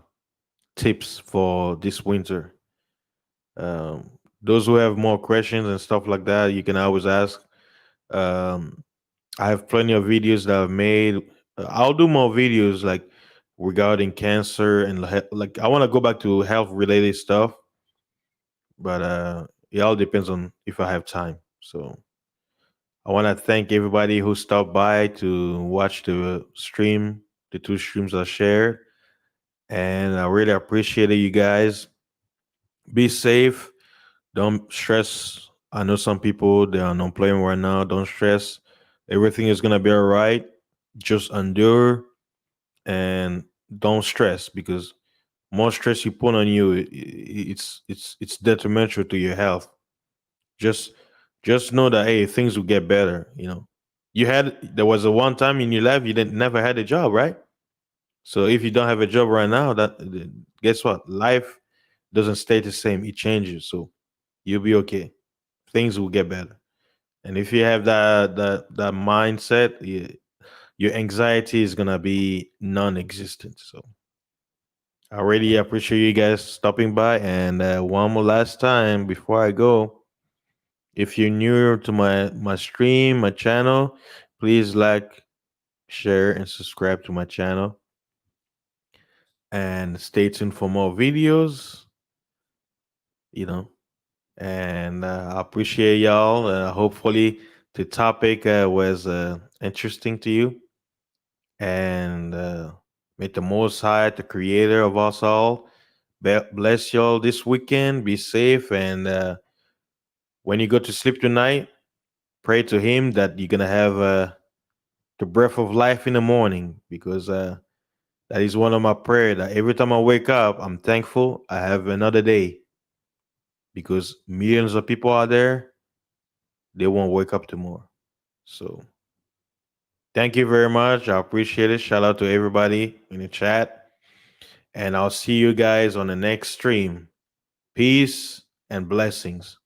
tips for this winter. Those who have more questions and stuff like that, you can always ask. Um, I have plenty of videos that I've made. I'll do more videos like regarding cancer and like I want to go back to health related stuff, but it all depends on if I have time. So I want to thank everybody who stopped by to watch the stream, the 2 streams I shared, and I really appreciate it, you guys. Be safe. Don't stress. I know some people they are unemployment right now. Don't stress. Everything is gonna be all right. Just endure and don't stress because more stress you put on you, it's detrimental to your health. Just just know that hey, things will get better. There was a one time in your life you didn't never had a job, right? So if you don't have a job right now, that guess what? Life doesn't stay the same; it changes. So you'll be okay. Things will get better. And if you have that mindset, your anxiety is gonna be non-existent. So I really appreciate you guys stopping by. And one more last time before I go, if you're new to my stream, my channel, please like, share, and subscribe to my channel. And stay tuned for more videos. You know, and I appreciate y'all. Hopefully, the topic was interesting to you. And may the Most High, the Creator of us all, bless y'all this weekend. Be safe, and when you go to sleep tonight, pray to Him that you're gonna have the breath of life in the morning, because that is one of my prayer. That every time I wake up, I'm thankful I have another day, because millions of people out there they won't wake up tomorrow. So thank you very much. I appreciate it. Shout out to everybody in the chat. And I'll see you guys on the next stream. Peace and blessings.